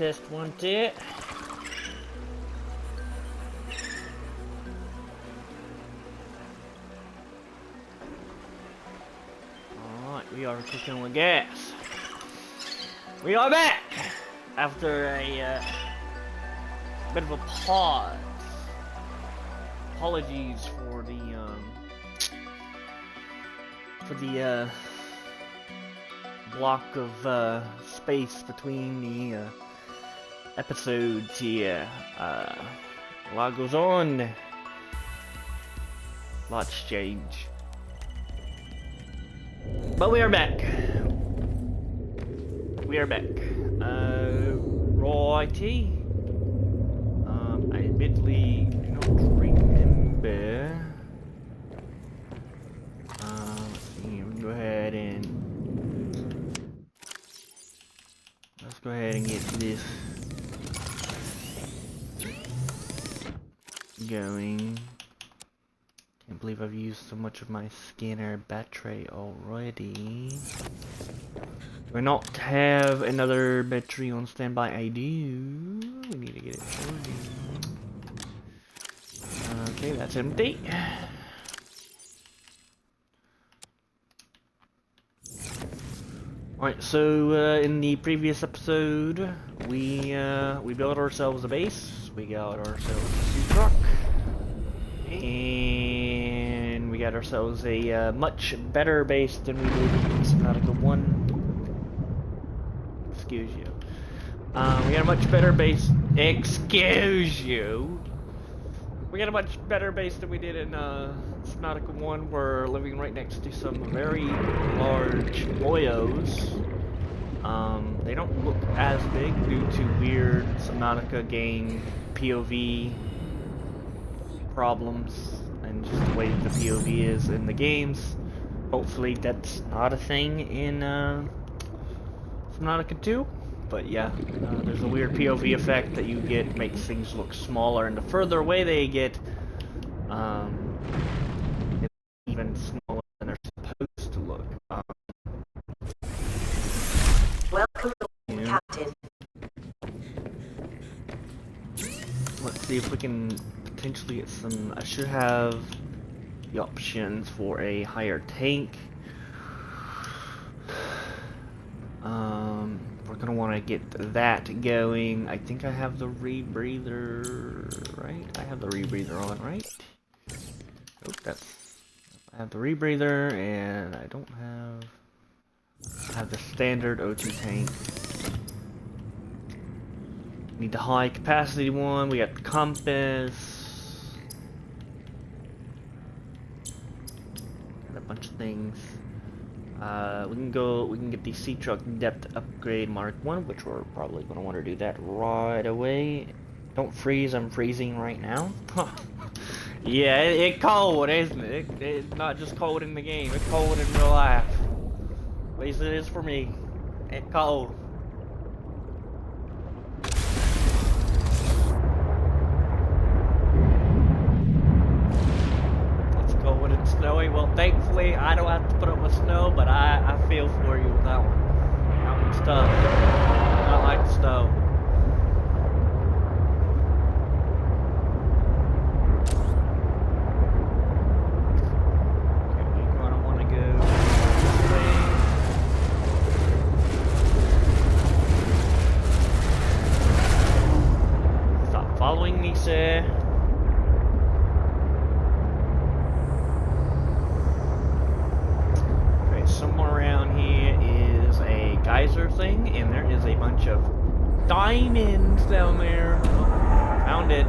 test one, two. Alright, we are cooking with gas. We are back after a bit of a pause. Apologies for the block of space between the episodes here. A lot goes on. Lots change. But we are back. We are back. Righty. I admittedly do not remember. Let's see, we can go ahead and let's go ahead and get this going. Can't believe I've used so much of my scanner battery already. Do I not have another battery on standby? I do. We need to get it charging. Okay, that's empty. Alright, so in the previous episode, we built ourselves a base. We got ourselves a sea truck. And we got ourselves a much better base than we did in Subnautica 1. Excuse you. We got a much better base. Excuse you. We got a much better base than we did in Subnautica 1. We're living right next to some very large boyos. They don't look as big due to weird Subnautica game POV problems and just the way the POV is in the games. Hopefully that's not a thing in Subnautica 2. But yeah, there's a weird POV effect that you get, makes things look smaller, and the further away they get, it's even smaller than they're supposed to look. Welcome, Captain. Let's see if we can potentially get some. I should have the options for a higher tank. We're gonna want to get that going. I think I have the rebreather, right? I have the rebreather on, right? Oh, I have the rebreather, and I don't have. I have the standard O2 tank. Need the high capacity one. We got the compass. Got a bunch of things. We can get the sea truck depth upgrade Mark 1, which we're probably going to want to do that right away. Don't freeze, I'm freezing right now. Yeah, it's cold, isn't it? It's not just cold in the game, it's cold in real life. At least it is for me. It's cold. Snowy. Well, thankfully, I don't have to put up with snow, but I feel for you with that one. Mountain stuff. I don't like the snow. Okay, we're gonna want to go this way. Stop following me, sir. Somewhere around here is a geyser thing, and there is a bunch of diamonds down there. Oh, found it.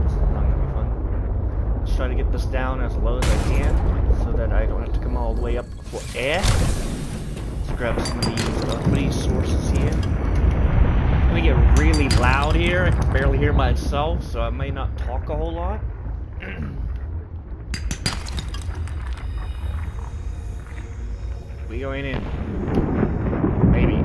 This is not gonna be fun. Let's try to get this down as low as I can, so that I don't have to come all the way up for air. Let's grab some of these sources here. It's gonna get really loud here. I can barely hear myself, so I may not talk a whole lot. We going in. Maybe.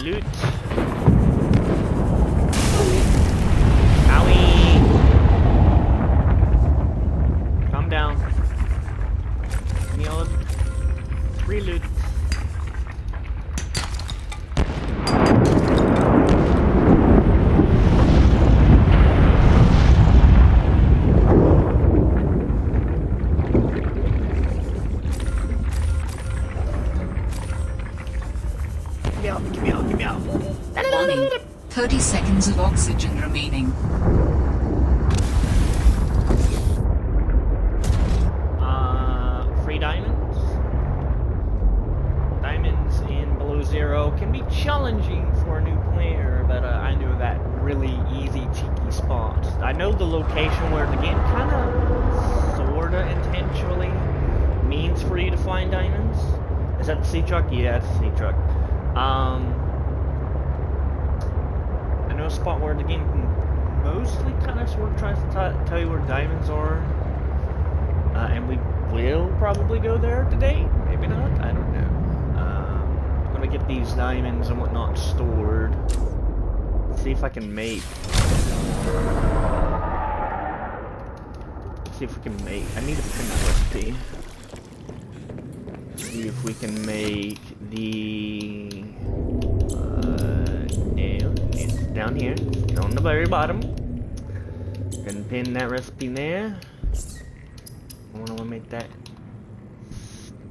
loot. Owie! Calm down. Give me all of free loot. Give me out. Warning. 30 seconds of oxygen remaining. Free diamonds. Diamonds in below zero can be challenging for a new player, but I knew that really easy cheeky spot. I know the location where the game kind of, sorta intentionally means for you to find diamonds. Is that the sea truck? Yeah, it's the sea truck. I know a spot where the game mostly kind of sort of tries to tell you where diamonds are. And we will probably go there today. Maybe not. I don't know. I'm gonna get these diamonds and whatnot stored. See if I can make. See if we can make. I need a print recipe. See if we can make the. No, it's down here. It's on the very bottom. Gonna pin that recipe there. I want to make that.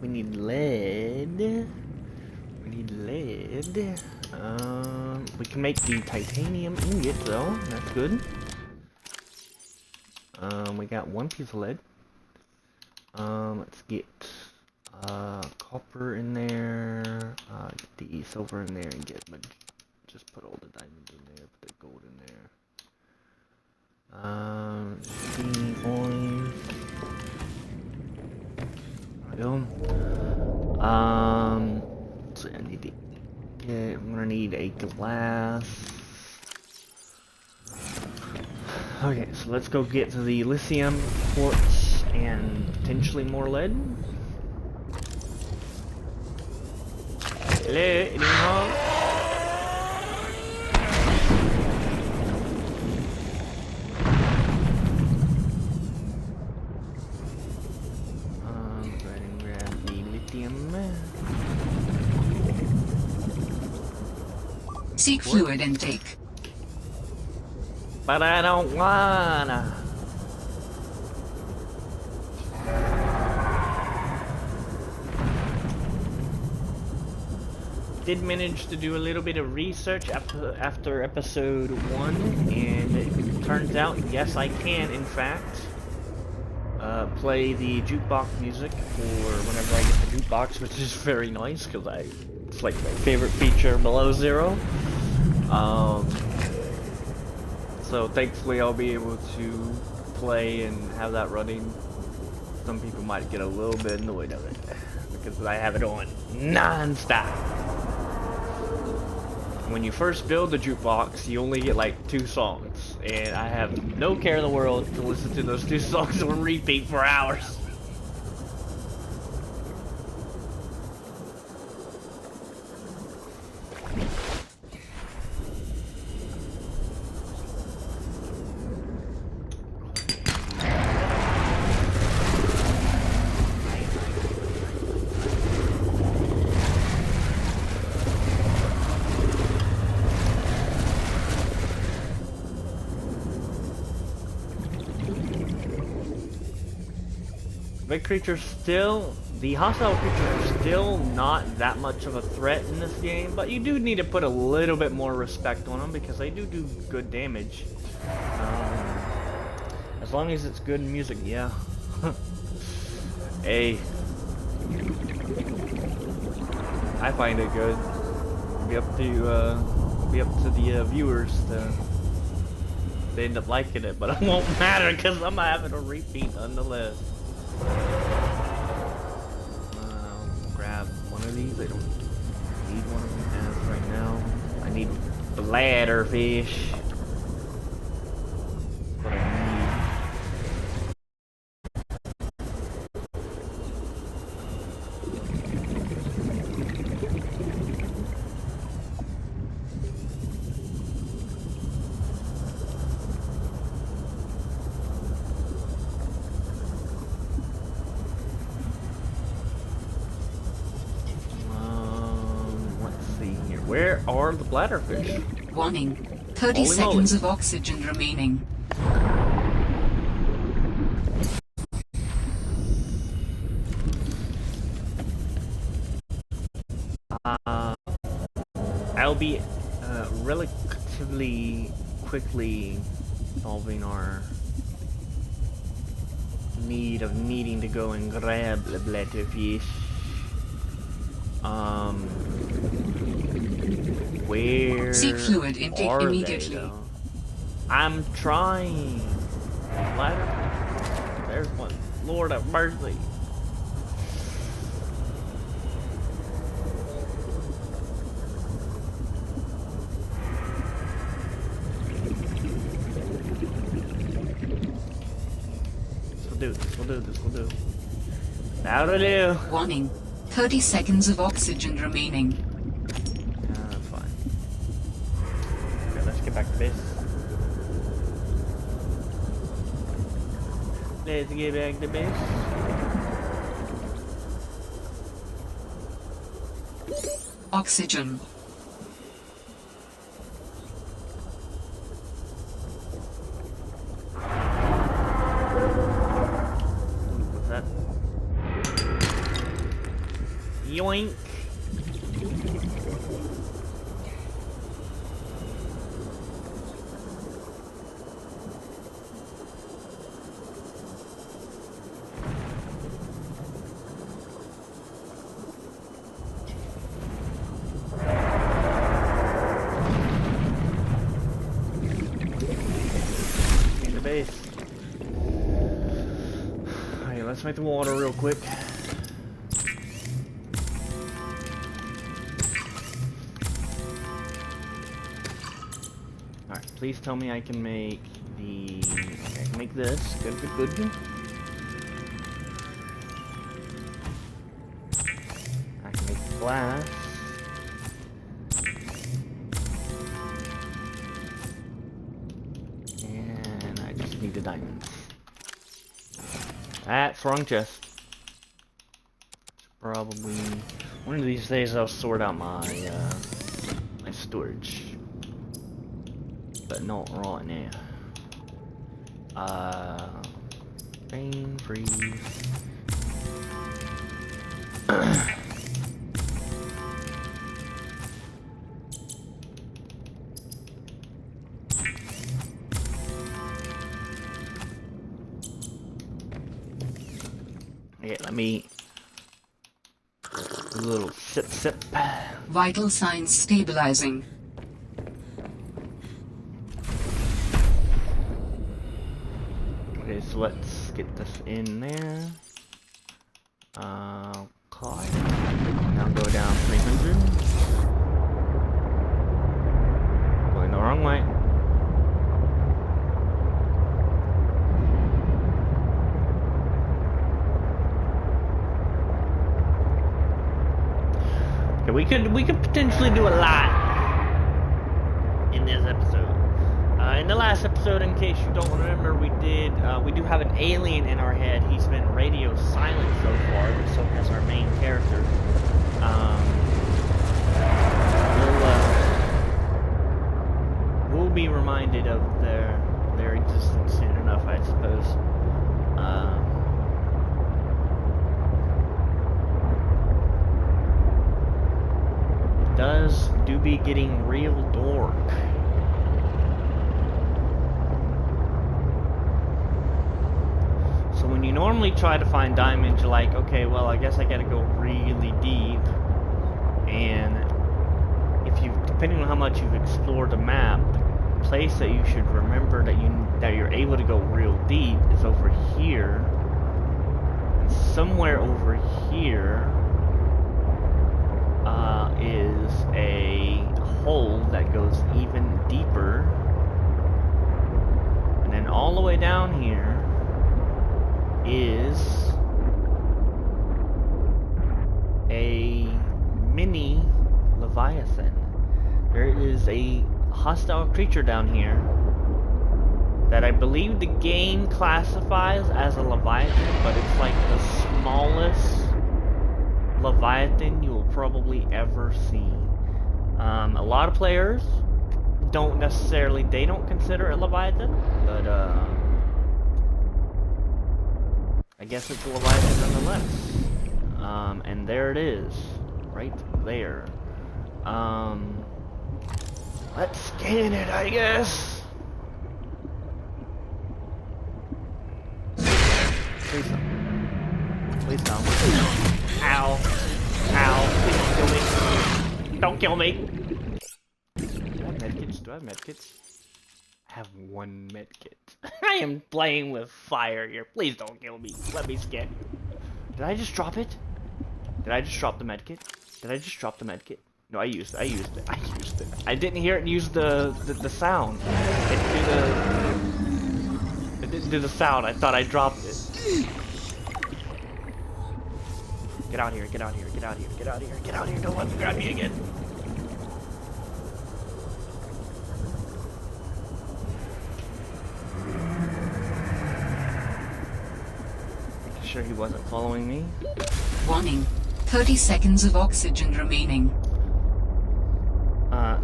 We need lead. We can make the titanium ingot though. That's good. We got one piece of lead. Let's get copper in there. Get the silver in there and just put all the diamonds in there. Put the gold in there. Steam coins. So I need to get, I'm gonna need a glass. Okay, so let's go get to the lithium, quartz, and potentially more lead. Hello, anyone home? Go ahead and grab the lithium. Seek fluid intake. But I don't wanna. Did manage to do a little bit of research after episode 1, and it turns out, yes, I can, in fact, play the jukebox music for whenever I get the jukebox, which is very nice, because it's like my favorite feature below zero. So thankfully I'll be able to play and have that running. Some people might get a little bit annoyed of it, because I have it on non-stop. When you first build the jukebox, you only get like 2 songs, and I have no care in the world to listen to those 2 songs on repeat for hours. The hostile creatures are still not that much of a threat in this game, but you do need to put a little bit more respect on them because they do good damage. As long as it's good music, yeah. Hey, I find it good. Be up to the viewers to. They end up liking it, but it won't matter because I'm having a repeat nonetheless. Grab one of these. I don't need one of them as right now. I need bladder fish. That's what I need. are the bladderfish. Warning. 30 Holy seconds moly. of oxygen remaining. I'll be relatively quickly solving our needing to go and grab the bladderfish. Where Seek fluid intake are immediately. they, though? I'm trying. Bladderfish. There's one. Lord have mercy. We'll do this. That'll do. Warning. 30 seconds of oxygen remaining. Yeah, that's fine. Okay, let's get back to base. Let's get back to base. Oxygen. What's that? Yoink. In the base. Alright, let's make the water real quick. Alright, please tell me I can make the... Okay, I can make this. Good. I can make glass. And I just need the diamonds. That's wrong chest. Probably... One of these days I'll sort out my, my storage. But not right now. Rain, freeze. Okay, let me do a little sip. Vital signs stabilizing. Okay, so let's get this in there. Okay. Now go down 300. Going the wrong way. Okay, we could potentially do a lot in this episode. In the last episode, in case you don't remember, we do have an alien in our head. He's been radio silent so far, but so has our main character. We'll be reminded of their existence soon enough, I suppose. It do be getting real dark. So when you normally try to find diamonds, you're like, okay, well, I guess I gotta go really deep. And if you, depending on how much you've explored the map, the place that you should remember that you're able to go real deep is over here. And somewhere over here is a hole that goes even deeper. And then all the way down here is a mini Leviathan. There is a hostile creature down here that I believe the game classifies as a Leviathan, but it's like the smallest Leviathan you will probably ever see. A lot of players don't necessarily, they don't consider it Leviathan, but I guess it's a Leviathan nonetheless. And there it is, right there. Let's scan it, I guess. Please don't. Please don't. Ow. Ow. Please don't kill me. Do I have medkits? Do I have medkits? I have one medkit. I am playing with fire here. Please don't kill me. Let me scan. Did I just drop it? Did I just drop the medkit? Did I just drop the medkit? No, I used it. I didn't hear it use the sound. It didn't do the sound. I thought I dropped it. Get out here, get out here, get out here, get out here, get out here. Don't let them grab me again. Making sure he wasn't following me. Warning. 30 seconds of oxygen remaining.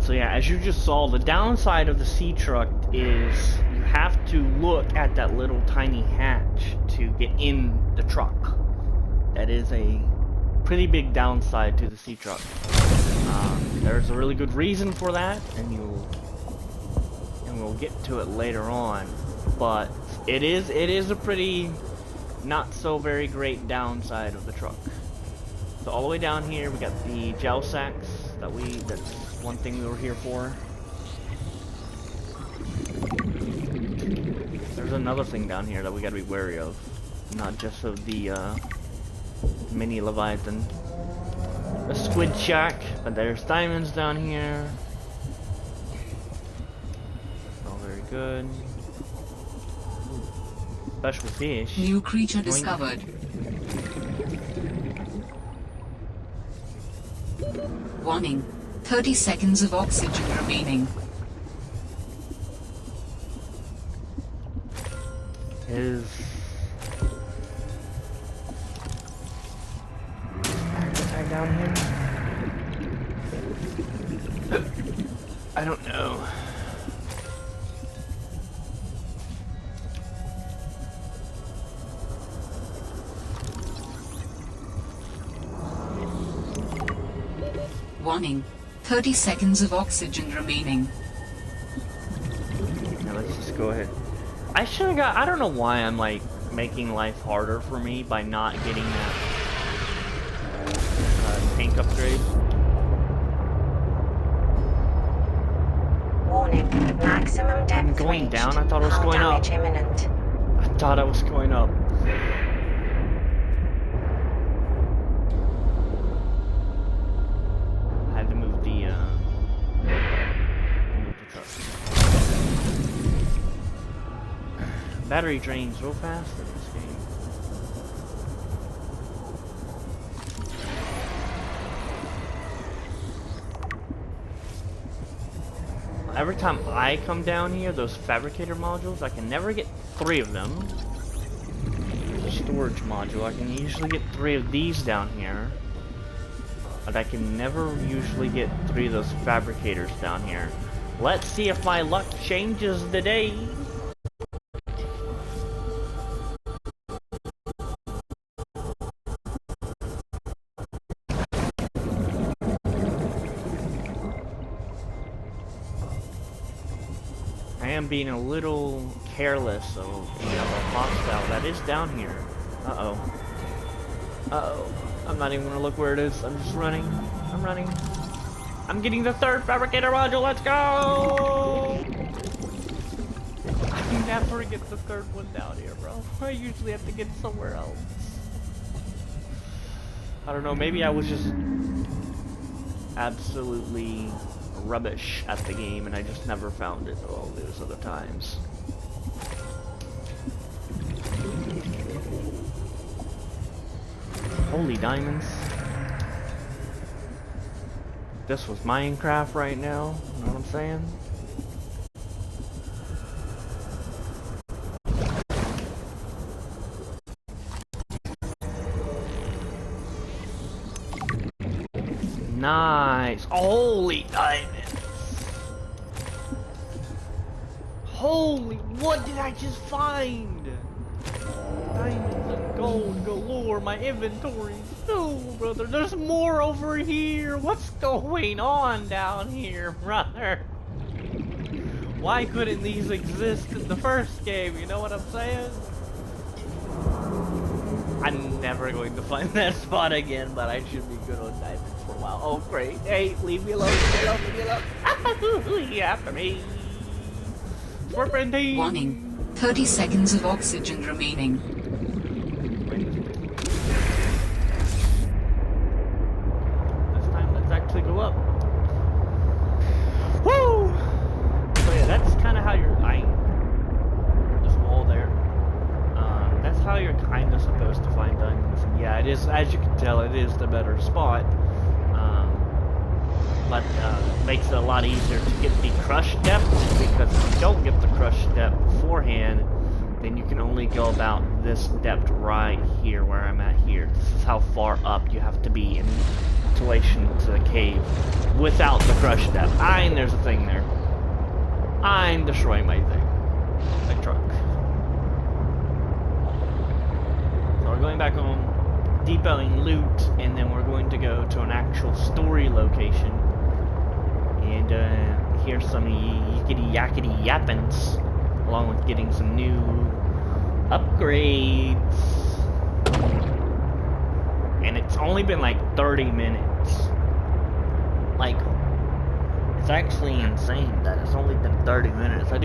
So yeah, as you just saw, the downside of the sea truck is you have to look at that little tiny hatch to get in the truck. That is a pretty big downside to the sea truck. There's a really good reason for that, and we'll get to it later on. But it is a pretty not so very great downside of the truck. So all the way down here, we got the gel sacks that's one thing we were here for. There's another thing down here that we gotta be wary of. Not just of the mini Leviathan. A squid shack, but there's diamonds down here. All very good. Special fish. New creature Doink. discovered. Warning. 30 seconds of oxygen remaining. Is tag down here? I don't know. Warning. 30 seconds of oxygen remaining. Now let's just go ahead. I should have got. I don't know why I'm like making life harder for me by not getting that tank upgrade. Warning. Maximum depth I'm going reached. down. I thought it was Hull going up. damage imminent. I thought I was going up. I had to move the truck. Battery drains real fast in this game. Every time I come down here, those fabricator modules, I can never get 3 of them. There's a storage module. I can usually get 3 of these down here. But I can never usually get 3 of those fabricators down here. Let's see if my luck changes today. I am being a little careless of, a hostile that is down here. Uh-oh. Uh-oh. I'm not even gonna look where it is. I'm just running. I'm running. I'm getting the 3rd fabricator module. Let's go! I never get the 3rd one down here, bro. I usually have to get it somewhere else. I don't know. Maybe I was just absolutely rubbish at the game and I just never found it all those other times. Holy diamonds. This was Minecraft right now, you know what I'm saying? Nice. Holy diamonds. Holy, what did I just find? Diamonds and gold galore, my inventory. No, brother, there's more over here. What's going on down here, brother? Why couldn't these exist in the first game? You know what I'm saying? I'm never going to find that spot again, but I should be good on diamonds for a while. Oh, great. Hey, leave me alone, leave me alone, leave me alone. After me. Serpentine. Warning. 30 seconds of oxygen remaining. This time, let's actually go up. Woo! So yeah, that's kind of how you're eyeing this wall there. That's how you're kind of supposed to find diamonds. And yeah, it is, as you can tell, it is the better spot. But makes it a lot easier to get the crush depth, because if you don't get the crush depth beforehand, then you can only go about this depth right here, where I'm at here. This is how far up you have to be in relation to the cave without the crush depth. And there's a thing there. I'm destroying my thing. My truck. So we're going back home, depoting loot, and then we're going to go to an actual story location and hear some yickety yakety yappins, along with getting some new upgrades. And it's only been like 30 minutes. Like, it's actually insane that it's only been 30 minutes. I'm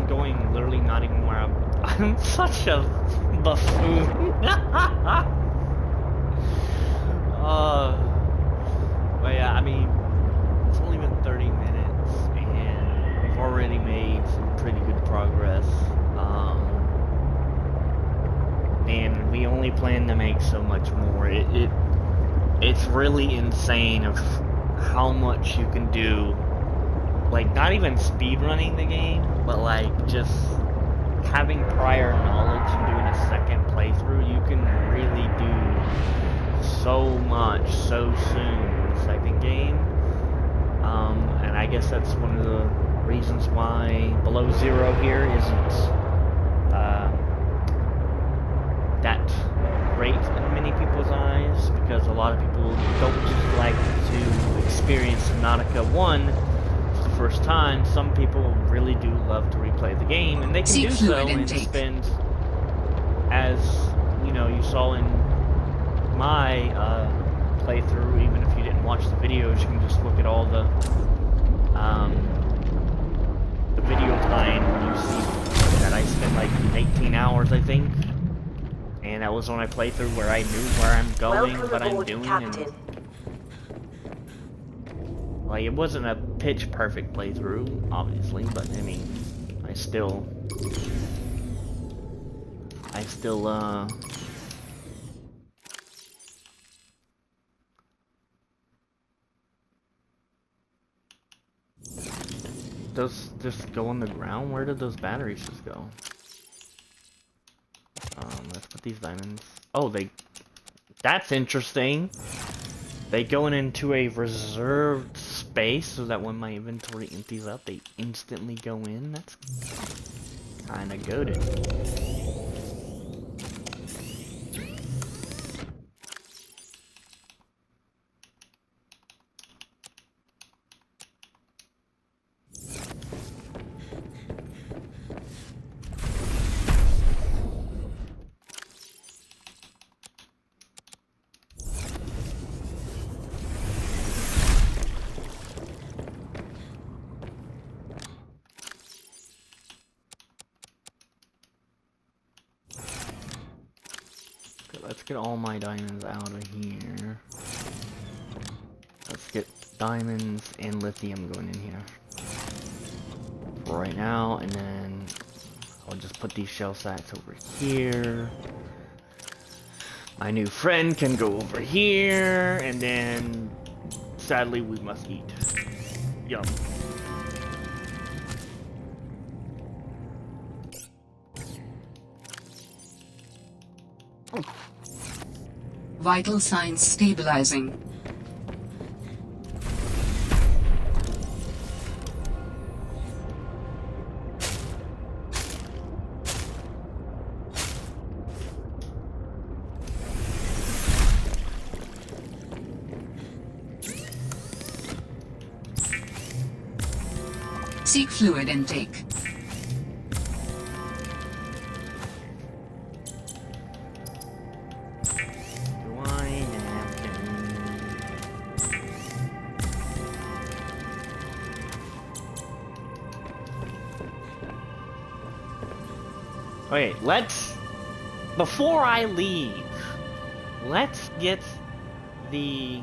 going literally not even where I'm such a buffoon. But yeah, I mean, it's only been 30 minutes, and we've already made some pretty good progress. And we only plan to make so much more. It's really insane of how much you can do. Like, not even speed running the game, but like just having prior knowledge and doing a second playthrough, you can really do so much so soon in the second game. And I guess that's one of the reasons why Below Zero here isn't that great in many people's eyes, because a lot of people don't just like to experience Subnautica 1 for the first time. Some people really do love to replay the game, and they can do so and spend, as you know, you saw in my playthrough, even if you didn't watch the videos, you can just look at all the video time, and you see that I spent like 18 hours, I think. And that was on my playthrough where I knew where I'm going, what I'm doing, Captain. And like, it wasn't a pitch perfect playthrough, obviously, but I mean, I still does this go on the ground? Where did those batteries just go? Let's put these diamonds. Oh, that's interesting. They go into a reserved space so that when my inventory empties out, they instantly go in. That's kinda goated. Let's get all my diamonds out of here. Let's get diamonds and lithium going in here for right now, and then I'll just put these shell sacks over here. My new friend can go over here, and then sadly we must eat. Yum. Vital signs stabilizing. Seek fluid intake. Do I have to... Okay, let's... Before I leave, let's get the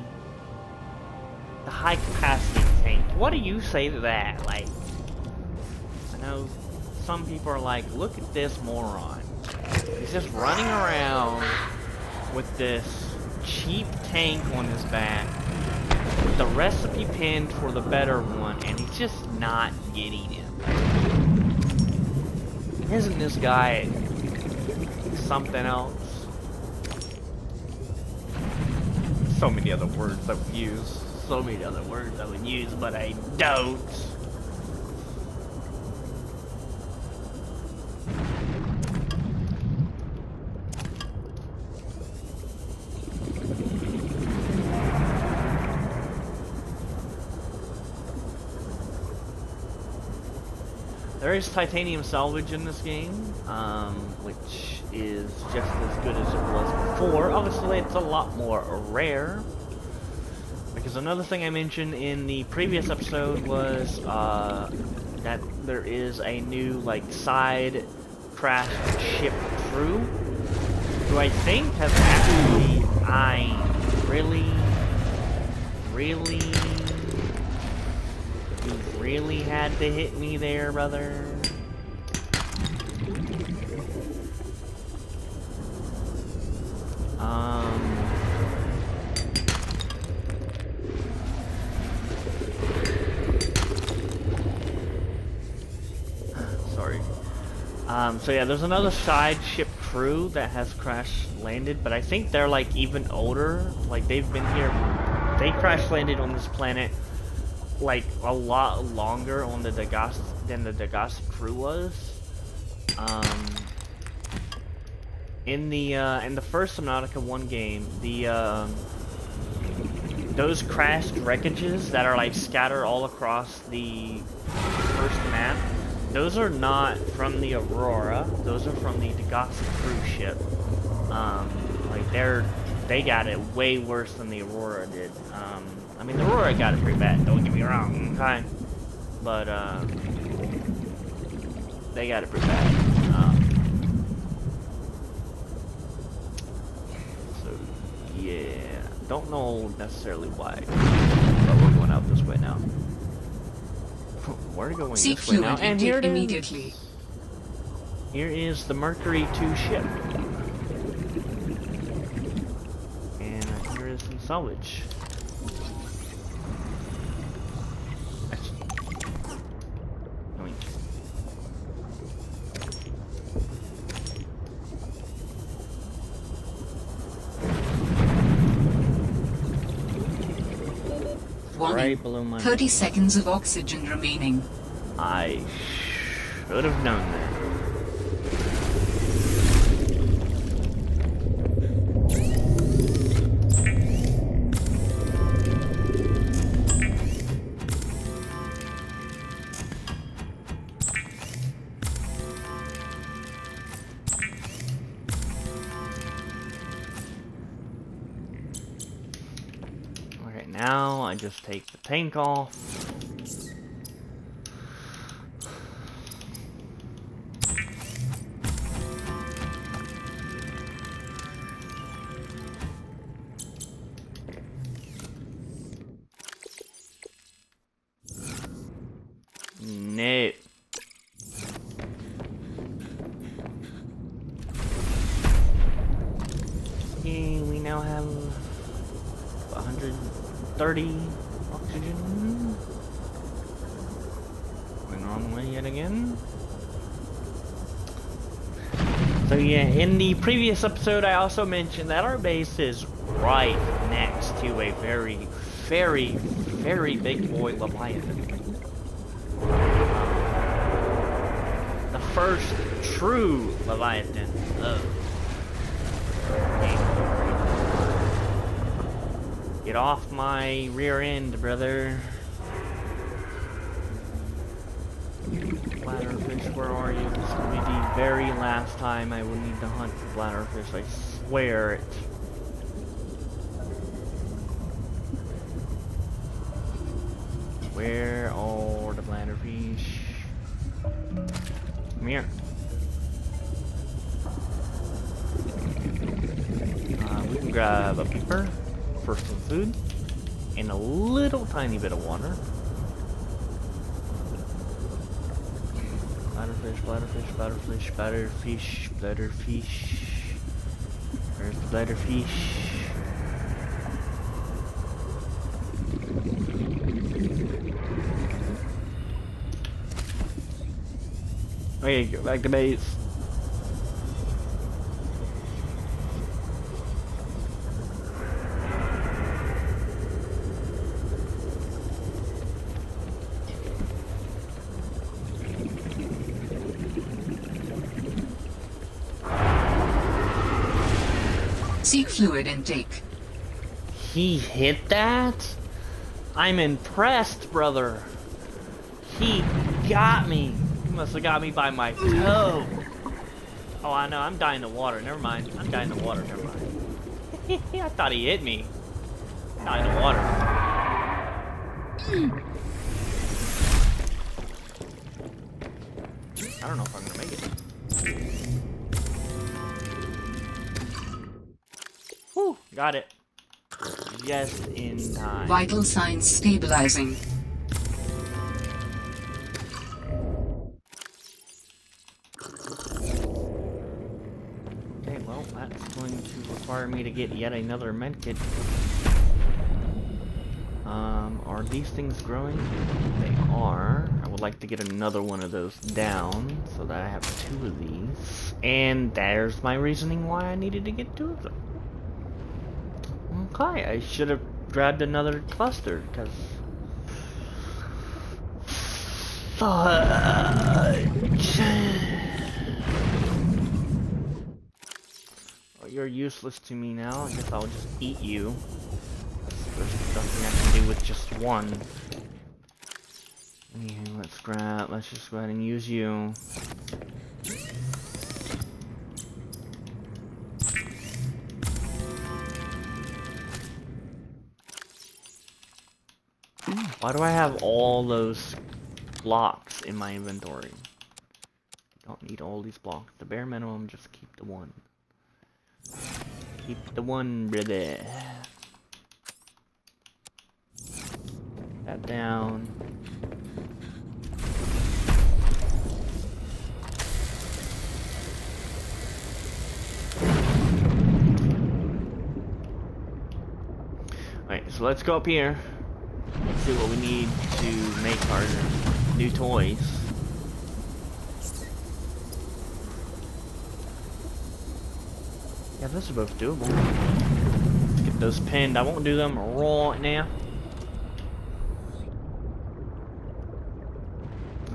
high capacity tank. What do you say to that? Like, I know some people are like, look at this moron. He's just running around with this cheap tank on his back with the recipe pinned for the better one, and he's just not getting it. Isn't this guy something else? So many other words I would use. So many other words I would use, but I don't. There is titanium salvage in this game, which is just as good as it was before. Obviously, it's a lot more rare. Because another thing I mentioned in the previous episode was that there is a new, like, side crashed ship crew, who I think has actually... You really had to hit me there, brother. Sorry. So yeah, there's another side ship crew that has crash landed, but I think they're like even older. Like they've been here. They crash landed on this planet like a lot longer on the Degas than the Degas crew was. In the first Subnautica 1 game, those crashed wreckages that are like scattered all across the first map, those are not from the Aurora. Those are from the Degas crew ship. Like they got it way worse than the Aurora did. I mean, the Aurora got it pretty bad, don't get me wrong, okay? But, they got it pretty bad. So, yeah. Don't know necessarily why, but we're going out this way now. We're going this way now, and here it is. Immediately. Here is the Mercury 2 ship. And here is some salvage. Right below my 30 seconds of oxygen remaining. I should have known that. Now I just take the tank off. No. Okay, we now have 130 oxygen. Going the wrong way yet again. So yeah, in the previous episode I also mentioned that our base is right next to a very, very big boy Leviathan. The first true Leviathan of game. Get off my rear end, brother. Bladderfish, where are you? This will be the very last time I will need to hunt for bladderfish, I swear it. Where are the bladderfish? Come here. We can grab a peeper for some food and a little tiny bit of water. Bladderfish, bladderfish, bladderfish, bladderfish, bladderfish. Where's the bladderfish? Okay, go back to base. Seek fluid intake. He hit that? I'm impressed, brother. He got me. He must have got me by my toe. Oh, I know. I'm dying to water. Never mind. I'm dying to water. Never mind. I thought he hit me. Dying to water. I don't know if I'm gonna make it. Whew, got it. Just in time. Vital signs stabilizing. Okay, well, that's going to require me to get yet another medkit. Are these things growing? They are. I would like to get another one of those down so that I have 2 of these. And there's my reasoning why I needed to get 2 of them. Okay, I should have grabbed another cluster, because... Fudge! Well, you're useless to me now. I guess I'll just eat you. There's nothing I can do with just one. Anywho, let's just go ahead and use you. Why do I have all those blocks in my inventory? Don't need all these blocks. The bare minimum, just keep the one. Keep the one, brother. That down. Alright, so let's go up here. See what we need to make our new toys. Yeah, those are both doable. Let's get those pinned. I won't do them right now.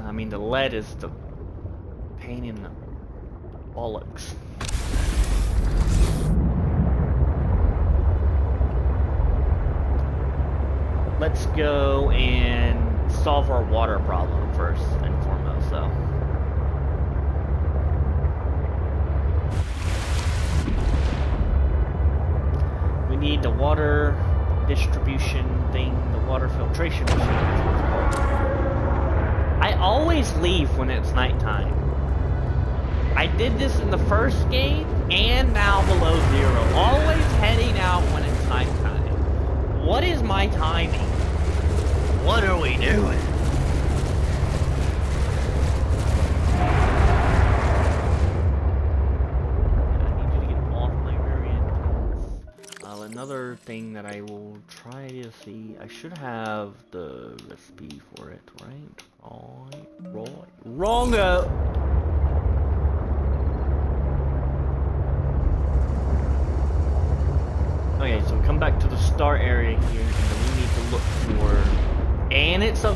I mean, the lead is the pain in the bollocks. Let's go and solve our water problem first and foremost, though. We need the water distribution thing, the water filtration machine, that's what it's called. I always leave when it's nighttime. I did this in the first game and now below zero. Always heading out when it's nighttime. What is my timing? What are we doing? I need you to get off my rear end. Another thing that I will try to see. I should have the recipe for it, right? Wrongo! back to the start area here, and then we need to look for, and it's a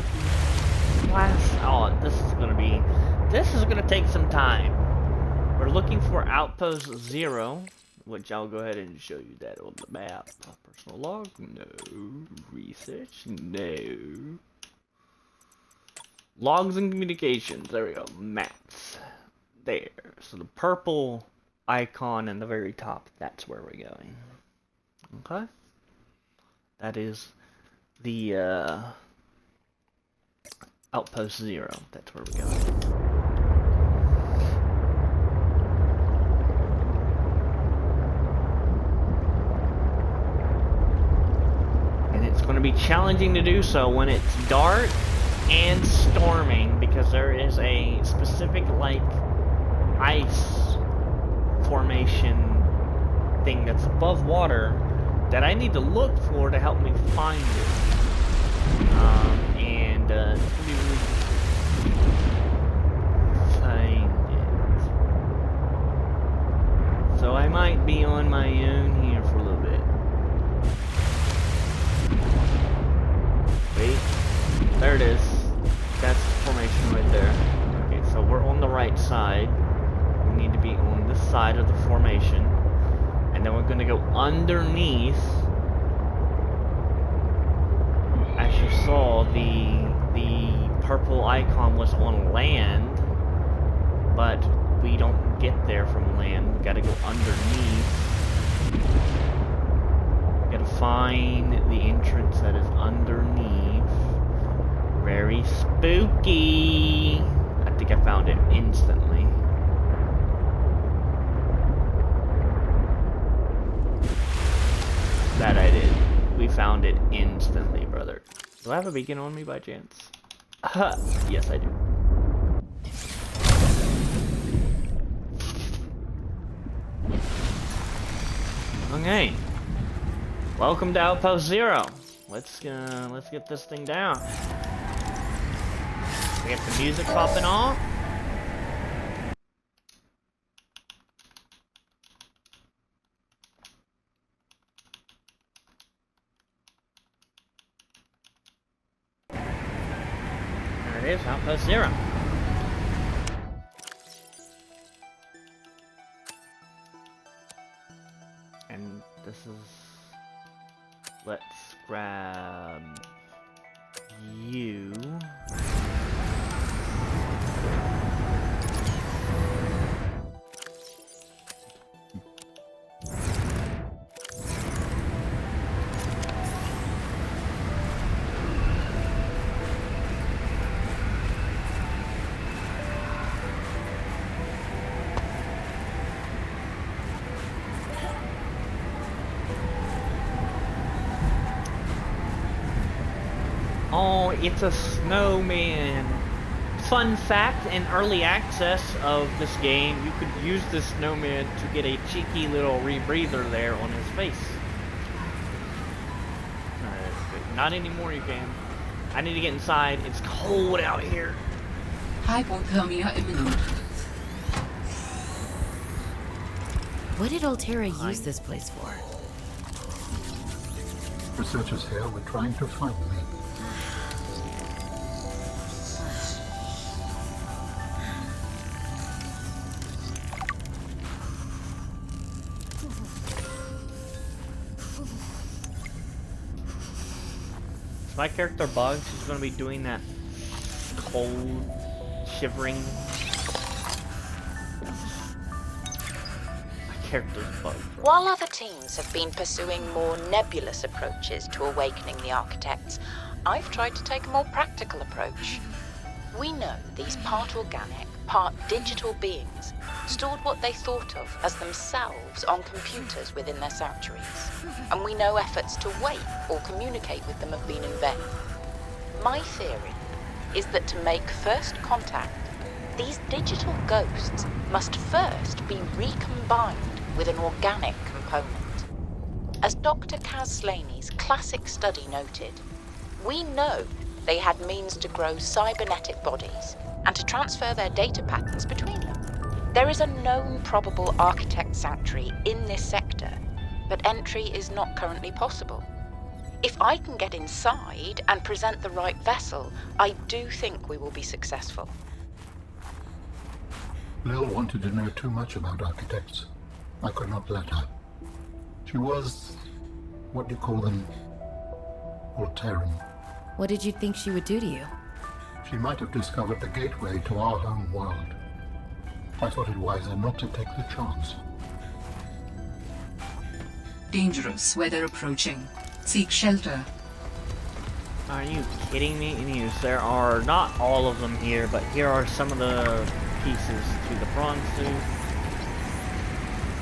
class, oh, this is gonna take some time. We're looking for Outpost 0, which I'll go ahead and show you that on the map. Personal log, no. Research, no. Logs and communications, there we go, maps. There, so the purple icon in the very top, that's where we're going. Okay? That is the Outpost 0, that's where we're going. And it's going to be challenging to do so when it's dark and storming, because there is a specific, like, ice formation thing that's above water that I need to look for to help me find it. It's gonna be really find it. So I might be on my own here for a little bit. Wait, there it is. That's the formation right there. Okay, so we're on the right side. We need to be on this side of the formation. And then we're going to go underneath. As you saw, the purple icon was on land. But we don't get there from land. We got to go underneath. We got to find the entrance that is underneath. Very spooky. I think I found it instantly. That I did. We found it instantly, brother. Do I have a beacon on me by chance? Yes, I do. Okay. Welcome to Outpost 0. Let's get this thing down. We got the music popping off. There it is, Outpost 0. And this is... Let's grab... you... Oh, it's a snowman. Fun fact, in early access of this game, you could use this snowman to get a cheeky little rebreather there on his face. Not anymore, you can. I need to get inside. It's cold out here. Hypothermia imminent. What did Altera use this place for? Researchers here were trying to find me. My character bugs, she's gonna be doing that cold, shivering. My character's bugged. While other teams have been pursuing more nebulous approaches to awakening the architects, I've tried to take a more practical approach. We know these part organic, part digital beings stored what they thought of as themselves on computers within their sanctuaries, and we know efforts to wake or communicate with them have been in vain. My theory is that to make first contact, these digital ghosts must first be recombined with an organic component. As Dr. Kaz Slaney's classic study noted, we know they had means to grow cybernetic bodies and to transfer their data patterns between them. There is a known probable architect sanctuary in this sector, but entry is not currently possible. If I can get inside and present the right vessel, I do think we will be successful. Lil wanted to know too much about architects. I could not let her. She was, what do you call them, Voltairean. What did you think she would do to you? She might have discovered the gateway to our home world. I thought it wiser not to take the chance. Dangerous weather approaching. Seek shelter. Are you kidding me? Anyways, there are not all of them here, but here are some of the pieces to the bronze suit.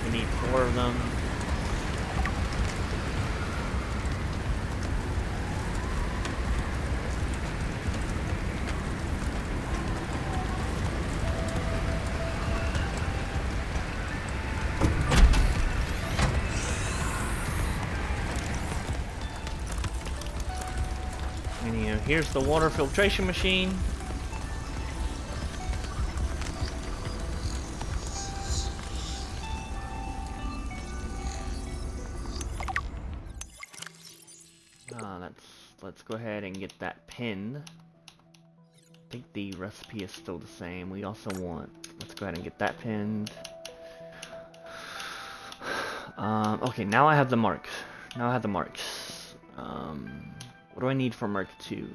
We need 4 of them. And here's the water filtration machine. Let's go ahead and get that pinned. I think the recipe is still the same. We also want, let's go ahead and get that pinned. Okay, now I have the marks. Now I have the marks. What do I need for Mark 2?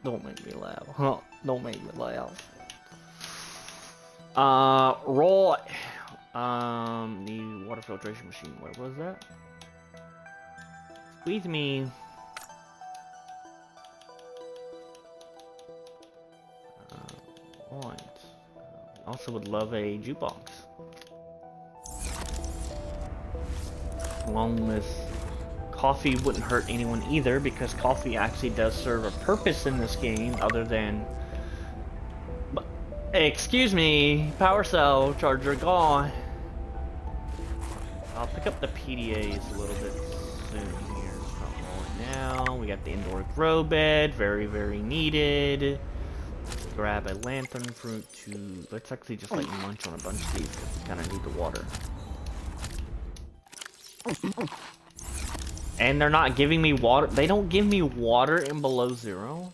Don't make me laugh. Don't make me laugh. Roll. The water filtration machine. Where was that? Squeeze me. Right. Also would love a jukebox. Along with coffee wouldn't hurt anyone either, because coffee actually does serve a purpose in this game other than... But, excuse me, power cell charger gone. I'll pick up the PDAs a little bit soon here. Not right now. We got the indoor grow bed, very, very needed. Grab a lantern fruit to... Let's actually just like munch on a bunch of these because we kind of need the water. And they're not giving me water. They don't give me water in below 0.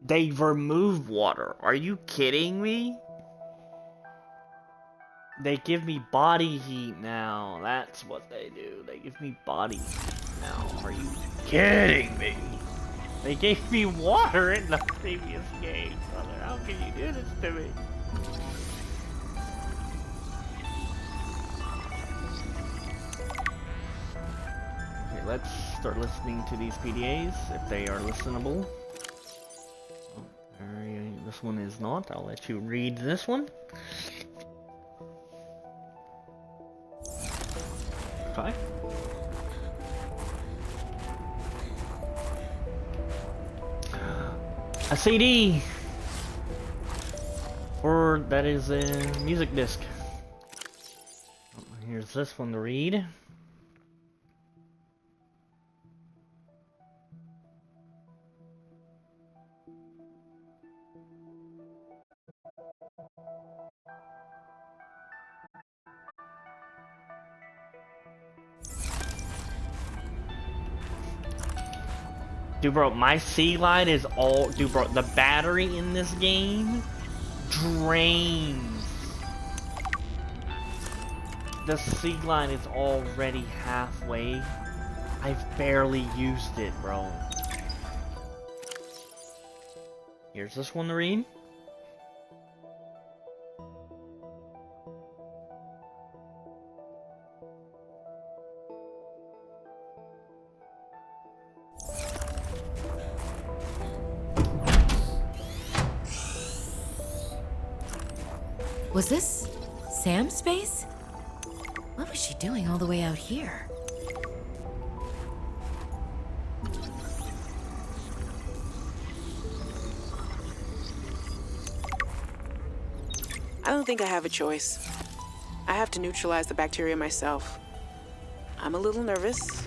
They remove water. Are you kidding me? They give me body heat now. That's what they do. They give me body heat now. Are you kidding me? They gave me water in the previous game, brother. How can you do this to me? Okay, let's start listening to these PDAs, if they are listenable. Oh, this one is not. I'll let you read this one. Okay. A CD! Or that is a music disc. Here's this one to read. Dude, bro, my sea glide is all... Dude, bro, the battery in this game drains. The sea glide is already halfway. I've barely used it, bro. Here's this one to read. Was this Sam's space? What was she doing all the way out here? I don't think I have a choice. I have to neutralize the bacteria myself. I'm a little nervous.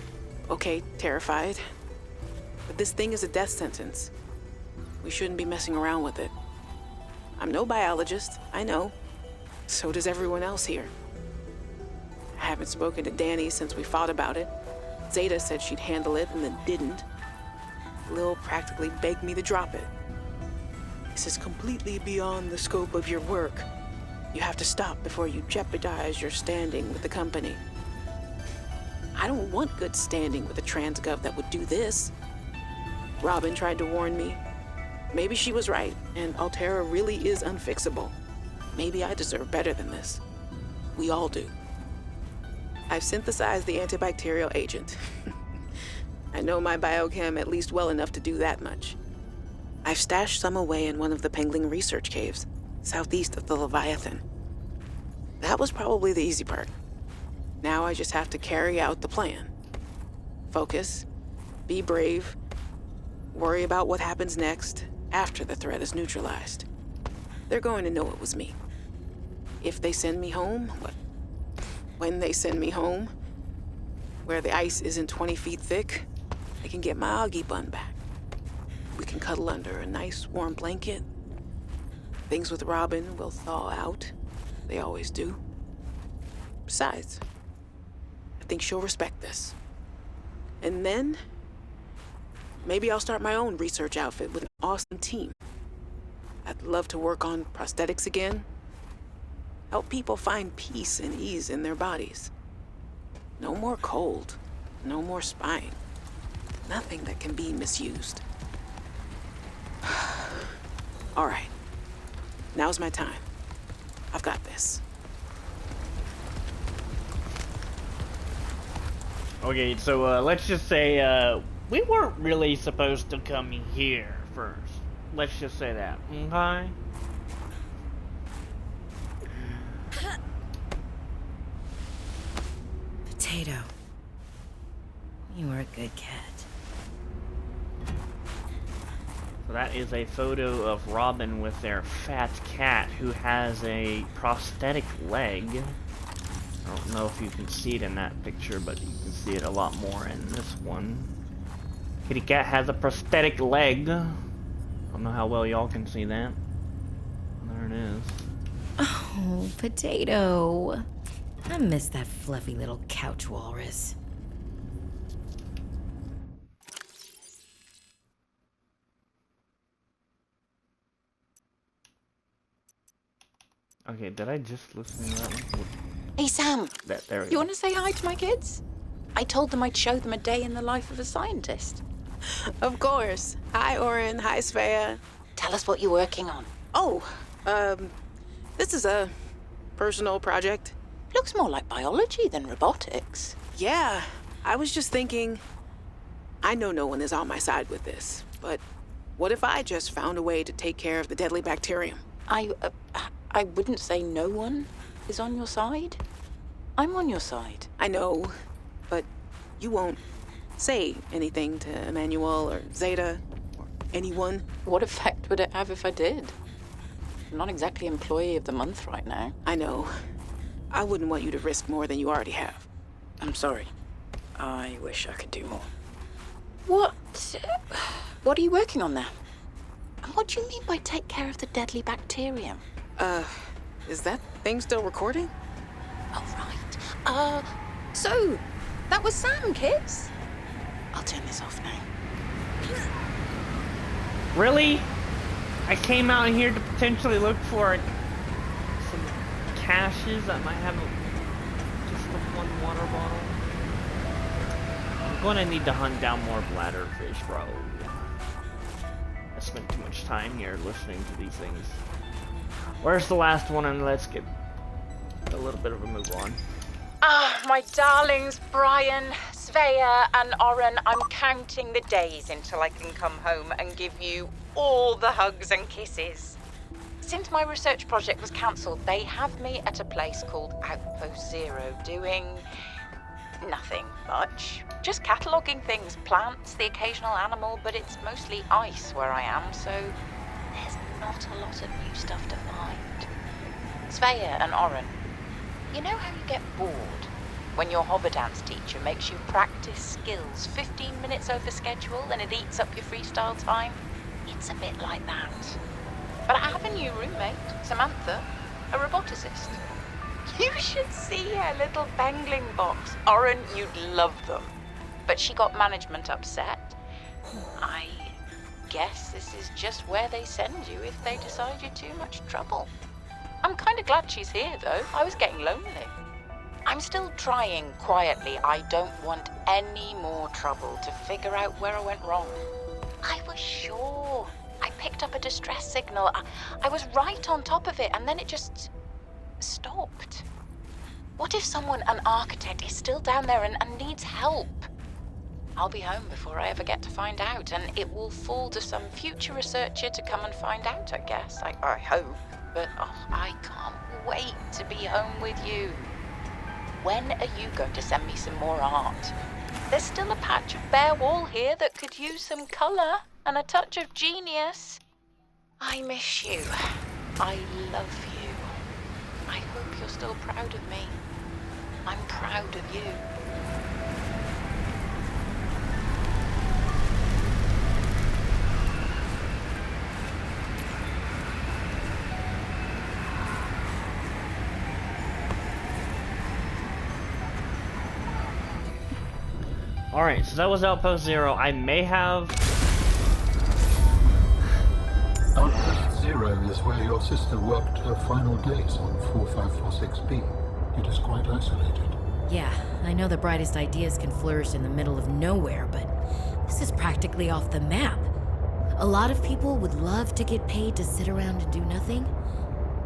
Okay, terrified. But this thing is a death sentence. We shouldn't be messing around with it. I'm no biologist, I know. So does everyone else here. I haven't spoken to Danny since we fought about it. Zeta said she'd handle it and then didn't. Lil practically begged me to drop it. This is completely beyond the scope of your work. You have to stop before you jeopardize your standing with the company. I don't want good standing with a transgov that would do this. Robin tried to warn me. Maybe she was right, and Altera really is unfixable. Maybe I deserve better than this. We all do. I've synthesized the antibacterial agent. I know my biochem at least well enough to do that much. I've stashed some away in one of the Pengling research caves, southeast of the Leviathan. That was probably the easy part. Now I just have to carry out the plan. Focus, be brave, worry about what happens next after the threat is neutralized. They're going to know it was me. If they send me home, when they send me home, where the ice isn't 20 feet thick, I can get my Augie bun back. We can cuddle under a nice warm blanket. Things with Robin will thaw out. They always do. Besides, I think she'll respect this. And then, maybe I'll start my own research outfit with an awesome team. I'd love to work on prosthetics again. Help people find peace and ease in their bodies. No more cold. No more spine. Nothing that can be misused. All right. Now's my time. I've got this. Okay, so let's just say we weren't really supposed to come here first. Let's just say that, okay? Potato. You were a good cat. So that is a photo of Robin with their fat cat who has a prosthetic leg. I don't know if you can see it in that picture, but you can see it a lot more in this one. Kitty cat has a prosthetic leg. I don't know how well y'all can see that. There it is. Oh, Potato. I miss that fluffy little couch walrus. Okay, did I just listen to that one? Hey, Sam. There we You go. want to say hi to my kids? I told them I'd show them a day in the life of a scientist. Of course. Hi, Oren. Hi, Svea. Tell us what you're working on. Oh, this is a personal project. Looks more like biology than robotics. Yeah, I was just thinking, I know no one is on my side with this, but what if I just found a way to take care of the deadly bacterium? I wouldn't say no one is on your side. I'm on your side. I know, but you won't say anything to Emmanuel or Zeta or anyone. What effect would it have if I did? I'm not exactly employee of the month right now. I know. I wouldn't want you to risk more than you already have. I'm sorry. I wish I could do more. What are you working on there? And what do you mean by take care of the deadly bacterium? Is that thing still recording? Oh, right. So, that was Sam, kids? I'll turn this off now. Really? I came out here to potentially look for some caches that might have just the one water bottle. I'm gonna need to hunt down more bladderfish, bro. I spent too much time here listening to these things. Where's the last one? And let's get a little bit of a move on. Ah, my darlings, Brian, Svea, and Oren, I'm counting the days until I can come home and give you all the hugs and kisses. Since my research project was cancelled, they have me at a place called Outpost Zero, doing nothing much. Just cataloguing things, plants, the occasional animal, but it's mostly ice where I am, so there's not a lot of new stuff to find. Svea and Oren, you know how you get bored when your hover dance teacher makes you practice skills 15 minutes over schedule and it eats up your freestyle time? It's a bit like that. But I have a new roommate, Samantha. A roboticist. You should see her little bangling box. Oren, you'd love them. But she got management upset. I guess this is just where they send you if they decide you're too much trouble. I'm kind of glad she's here, though. I was getting lonely. I'm still trying quietly. I don't want any more trouble to figure out where I went wrong. I was sure. I picked up a distress signal. I was right on top of it, and then it just stopped. What if someone, an architect, is still down there and needs help? I'll be home before I ever get to find out, and it will fall to some future researcher to come and find out, I guess. I hope. But I can't wait to be home with you. When are you going to send me some more art? There's still a patch of bare wall here that could use some colour and a touch of genius. I miss you. I love you. I hope you're still proud of me. I'm proud of you. Alright, so that was Outpost 0. I may have... Outpost 0 is where your sister worked her final days on 4546B. It is quite isolated. Yeah, I know the brightest ideas can flourish in the middle of nowhere, but this is practically off the map. A lot of people would love to get paid to sit around and do nothing.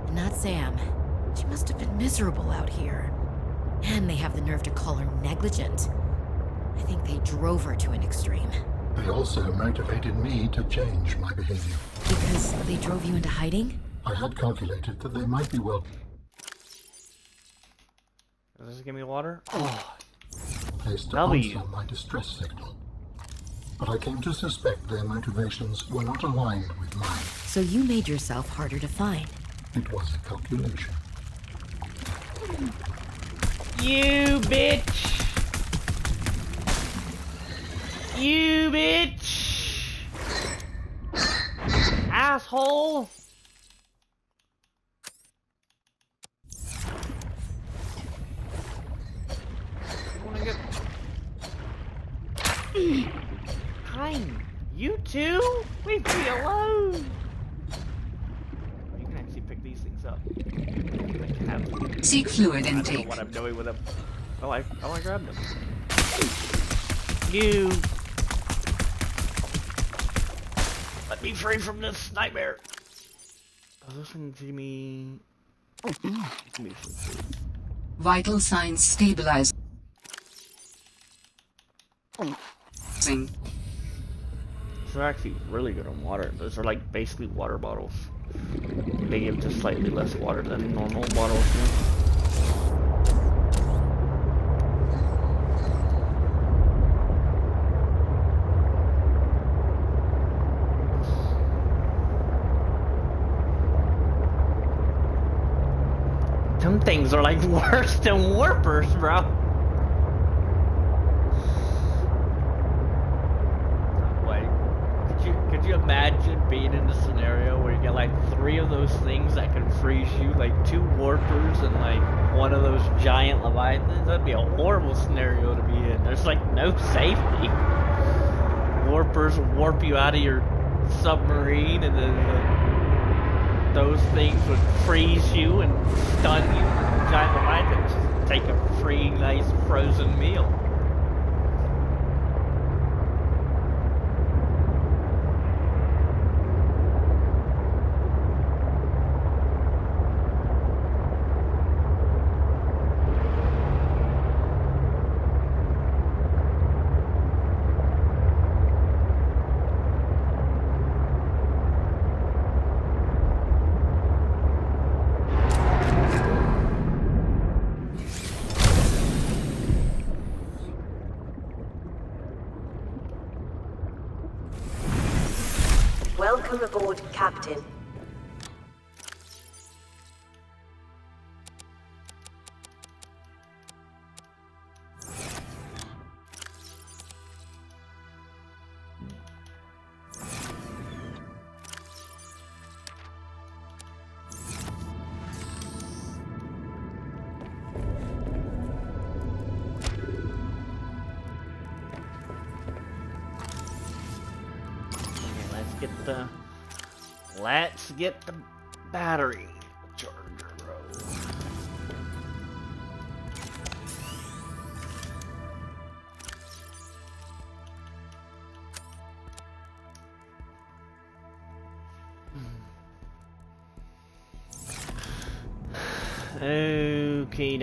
But not Sam. She must have been miserable out here. And they have the nerve to call her negligent. I think they drove her to an extreme. They also motivated me to change my behavior. Because they drove you into hiding? I had calculated that they might be well Does this give me water? Oh, placed to W. answer my distress signal. But I came to suspect their motivations were not aligned with mine. So you made yourself harder to find. It was a calculation. you bitch! You bitch! Asshole! I wanna get... Hi, you two? Leave me alone! Oh, you can actually pick these things up. I can have... Seek fluid I don't know intake. what I'm doing with them. Oh, I grabbed them. You! Let me free from this nightmare! Oh, this one give me... Give me some food. Vital signs stabilizing. These are actually really good on water. Those are like basically water bottles. They give just slightly less water than normal bottles do. Some things are like worse than warpers, bro. Could you imagine being in a scenario where you get like 3 of those things that can freeze you, like 2 warpers and like 1 of those giant leviathans? That'd be a horrible scenario to be in. There's like no safety. Warpers will warp you out of your submarine, and then those things would freeze you and stun you. And giant leviathans just take a free, nice frozen meal. Let's get the battery charger, bro. Okay.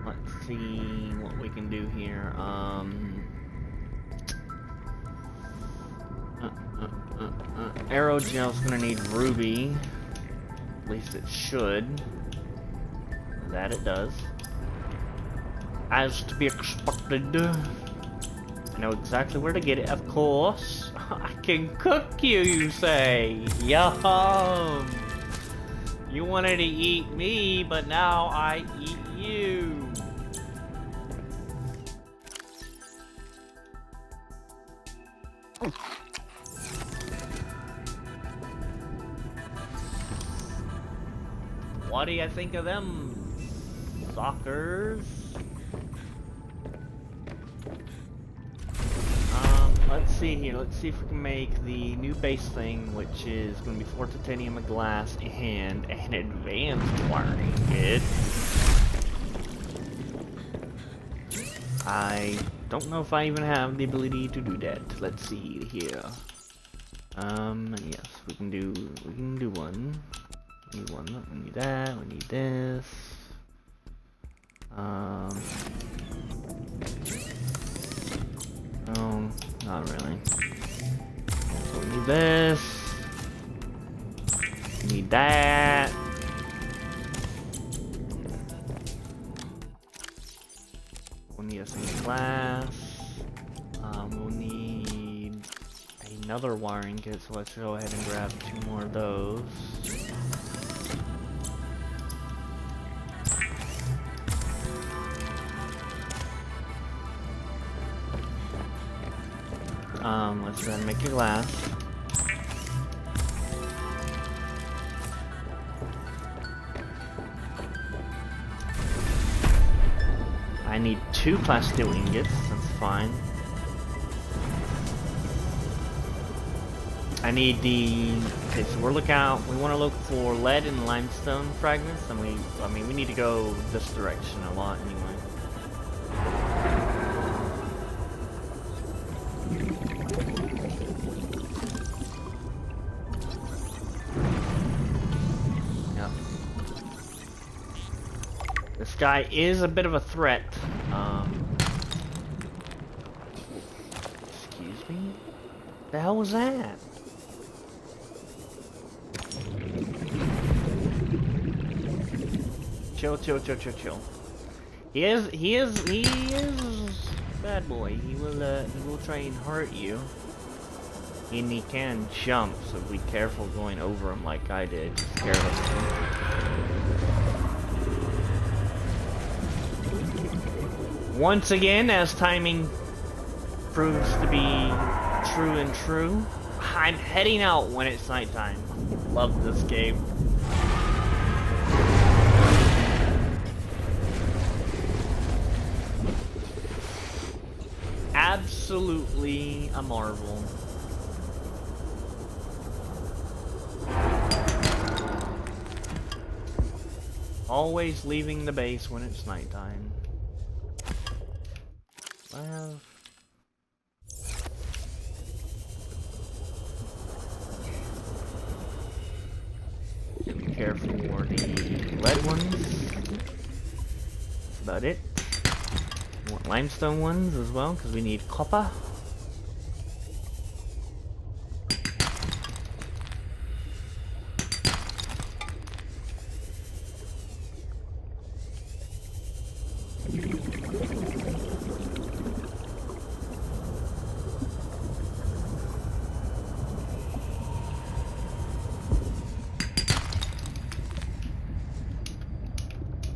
Let's see what we can do here. Aerogel's gonna need ruby. At least it should. That it does. As to be expected. I know exactly where to get it, of course. I can cook you, you say? Yum! You wanted to eat me, but now I eat you. What do you think of them, suckers? Let's see here. Let's see if we can make the new base thing, which is going to be 4 titanium, a glass, and an advanced wiring kit. I don't know if I even have the ability to do that. Let's see here. Yes, we can do one. We need one. We need that. We need this. No, not really. So we need this. We need that. We'll need a single glass. We'll need another wiring kit, so let's go ahead and grab 2 more of those. Let's go ahead and make your glass. I need 2 plasteel ingots, that's fine. I need the... Okay, so we want to look for lead and limestone fragments, and we need to go this direction a lot anyway. This guy is a bit of a threat. Excuse me? What the hell was that? Chill. He is a bad boy. He will try and hurt you. And he can jump, so be careful going over him like I did. Just carelessly. Once again, as timing proves to be true, I'm heading out when it's nighttime. Love this game. Absolutely a marvel. Always leaving the base when it's nighttime. Well, be careful for the lead ones. That's about it. We want limestone ones as well, because we need copper.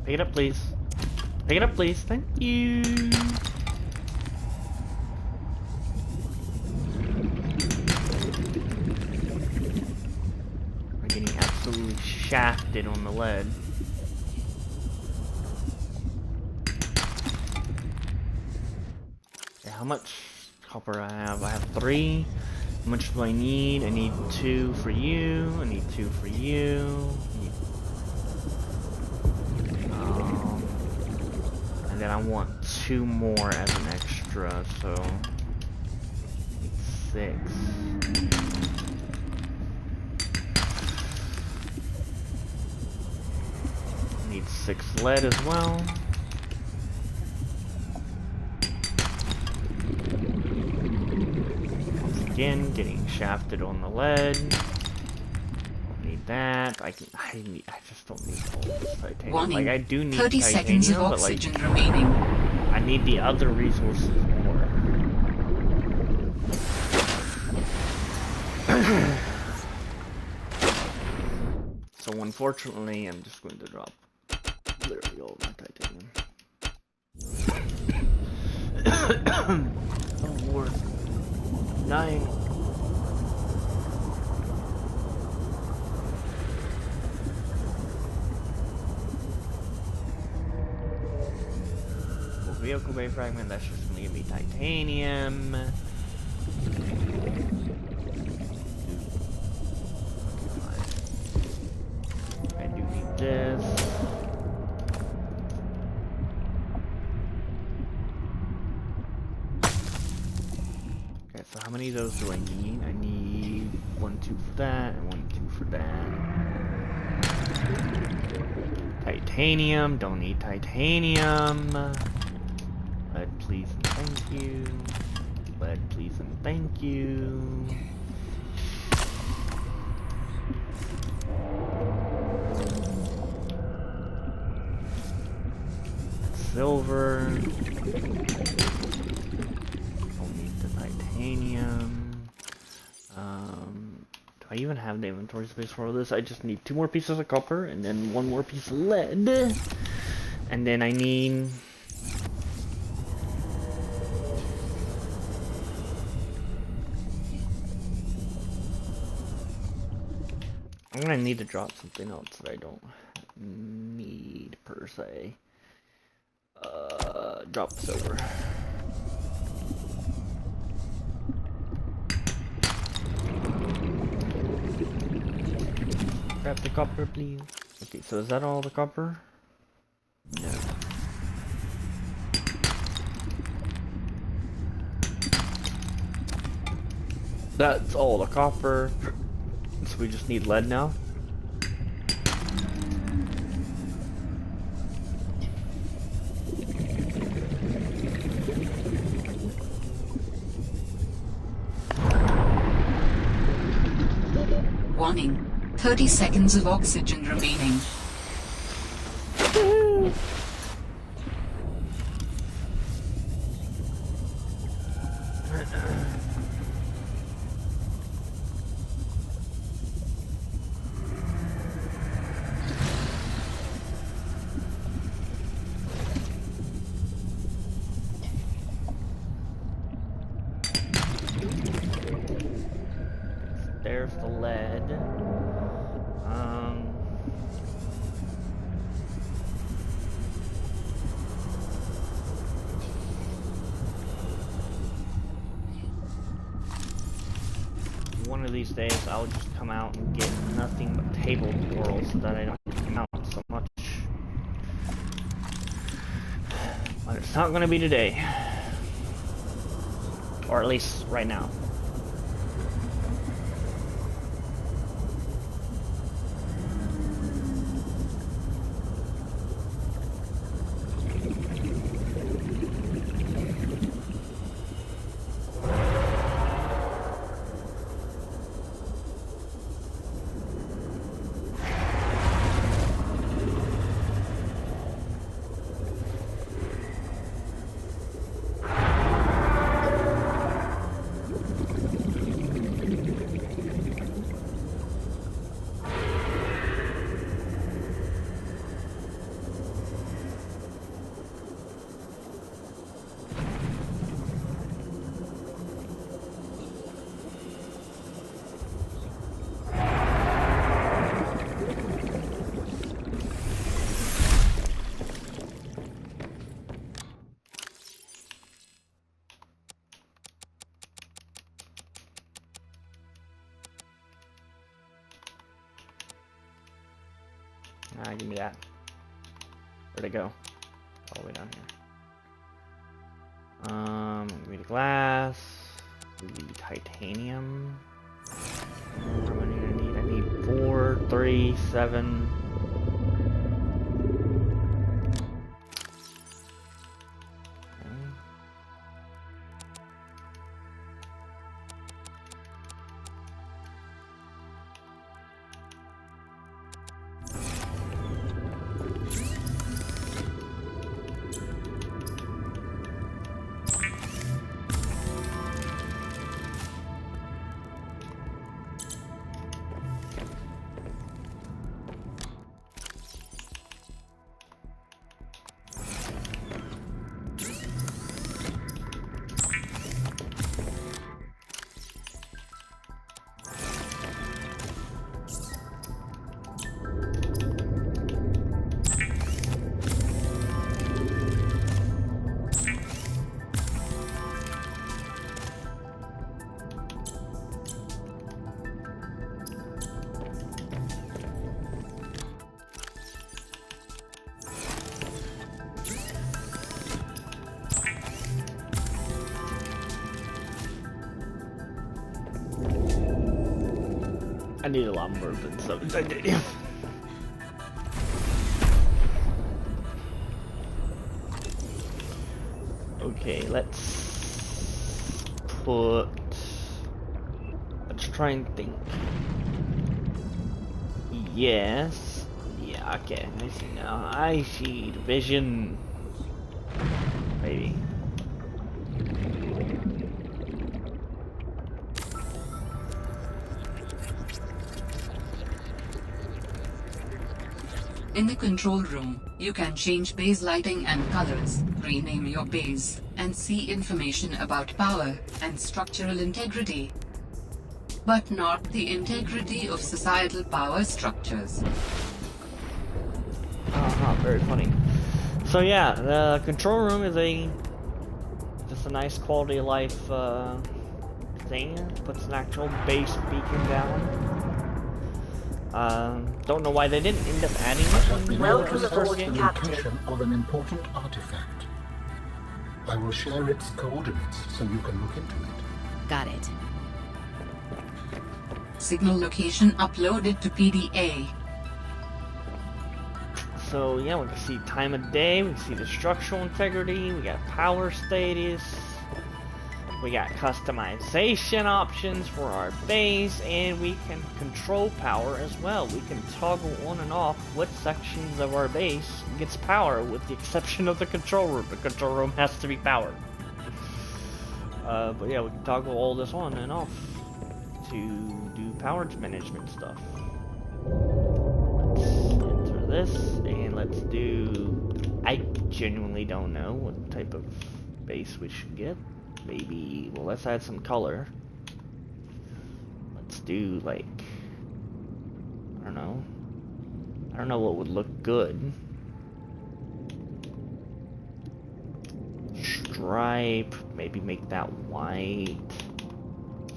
Pick it up, please. Pick it up, please. Thank you. We're getting absolutely shafted on the lead. Okay, how much copper I have? I have 3. How much do I need? I need 2 for you. I need 2 for you. And then I want 2 more as an extra, so 6. Need 6 lead as well. Once again, getting shafted on the lead. Don't need that. I just don't need all this titanium. Warning. Like, I do need 30 seconds of titanium, but like, oxygen remaining. I need the other resources more. So unfortunately, I'm just going to drop literally all my titanium. Oh Lord. 9. Vehicle bay fragment, that's just gonna give me titanium. I do need this. Okay, so how many of those do I need? I need 1, 2 for that, and 1, 2 for that. Titanium, don't need titanium. Lead, please and thank you. Lead, please and thank you. Silver. Don't need the titanium. Do I even have the inventory space for all this? I just need 2 more pieces of copper and then 1 more piece of lead. And then I need... I'm gonna need to drop something else that I don't need per se. Drop silver. Grab the copper, please. Okay, so is that all the copper? No. That's all the copper. So we just need lead now. Warning. 30 seconds of oxygen remaining. There's the lead. One of these days I'll just come out and get nothing but table coral so that I don't come out so much. But it's not gonna be today. Or at least right now. Give me that. Where'd it go? All the way down here. Give me the glass. Give me the titanium. How many do I need? I need 4, 3, 7. I need a lot more than 7 titanium. Okay, let's try and think. Yes. Yeah, okay, I see now. I see the vision. Maybe. In the control room, you can change base lighting and colors, rename your base, and see information about power and structural integrity. But not the integrity of societal power structures. Very funny. So yeah, the control room is just a nice quality of life thing. Puts an actual base beacon down. Don't know why they didn't end up adding it. Welcome That's aboard, the Captain. location of an important artifact. I will share its coordinates so you can look into it. Got it. Signal location uploaded to PDA. So yeah, we can see time of day, we can see the structural integrity, we got power status, we got customization options for our base, and we can control power as well. We can toggle on and off what sections of our base gets power, with the exception of the control room. The control room has to be powered. But yeah, we can toggle all this on and off to do power management stuff. Let's enter this, and let's do... I genuinely don't know what type of base we should get. Maybe, well, let's add some color. Let's do, like, I don't know what would look good. Stripe, maybe make that white.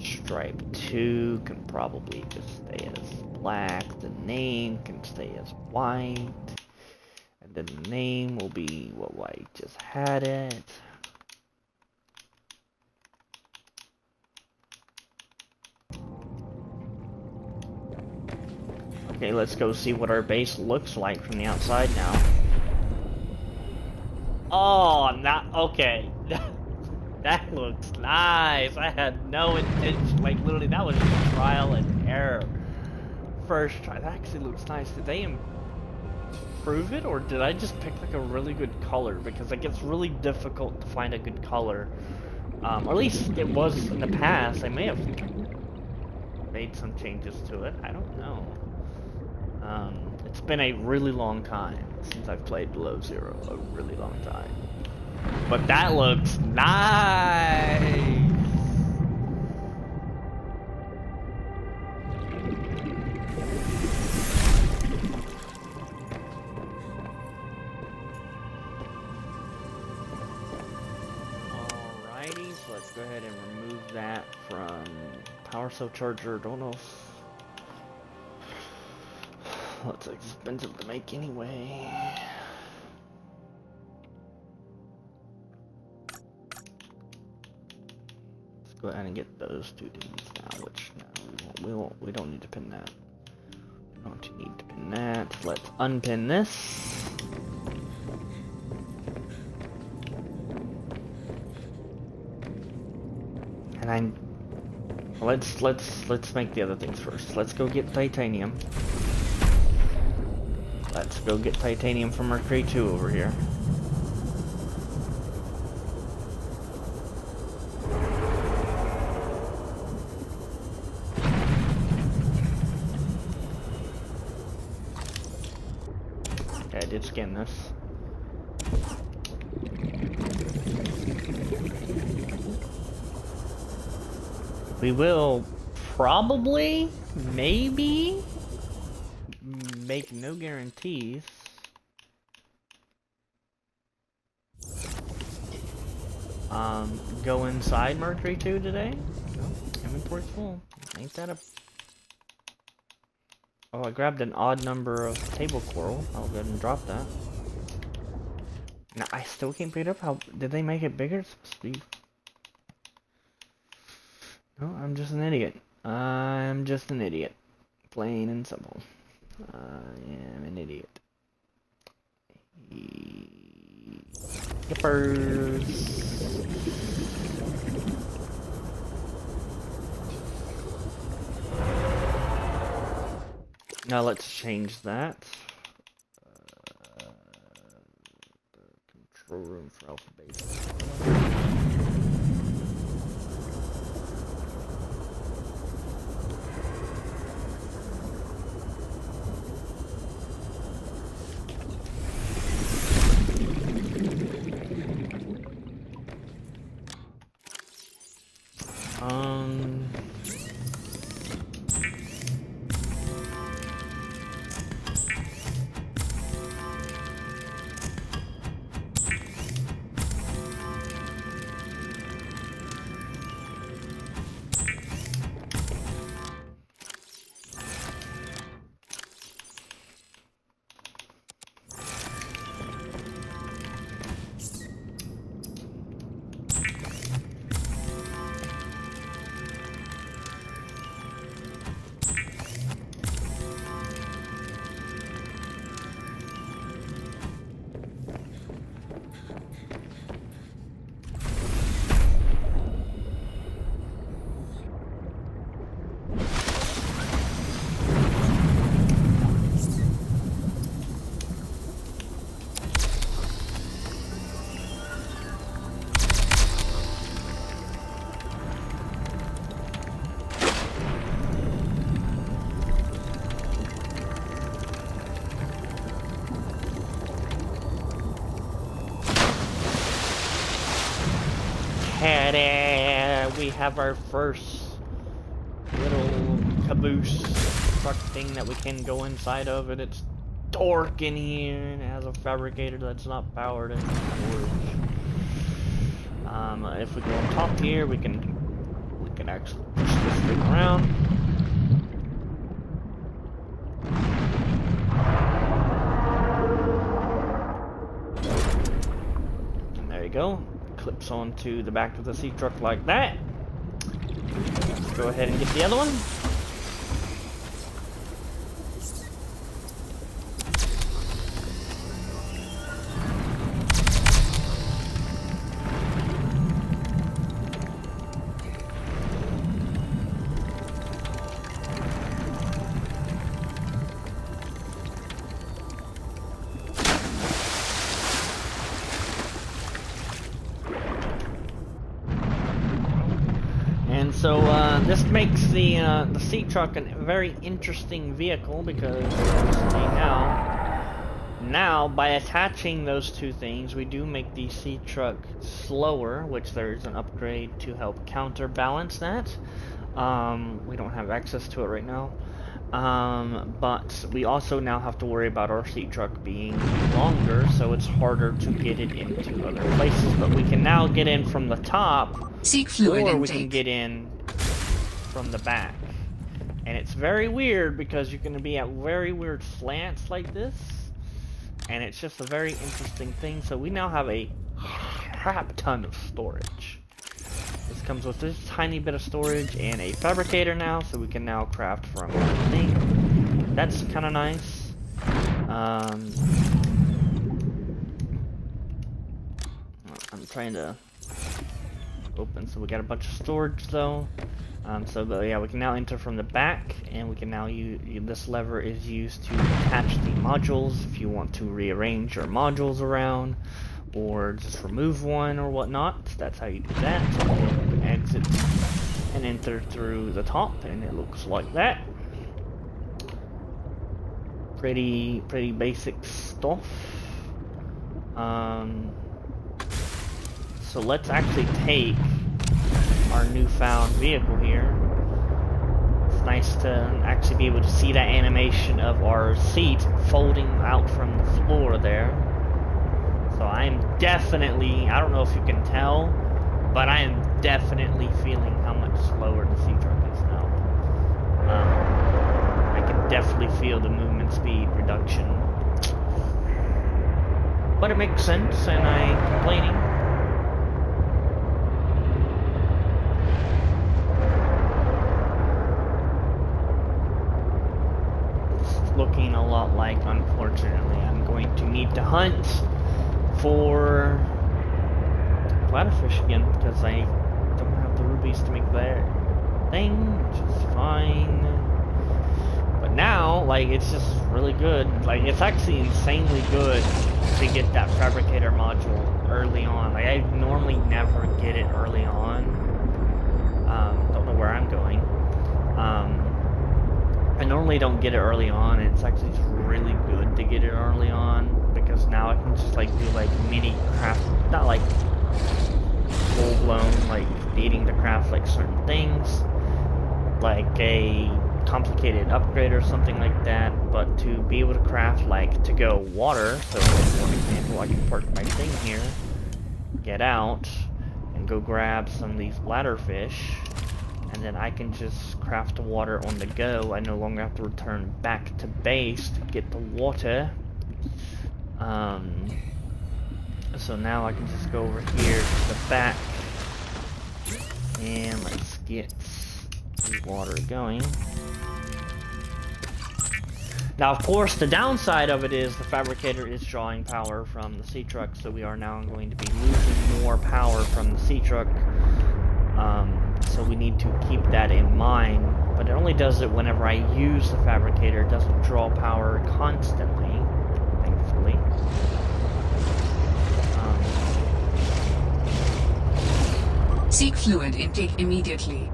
Stripe 2 can probably just stay as black. The name can stay as white. And then the name will be what I just had it. Okay, let's go see what our base looks like from the outside now. Oh, not okay. That looks nice. I had no intention. Like, literally, that was just trial and error. First try. That actually looks nice. Did they improve it, or did I just pick like a really good color? Because it gets really difficult to find a good color. Or at least it was in the past. I may have made some changes to it. I don't know. It's been a really long time since I've played Below Zero. A really long time. But that looks nice! Alrighty, so let's go ahead and remove that from power cell charger. Don't know if... Well, it's expensive to make anyway. Let's go ahead and get those two things now, which no, we don't need to pin that. We don't need to pin that. Let's unpin this. And let's make the other things first. Let's go get titanium. Let's go get titanium from Mercury 2 over here. Okay, I did scan this. We will probably, maybe, make no guarantees. Go inside Mercury 2 today? No, inventory's full. Ain't that a... Oh, I grabbed an odd number of table coral. I'll go ahead and drop that. Now, I still can't pick it up. How did they make it bigger? It's supposed to be... No, I'm just an idiot. I'm just an idiot. Plain and simple. I am an idiot. Yippers. Now let's change that. The control room for Alpha Beta. We have our first little caboose truck thing that we can go inside of, and it's dark in here, and it has a fabricator that's not powered and storage. If we go on top here, we can actually push this thing around. And there you go. Clips onto the back of the sea truck like that. Let's go ahead and get the other one. So this makes the sea truck a very interesting vehicle, because now by attaching those two things, we do make the sea truck slower, which there's an upgrade to help counterbalance that. We don't have access to it right now, but we also now have to worry about our sea truck being longer, so it's harder to get it into other places. But we can now get in from the top, Seek fluid or we intake. can get in from the back. And it's very weird because you're going to be at very weird slants like this. And it's just a very interesting thing. So we now have a crap ton of storage. This comes with this tiny bit of storage and a fabricator now, so we can now craft from anything. That's kind of nice. I'm trying to open, so we got a bunch of storage though. But yeah, we can now enter from the back, and we can now use this lever is used to attach the modules if you want to rearrange your modules around, or just remove one or whatnot. That's how you do that. So you can exit and enter through the top, and it looks like that. Pretty basic stuff. So let's actually take our newfound vehicle here. It's nice to actually be able to see that animation of our seat folding out from the floor there. So I am definitely, I don't know if you can tell, but I am definitely feeling how much slower the Sea-Truck is now. I can definitely feel the movement speed reduction. But it makes sense, and I ain't complaining. Looking a lot like, unfortunately, I'm going to need to hunt for bladderfish again because I don't have the rubies to make that thing, which is fine. But now, like, it's just really good. Like, it's actually insanely good to get that fabricator module early on. Like, I normally never get it early on. Don't know where I'm going. I normally don't get it early on, and it's actually just really good to get it early on, because now I can just, like, do, like, mini craft, not, like, full-blown, like, needing to craft, like, certain things, like a complicated upgrade or something like that, but to be able to craft, like, to-go water. So, for example, I can park my thing here, get out, and go grab some of these bladderfish, and then I can just craft the water on the go. I no longer have to return back to base to get the water. So now I can just go over here to the back, and let's get the water going. Now, of course, the downside of it is the fabricator is drawing power from the Sea-Truck, so we are now going to be losing more power from the Sea-Truck. So we need to keep that in mind, but it only does it whenever I use the fabricator. It doesn't draw power constantly, thankfully. Seek fluid intake immediately.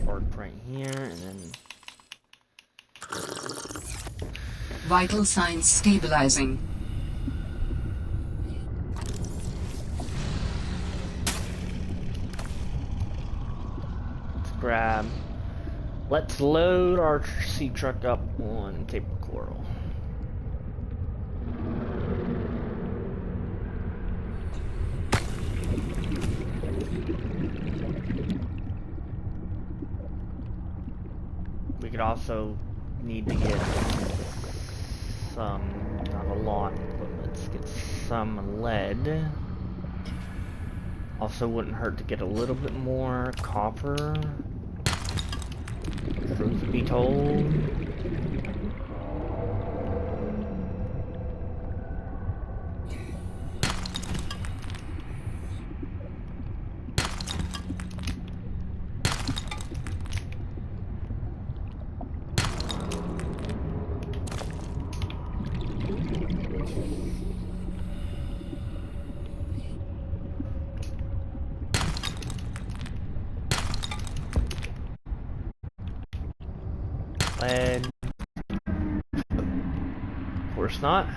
Park right here, and then Vital signs stabilizing. let's load our Sea-Truck up on Cape Coral. We could also need to get some, not a lot, but let's get some lead. Also wouldn't hurt to get a little bit more copper, truth be told. Lead. Of course not.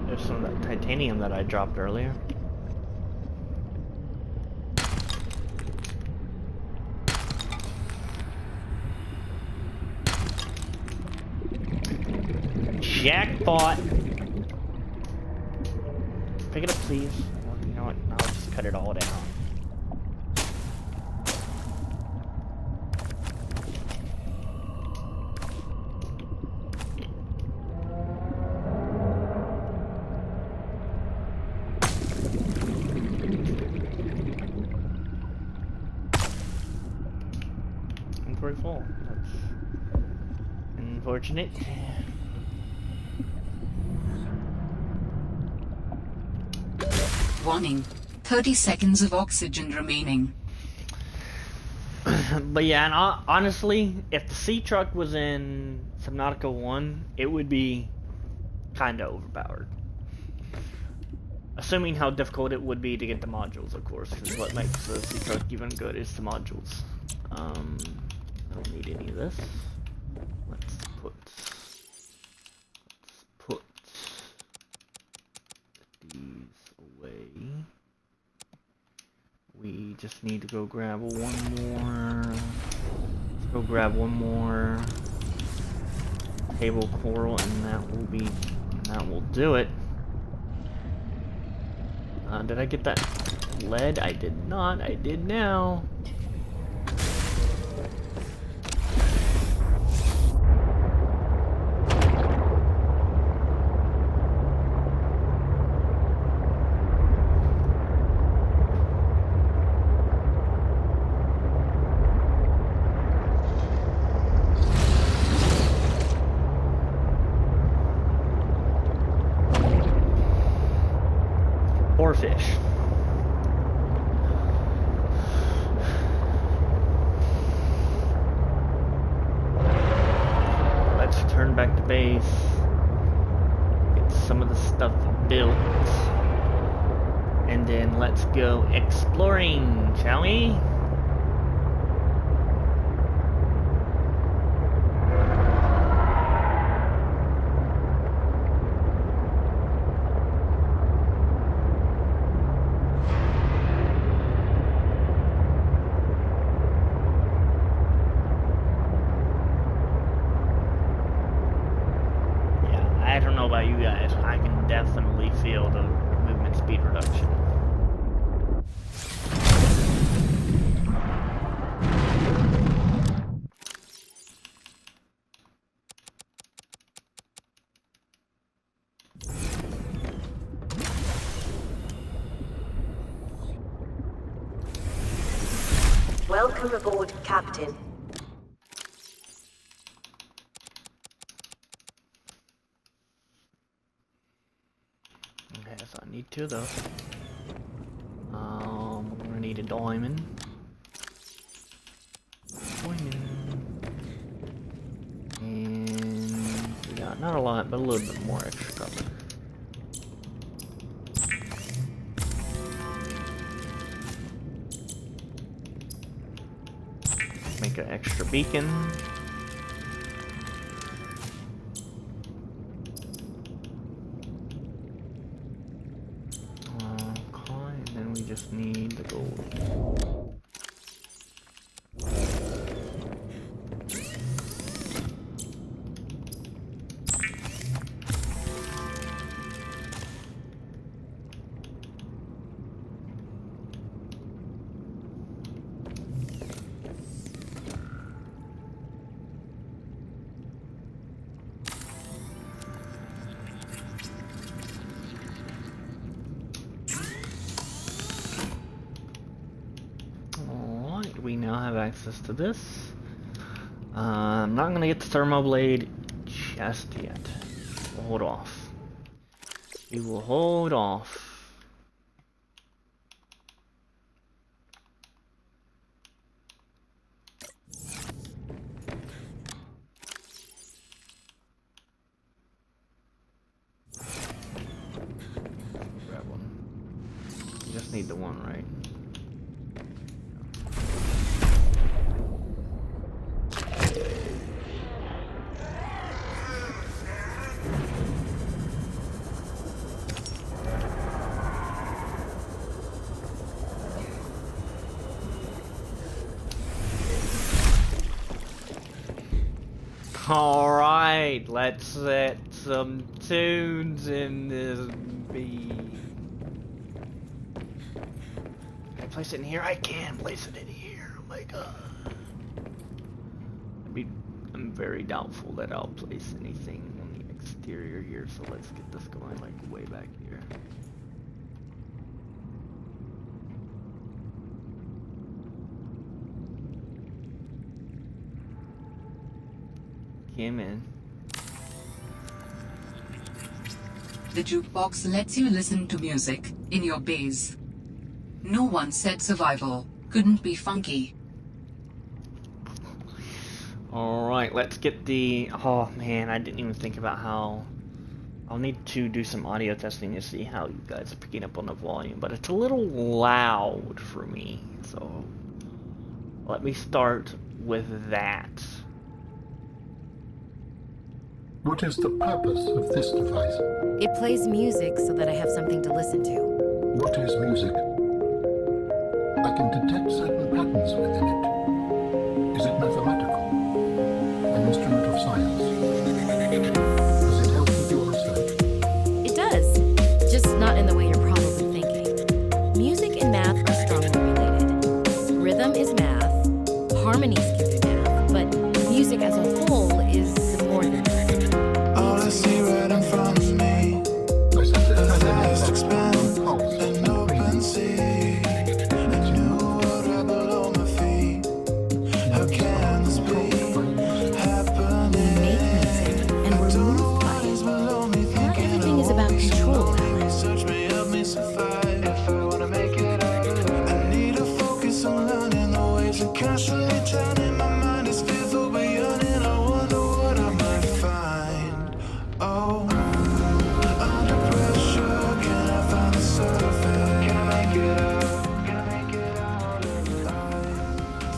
There's some of that titanium that I dropped earlier. Jackpot! Pick it up, please. Or, you know what? I'll just cut it all down. Inventory full. That's unfortunate. Warning. 30 seconds of oxygen remaining. But yeah, and honestly, if the sea truck was in Subnautica 1, it would be kinda overpowered. Assuming how difficult it would be to get the modules, of course, because what makes the sea truck even good is the modules. I don't need any of this. Let's put these away. We just need to go grab one more. Let's go grab one more table coral, and that will do it. Did I get that lead? I did not. I did now. Or fish. Let's turn back to base. Get some of the stuff built. And then let's go exploring, shall we? I don't know about you guys, I can definitely feel the movement speed reduction. Welcome aboard, Captain. Okay, so I need two of those. We're gonna need a diamond. And we got not a lot, but a little bit more extra copper. Make an extra beacon. Just need the gold. We now have access to this. I'm not gonna get the thermo blade just yet. We'll hold off. We will hold off. Grab one. You just need the one, right? Alright, let's some tunes in this beat. Can I place it in here? I can place it in here. Oh my god. I'm very doubtful that I'll place anything on the exterior here, so let's get this going like way back here. Came in. The jukebox lets you listen to music in your base. No one said survival couldn't be funky. Alright, let's get the... Oh man, I didn't even think about how... I'll need to do some audio testing to see how you guys are picking up on the volume, but it's a little loud for me, so... Let me start with that. What is the purpose of this device? It plays music so that I have something to listen to. What is music? I can detect certain patterns within it. Is it mathematical? An instrument of science? Does it help with your research? It does, just not in the way you're probably thinking. Music and math are strongly related. Rhythm is math, harmonies can be math, but music as a whole is more than that. All I see right in front of me, a vast expanse, an open sea, a new world right below my feet. How can this be happening? We make music, and we're moved by it. Not everything is about control, Alex. Search me, help me survive. If I wanna make it out alive, I need to focus on learning the waves and constantly turning. My mind is fearful beyond, and I wonder what I might find. Oh, under pressure, can I find the surface? Can I make it out? Can I make it out alive?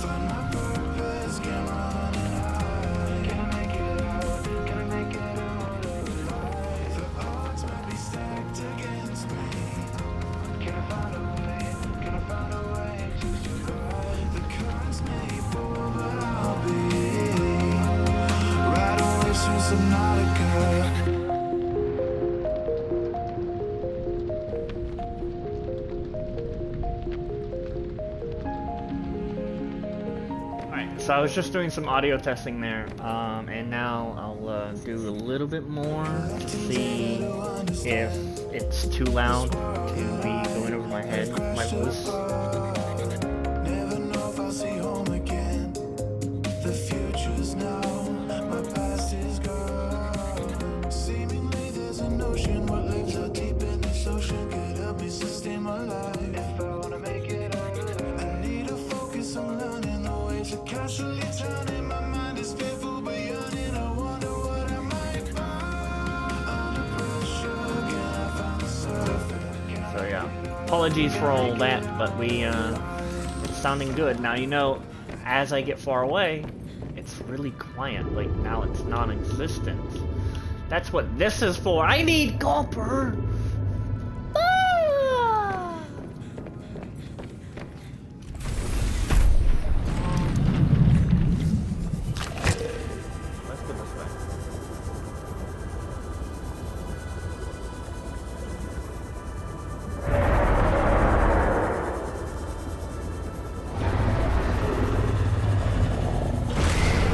Find my purpose, can run and hide. Can I make it out? Can I make it out alive? The odds might be stacked against me. Can I find a way? Can I find a way to survive? The currents may pull, but I'll be right away through Subnautica. Alright, so I was just doing some audio testing there, and now I'll do a little bit more to see if it's too loud to be going over my head, my voice. Never know if I'll see home again. The future's now, my past is gone. Seemingly there's an ocean. What lives out deep in this ocean could help me sustain my life. If I wanna make it out alive, I need to focus on learning the waves are constantly turning. My mind is fearful beyond, and I wonder what I might find. Under pressure, can I find the surface? So yeah, apologies for all that, but it's sounding good. Now, you know, as I get far away, it's really quiet. Like, now it's non-existent. That's what this is for. I need copper! Ah! Let's go this way.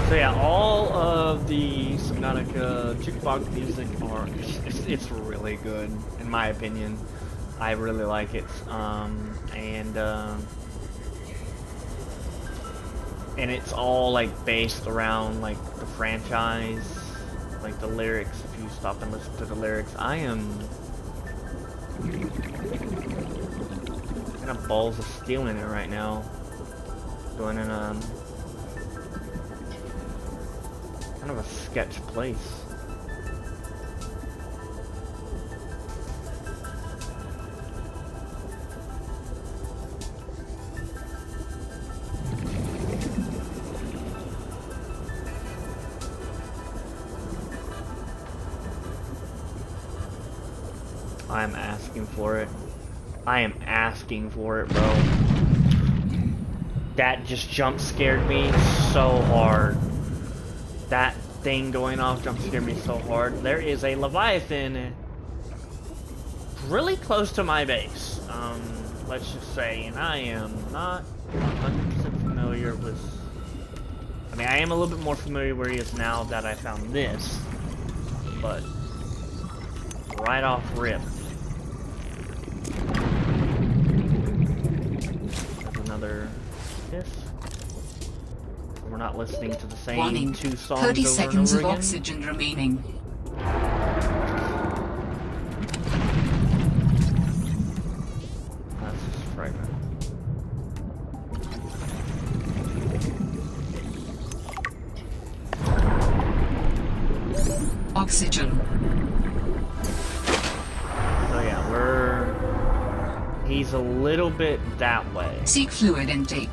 So yeah, all of the Subnautica jukebox music it's really good, in my opinion. I really like it, and it's all like based around like the franchise, like the lyrics. If you stop and listen to the lyrics, I am kind of balls of steel in it right now, doing in a kind of a sketch place. I'm asking for it. I am asking for it, bro. That just jump scared me so hard. That thing going off jump scared me so hard. There is a Leviathan really close to my base. Let's just say, and I am not 100% familiar with... I mean, I am a little bit more familiar where he is now that I found this, but right off rip. There's another this. We're not listening to the same Warning. two songs 30 over seconds and of over again. oxygen remaining. That's just fragment. Oxygen. So yeah, he's a little bit that way. Seek fluid intake.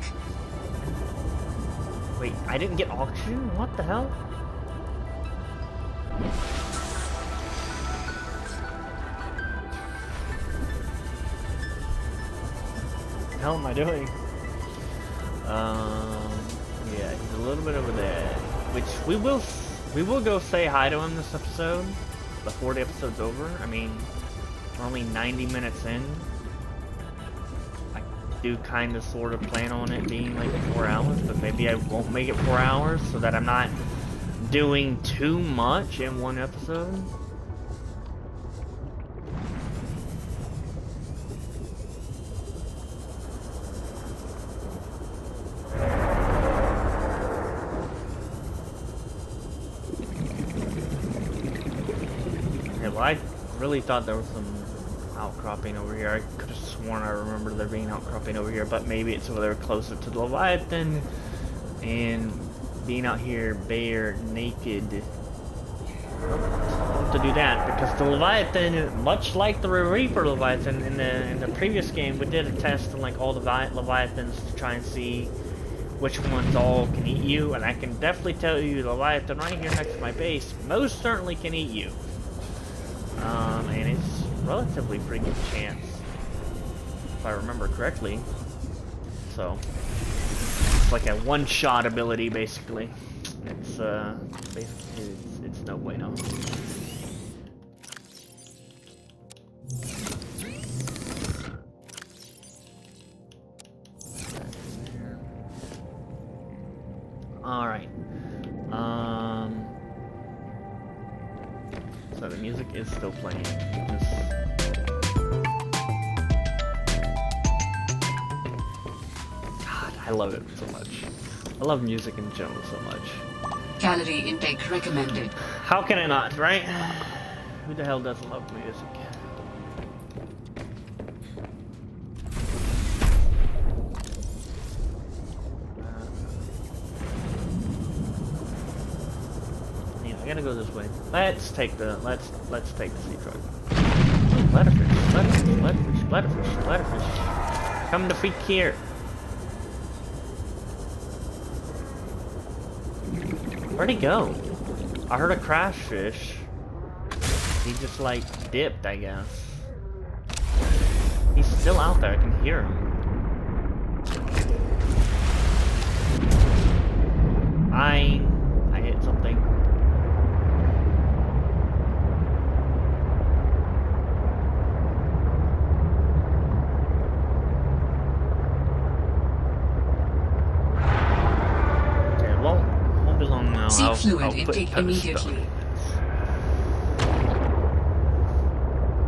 Wait, I didn't get oxygen? What the hell? What the hell am I doing? Yeah, he's a little bit over there. Which we will go say hi to him this episode before the episode's over. I mean, we're only 90 minutes in. I do kind of sort of plan on it being like 4 hours, but maybe I won't make it 4 hours so that I'm not doing too much in one episode. I really thought there was some outcropping over here. I could have sworn I remember there being outcropping over here, but maybe it's over there closer to the Leviathan. And being out here bare, naked, I don't have to do that because the Leviathan, much like the Reaper Leviathan in the previous game, we did a test on like all the Leviathans to try and see which ones all can eat you, and I can definitely tell you the Leviathan right here next to my base most certainly can eat you. And it's relatively pretty good chance, if I remember correctly. So, it's like a one-shot ability, basically. It's, basically, it's no bueno. Alright. So the music is still playing. God, I love it so much. I love music in general so much. Calorie intake recommended. How can I not, right? Who the hell doesn't love music? I gotta go this way. Let's take the sea truck. Letterfish. Come to freak here. Where'd he go? I heard a crash fish. He just like dipped, I guess. He's still out there, I can hear him. I hit something. Seek fluid intake immediately.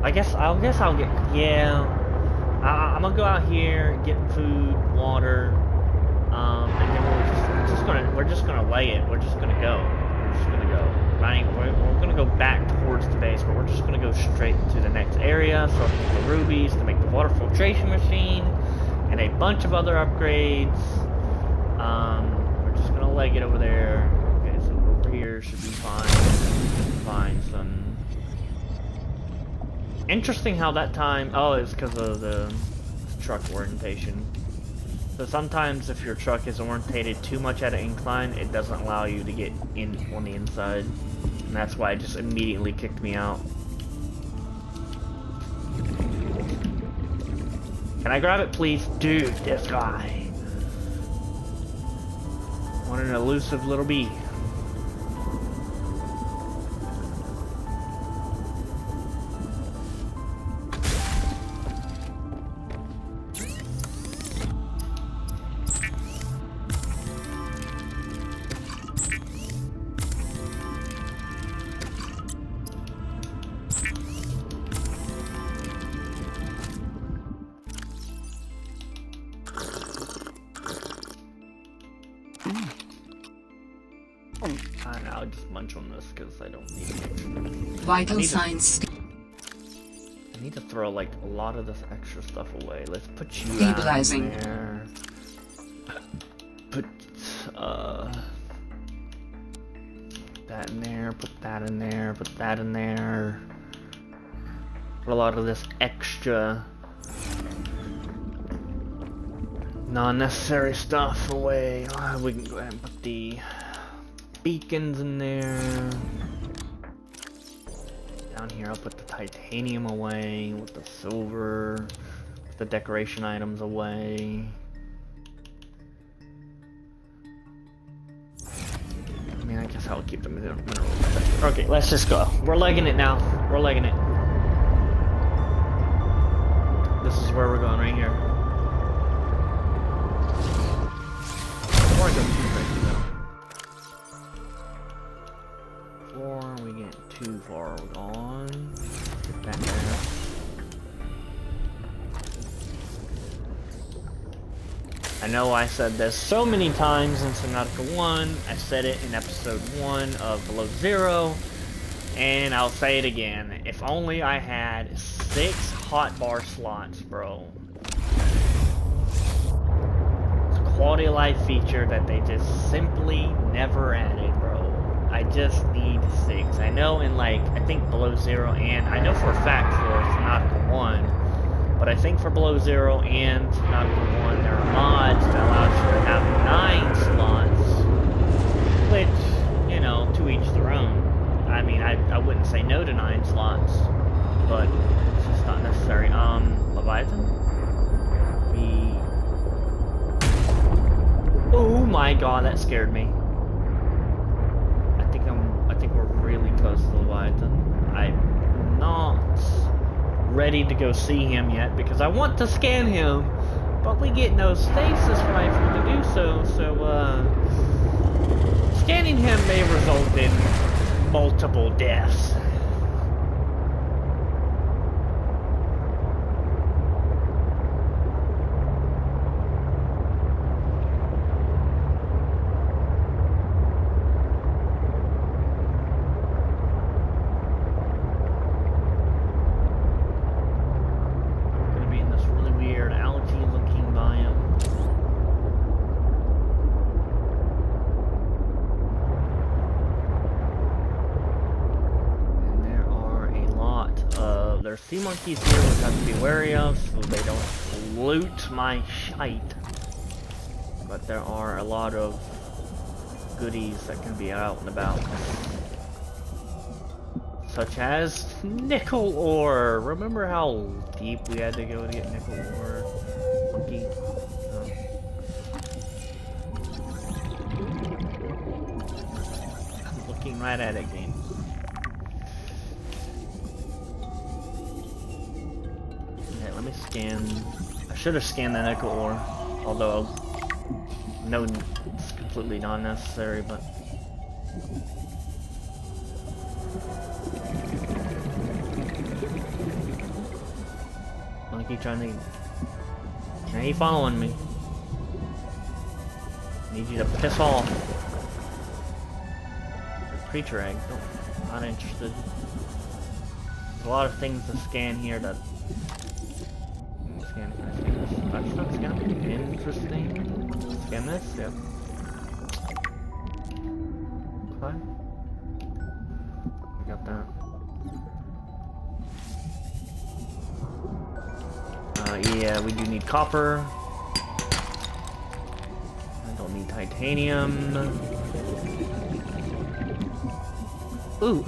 I guess I'll get, yeah. I'm gonna go out here, get food, water, and then we're just gonna lay it. We're just gonna go. We're gonna go back towards the base, but we're just gonna go straight to the next area. So I can get the rubies to make the water filtration machine, and a bunch of other upgrades. We're just gonna leg it over there. Here should be fine. Some interesting how that time. Oh, it's because of the truck orientation. So sometimes if your truck is orientated too much at an incline, it doesn't allow you to get in on the inside, and that's why it just immediately kicked me out. Can I grab it, please, dude? This guy. What an elusive little bee. And I'll just munch on this because I don't need it. Vital signs. I need to throw like a lot of this extra stuff away. Let's put you Stabilizing. out there. Put that in there. Put that in there. Put that in there. Put a lot of this extra non-necessary stuff away. We can go ahead and put the beacons in there. Down here I'll put the titanium away with the silver. Put the decoration items away. I mean, I guess I'll keep the minerals. Okay, let's just go. We're legging it now. We're legging it. This is where we're going right here. Before I go too crazy though. Before we get too far gone, get that there. I know I said this so many times in Subnautica 1. I said it in episode 1 of Below Zero, and I'll say it again. If only I had 6 hotbar slots, bro. It's a quality of life feature that they just simply never added, bro. I just need 6. I know in like, I think Below Zero, and I know for a fact for Subnautica 1, but I think for Below Zero and Subnautica 1, there are mods that allow you to have 9 slots, which, you know, to each their own. I mean, I wouldn't say no to 9 slots, but it's just not necessary. Leviathan? Oh my god, that scared me. I think we're really close to Leviathan. I'm not ready to go see him yet because I want to scan him, but we get no stasis rifle to do so, scanning him may result in multiple deaths. There's sea monkeys here we have to be wary of so they don't loot my shite. But there are a lot of goodies that can be out and about. Such as nickel ore. Remember how deep we had to go to get nickel ore? Monkey. Oh. I'm looking right at it, game. Let me scan. I should have scanned the nickel ore, although no, it's completely non-necessary. But monkey trying to. Now you following me? I need you to piss off. A creature egg. No, not interested. There's a lot of things to scan here that. Scan, can I scan this? That's not scan. Interesting. Scan this? Yep. Okay. We got that. Yeah, we do need copper. I don't need titanium. Ooh.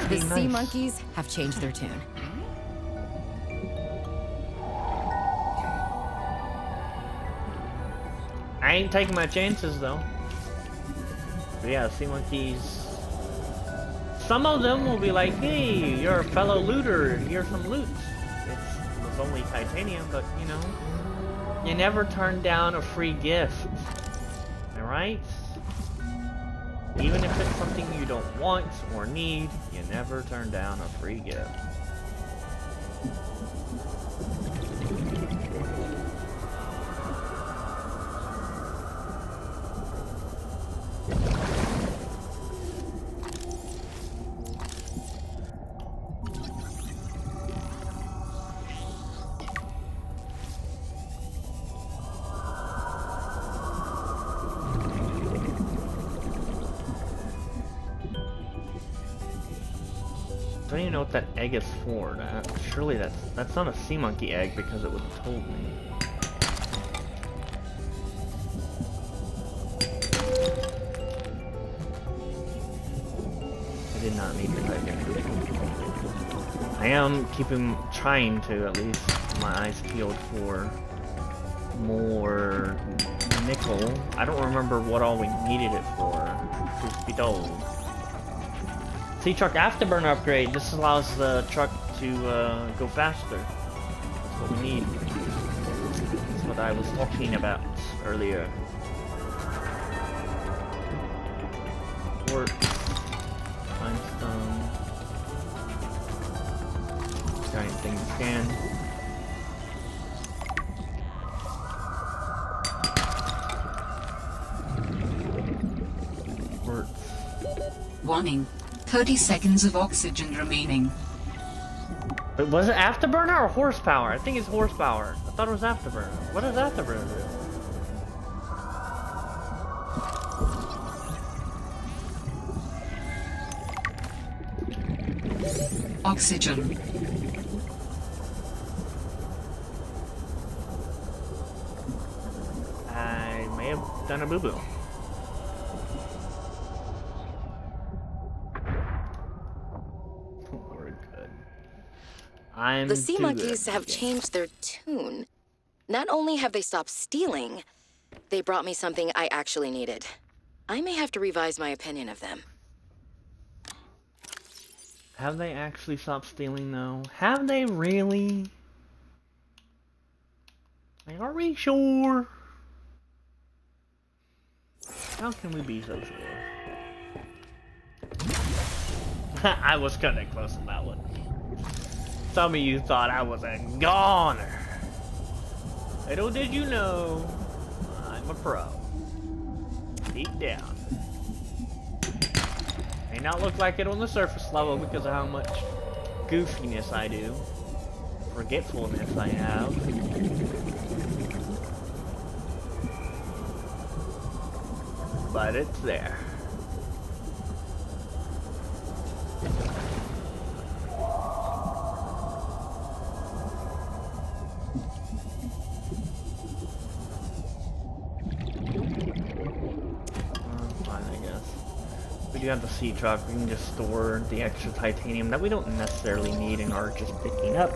The sea monkeys have changed their tune. I ain't taking my chances though. But yeah, sea monkeys. Some of them will be like, hey, you're a fellow looter, here's some loot. It's only titanium, but you know, you never turn down a free gift. Alright? Even if it's something you don't want or need, you never turn down a free gift. even know what that egg is for. Surely that's not a sea monkey egg because it would have told me. I did not need to type in. I am trying to at least keep my eyes peeled for more nickel. I don't remember what all we needed it for, truth be told. Sea truck afterburner upgrade. This allows the truck to go faster. That's what we need. That's what I was talking about earlier. Quartz, limestone, giant thing to scan. Quartz. Warning. 30 seconds of oxygen remaining. But was it afterburner or horsepower? I think it's horsepower. I thought it was afterburner. What does afterburner do? Oxygen. I may have done a boo-boo. We're good. The sea too monkeys good. have changed their tune. Not only have they stopped stealing, they brought me something I actually needed. I may have to revise my opinion of them. Have they actually stopped stealing though? Have they really? Like, are we sure? How can we be so sure? I was kinda close on that one. Some of you thought I was a goner. Little did you know, I'm a pro. Deep down. May not look like it on the surface level because of how much goofiness I do. Forgetfulness I have. But it's there. Fine, I guess. We do have the sea truck. We can just store the extra titanium that we don't necessarily need and are just picking up.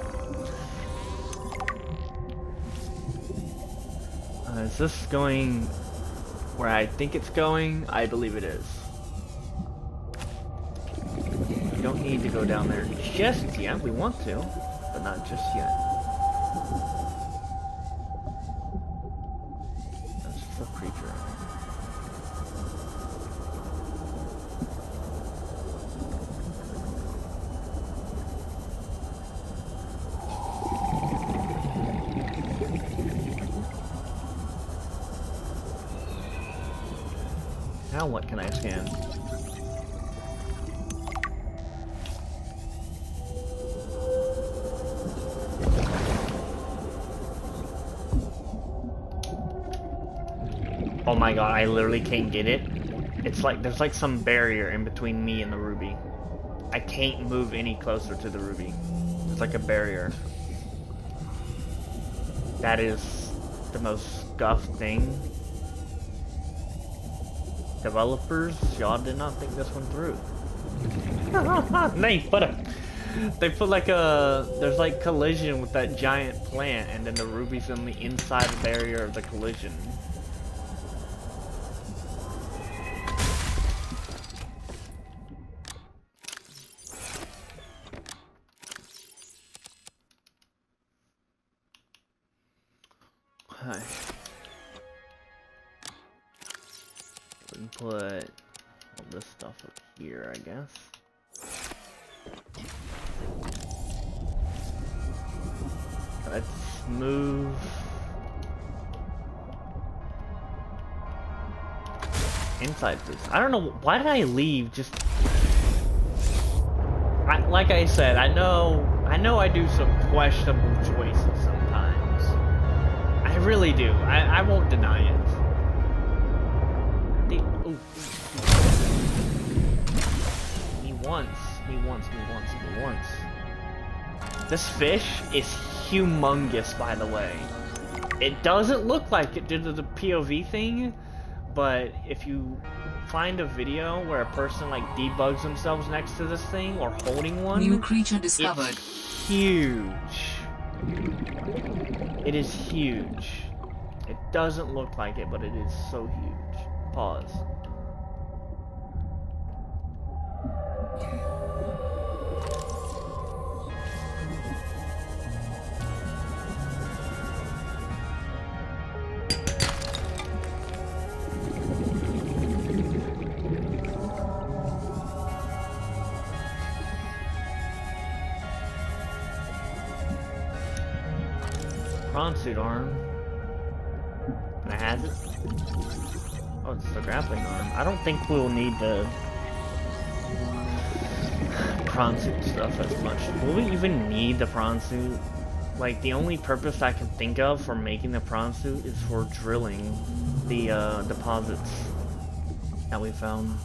Is this going where I think it's going? I believe it is. We don't need to go down there just yet. We want to, but not just yet. That's just a creature. Now what can I scan? Oh my god, I literally can't get it. It's like, there's like some barrier in between me and the ruby. I can't move any closer to the ruby. There's like a barrier. That is the most scuffed thing. Developers, y'all did not think this one through. They put like there's like collision with that giant plant, and then the ruby's on the inside barrier of the collision. Hi. We can put all this stuff up here, I guess. Let's move. Inside this. I don't know, why did I leave just... like I said, I know I do some questionable choices sometimes. I really do. I won't deny it. me once. This fish is humongous, by the way. It doesn't look like it due to the POV thing, but if you find a video where a person like debugs themselves next to this thing or holding one, New creature discovered. it's huge. It is huge. It doesn't look like it, but it is so huge. Pause. Prawn suit arm. And it has it. Oh, it's the grappling arm. I don't think we'll need the prawn suit stuff as much. Will we even need the prawn suit? Like, the only purpose I can think of for making the prawn suit is for drilling the deposits that we found.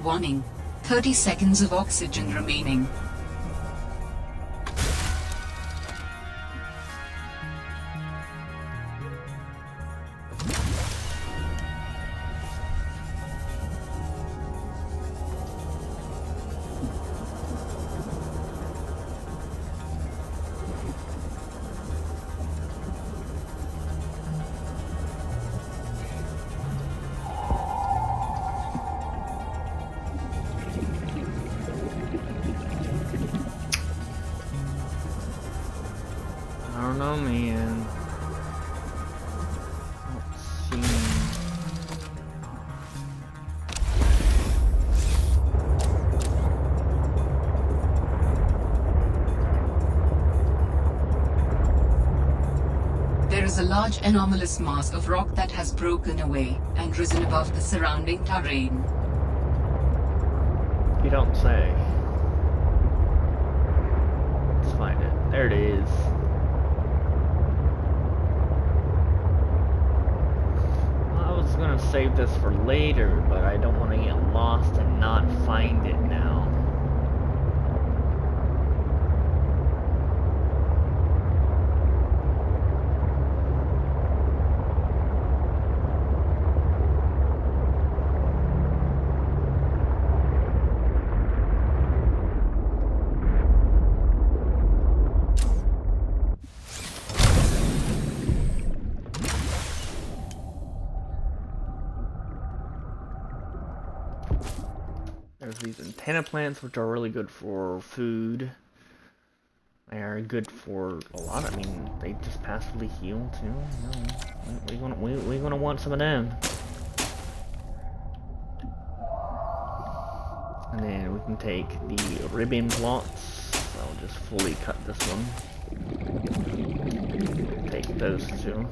Warning. 30 seconds of oxygen remaining. I don't know, man. Let's see. There is a large anomalous mass of rock that has broken away and risen above the surrounding terrain. You don't say. Let's find it. There it is. I was gonna save this for later, but I don't want to get lost and not find it now. There's these antenna plants, which are really good for food. They are good for a lot. I mean, they just passively heal too. We're gonna want some of them. And then we can take the ribbon plots. I'll just fully cut this one. Take those two.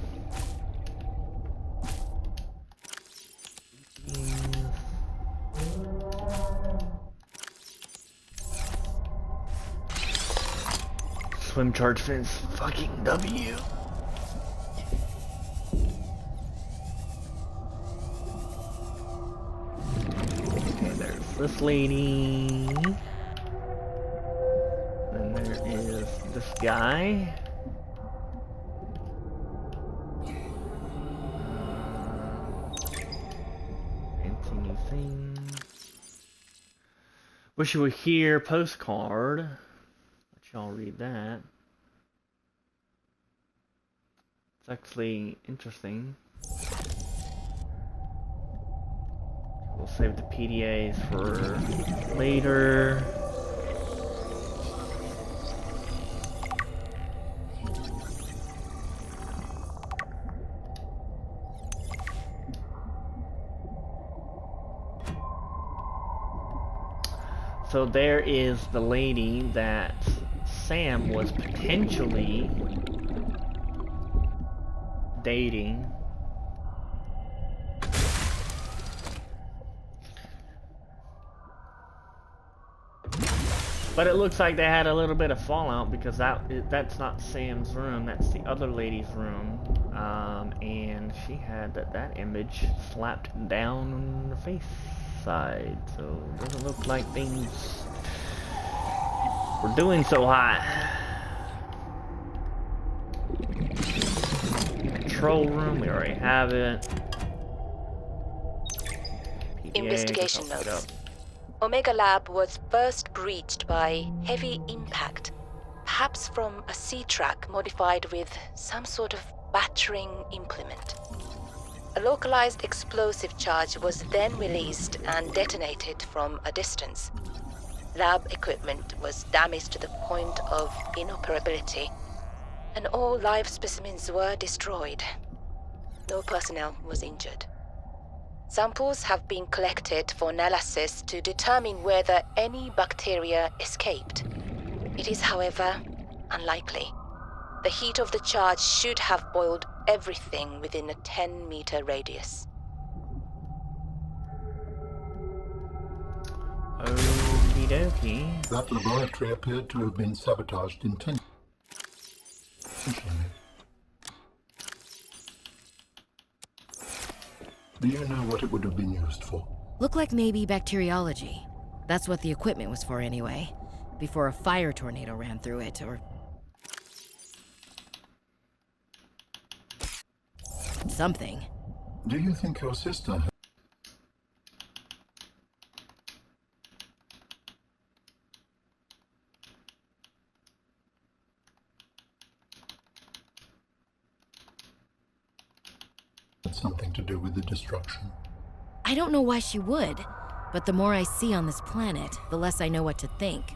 Swim charge fins, fucking W. Okay, there's this lady. And there is this guy. Anything. Wish you were here. Postcard. Let y'all read that. It's actually interesting. We'll save the PDAs for later. So there is the lady that Sam was potentially dating. But it looks like they had a little bit of fallout because that's not Sam's room, that's the other lady's room. And she had that image slapped down on the face side, so it doesn't look like things were doing so hot. Control room, we already have it. PDA, Investigation just open it notes. up. Omega Lab was first breached by heavy impact, perhaps from a sea track modified with some sort of battering implement. A localized explosive charge was then released and detonated from a distance. Lab equipment was damaged to the point of inoperability, and all live specimens were destroyed. No personnel was injured. Samples have been collected for analysis to determine whether any bacteria escaped. It is, however, unlikely. The heat of the charge should have boiled everything within a 10-meter radius. Okie dokie. That laboratory appeared to have been sabotaged intentionally. Do you know what it would have been used for? Looked like maybe bacteriology. That's what the equipment was for anyway. Before a fire tornado ran through it, or something. Do you think your sister had something to do with the destruction? I don't know why she would, but the more I see on this planet, the less I know what to think.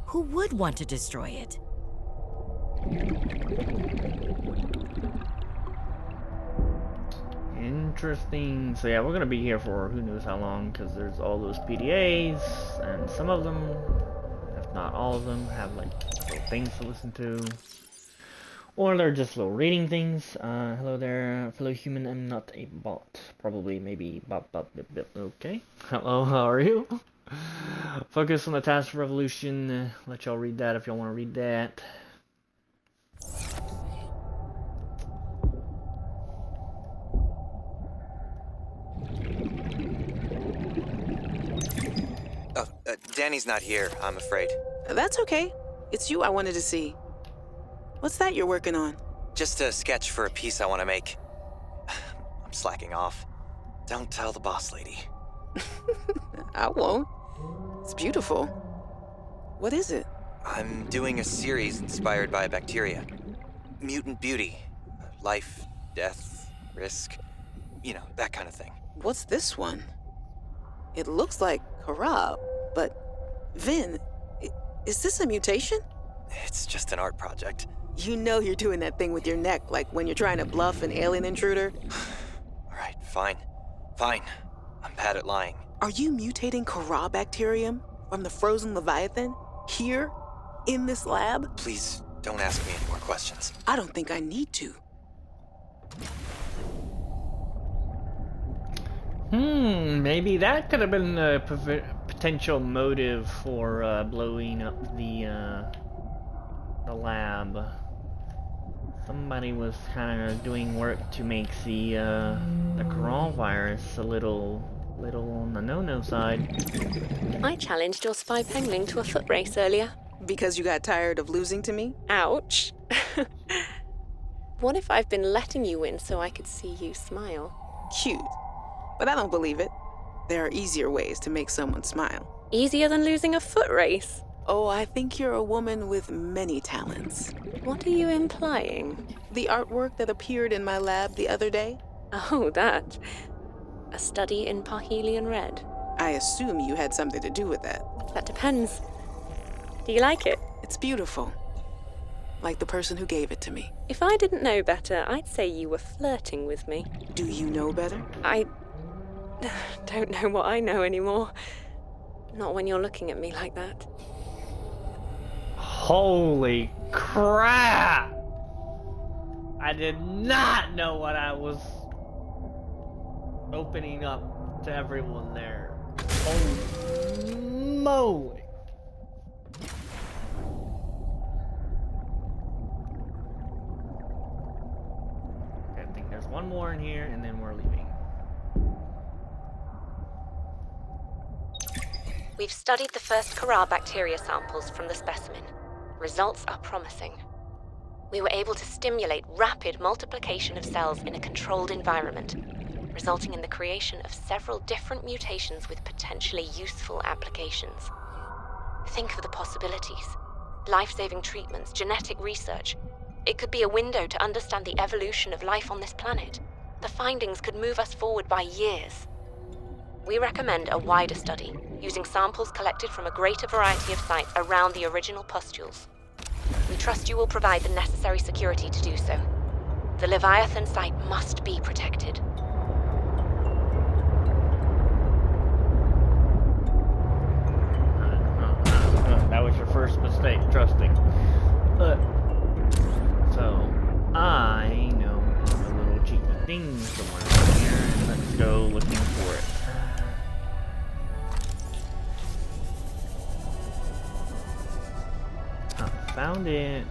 Who would want to destroy it? Interesting. So yeah, we're gonna be here for who knows how long, because there's all those PDAs, and some of them, if not all of them, have like little things to listen to, or they're just little reading things. Hello there, fellow human. I'm not a bot. Probably, maybe, bop, bop, bip, bip. Okay. Hello, how are you? Focus on the task revolution. Let y'all read that if y'all want to read that. Danny's not here, I'm afraid. That's okay. It's you I wanted to see. What's that you're working on? Just a sketch for a piece I want to make. I'm slacking off. Don't tell the boss lady. I won't. It's beautiful. What is it? I'm doing a series inspired by a bacteria. Mutant beauty. Life, death, risk. You know, that kind of thing. What's this one? It looks like Karab, but... Vin, is this a mutation? It's just an art project. You know you're doing that thing with your neck, like when you're trying to bluff an alien intruder. Alright, fine. Fine. I'm bad at lying. Are you mutating Karab bacterium from the frozen Leviathan? Here? In this lab? Please, don't ask me any more questions. I don't think I need to. Maybe that could have been a potential motive for blowing up the lab. Somebody was kind of doing work to make the coronavirus a little on the no-no side. I challenged your spy pengling to a foot race earlier. Because you got tired of losing to me? Ouch. What if I've been letting you win so I could see you smile? Cute. But I don't believe it. There are easier ways to make someone smile. Easier than losing a foot race? Oh, I think you're a woman with many talents. What are you implying? The artwork that appeared in my lab the other day? Oh, that. A study in Parhelion Red. I assume you had something to do with that. That depends. Do you like it? It's beautiful. Like the person who gave it to me. If I didn't know better, I'd say you were flirting with me. Do you know better? I don't know what I know anymore. Not when you're looking at me like that. Holy crap! I did not know what I was opening up to everyone there. Holy moly! Okay, I think there's one more in here, and then we're leaving. We've studied the first Kara bacteria samples from the specimen. Results are promising. We were able to stimulate rapid multiplication of cells in a controlled environment, resulting in the creation of several different mutations with potentially useful applications. Think of the possibilities. Life-saving treatments, genetic research. It could be a window to understand the evolution of life on this planet. The findings could move us forward by years. We recommend a wider study, using samples collected from a greater variety of sites around the original pustules. We trust you will provide the necessary security to do so. The Leviathan site must be protected. That was your first mistake, trusting. So, I know a little cheeky thing somewhere here, and let's go looking for it. Found it.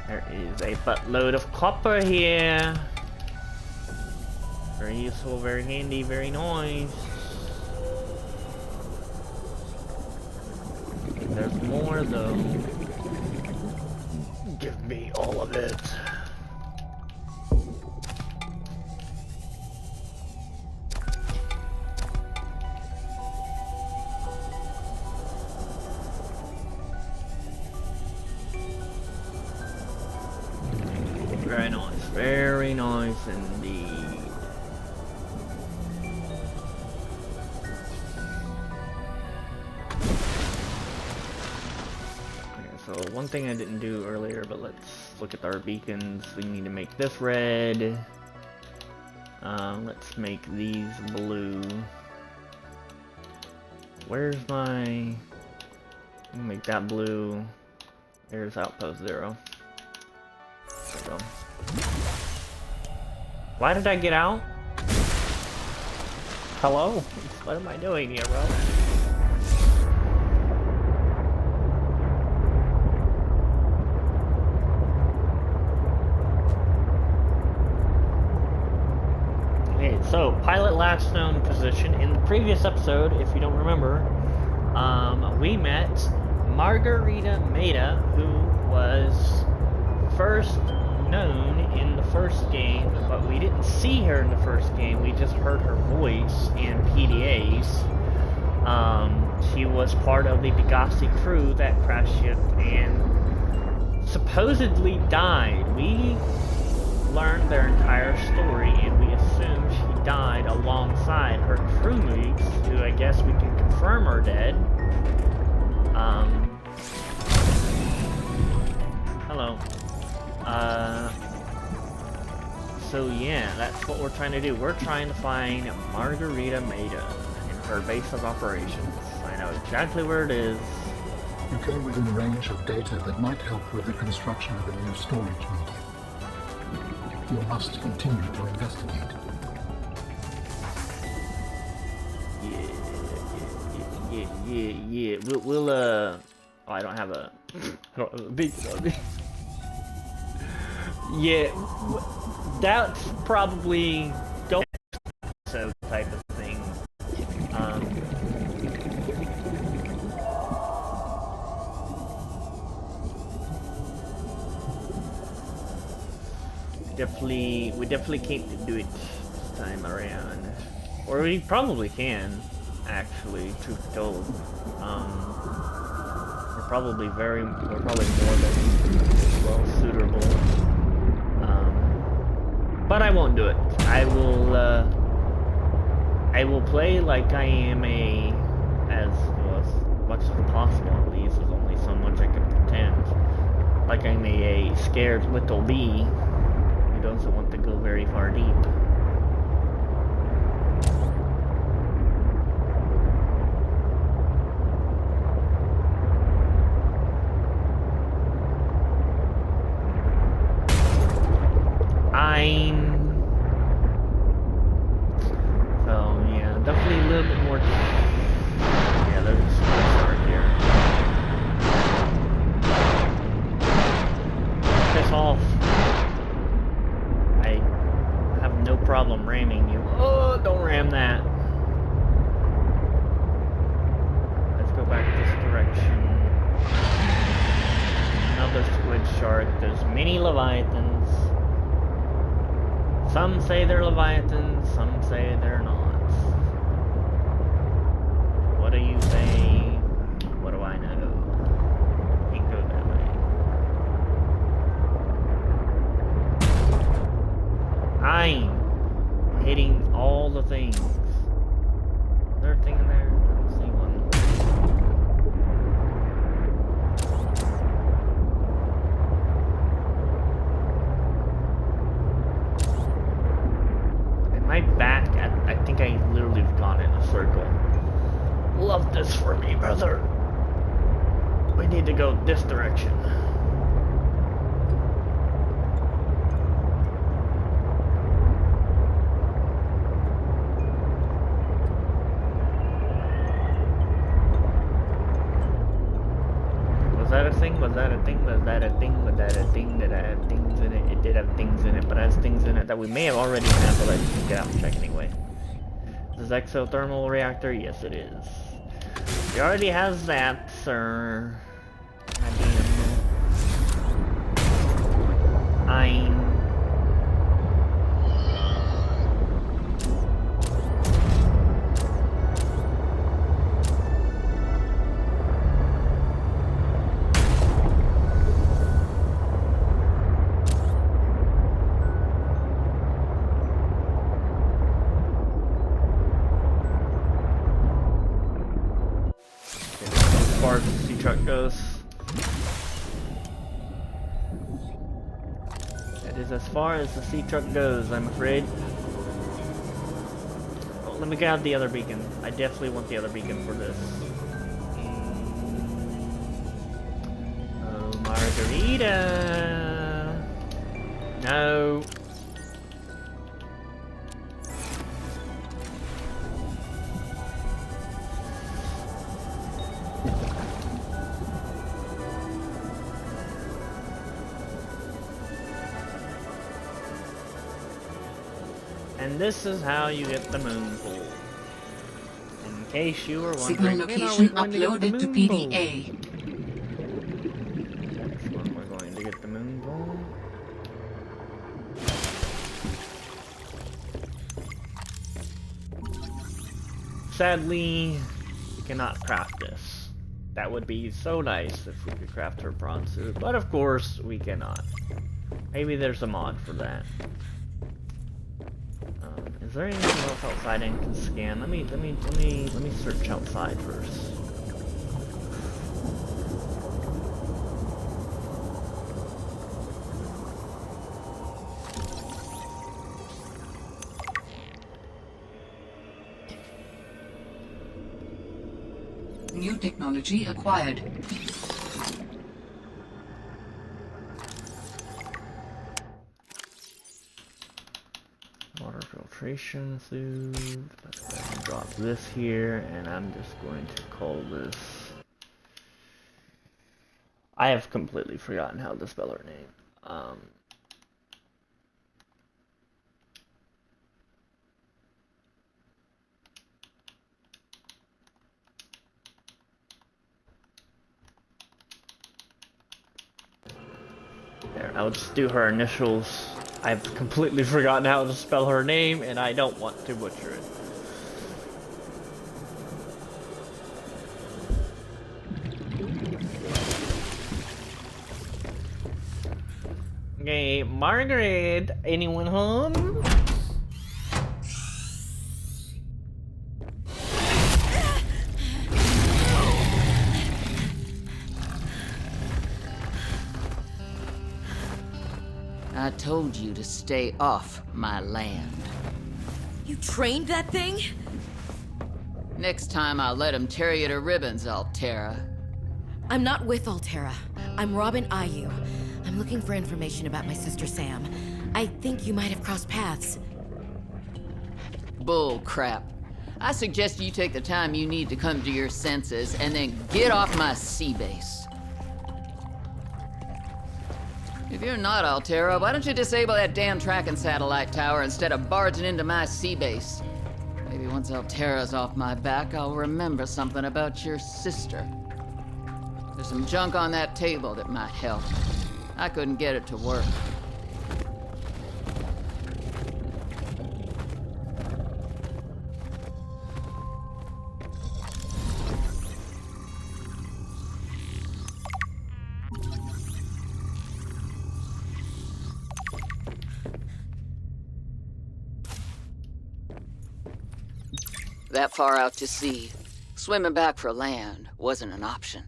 There is a buttload of copper here. Very useful, very handy, very nice. There's more though. Give me all of it. Very nice indeed. Okay, so one thing I didn't do earlier, but let's look at our beacons. We need to make this red. Let's make these blue. Where's my... I'll make that blue. There's Outpost 0. There we go. Why did I get out? Hello? What am I doing here, bro? Okay, so pilot last known position. In the previous episode, if you don't remember, we met Margarita Maida, who was first known in the first game, but we didn't see her in the first game. We just heard her voice in PDAs. She was part of the Degassi crew that crashed ship and supposedly died. We learned their entire story, and we assume she died alongside her crewmates, who I guess we can confirm are dead. Hello. So yeah, that's what we're trying to do. We're trying to find Margarita Maida in her base of operations. I know exactly where it is. You came within a range of data that might help with the construction of a new storage medium. You must continue to investigate. Yeah. We'll oh, I don't have a beacon on me. Yeah, that's probably don't so type of thing. We definitely can't do it this time around, or we probably can. Actually, truth be told, we're probably more than well suitable. But I won't do it. I will play like I am as much as possible at least. There's only so much I can pretend. Like I'm a scared little bee who doesn't want to go very far deep. shark. There's many leviathans. Some say they're leviathans, some say they're not. What do you say? What do I know? Can't go that way. I'm hitting all the things. Is there a thing in there? I don't see one. Am I back at... I think I literally have gone in a circle. Love this for me, brother. We need to go this direction. Was that a thing? Was that a thing? Was that a thing? Was that a thing that had things in it? It did have things in it, but it has things in it that we may have already had, but let's get out and check anyway. Is this exothermal reactor? Yes, it is. He already has that, sir. As far as the sea truck goes. That is as far as the sea truck goes, I'm afraid. Oh, let me grab the other beacon. I definitely want the other beacon for this. Oh, margarita! No. And this is how you get the moon pool. In case you were Signal wondering, location uploaded to PDA. That's when we're going to get the moon pool. Sadly, we cannot craft this. That would be so nice if we could craft her prawn suit, but of course we cannot. Maybe there's a mod for that. Is there anything else outside I can scan? Let me search outside first. New technology acquired. Water filtration suit. Let's go ahead and drop this here, and I'm just going to call this... I have completely forgotten how to spell her name. There, I'll just do her initials. I've completely forgotten how to spell her name, and I don't want to butcher it. Okay, Margaret, anyone home? I told you to stay off my land. You trained that thing? Next time I'll let him tear you to ribbons, Altera. I'm not with Altera. I'm Robin Ayu. I'm looking for information about my sister Sam. I think you might have crossed paths. Bull crap. I suggest you take the time you need to come to your senses and then get off my sea base. If you're not Altera, why don't you disable that damn tracking satellite tower instead of barging into my sea base? Maybe once Altera's off my back, I'll remember something about your sister. There's some junk on that table that might help. I couldn't get it to work. That far out to sea, swimming back for land wasn't an option.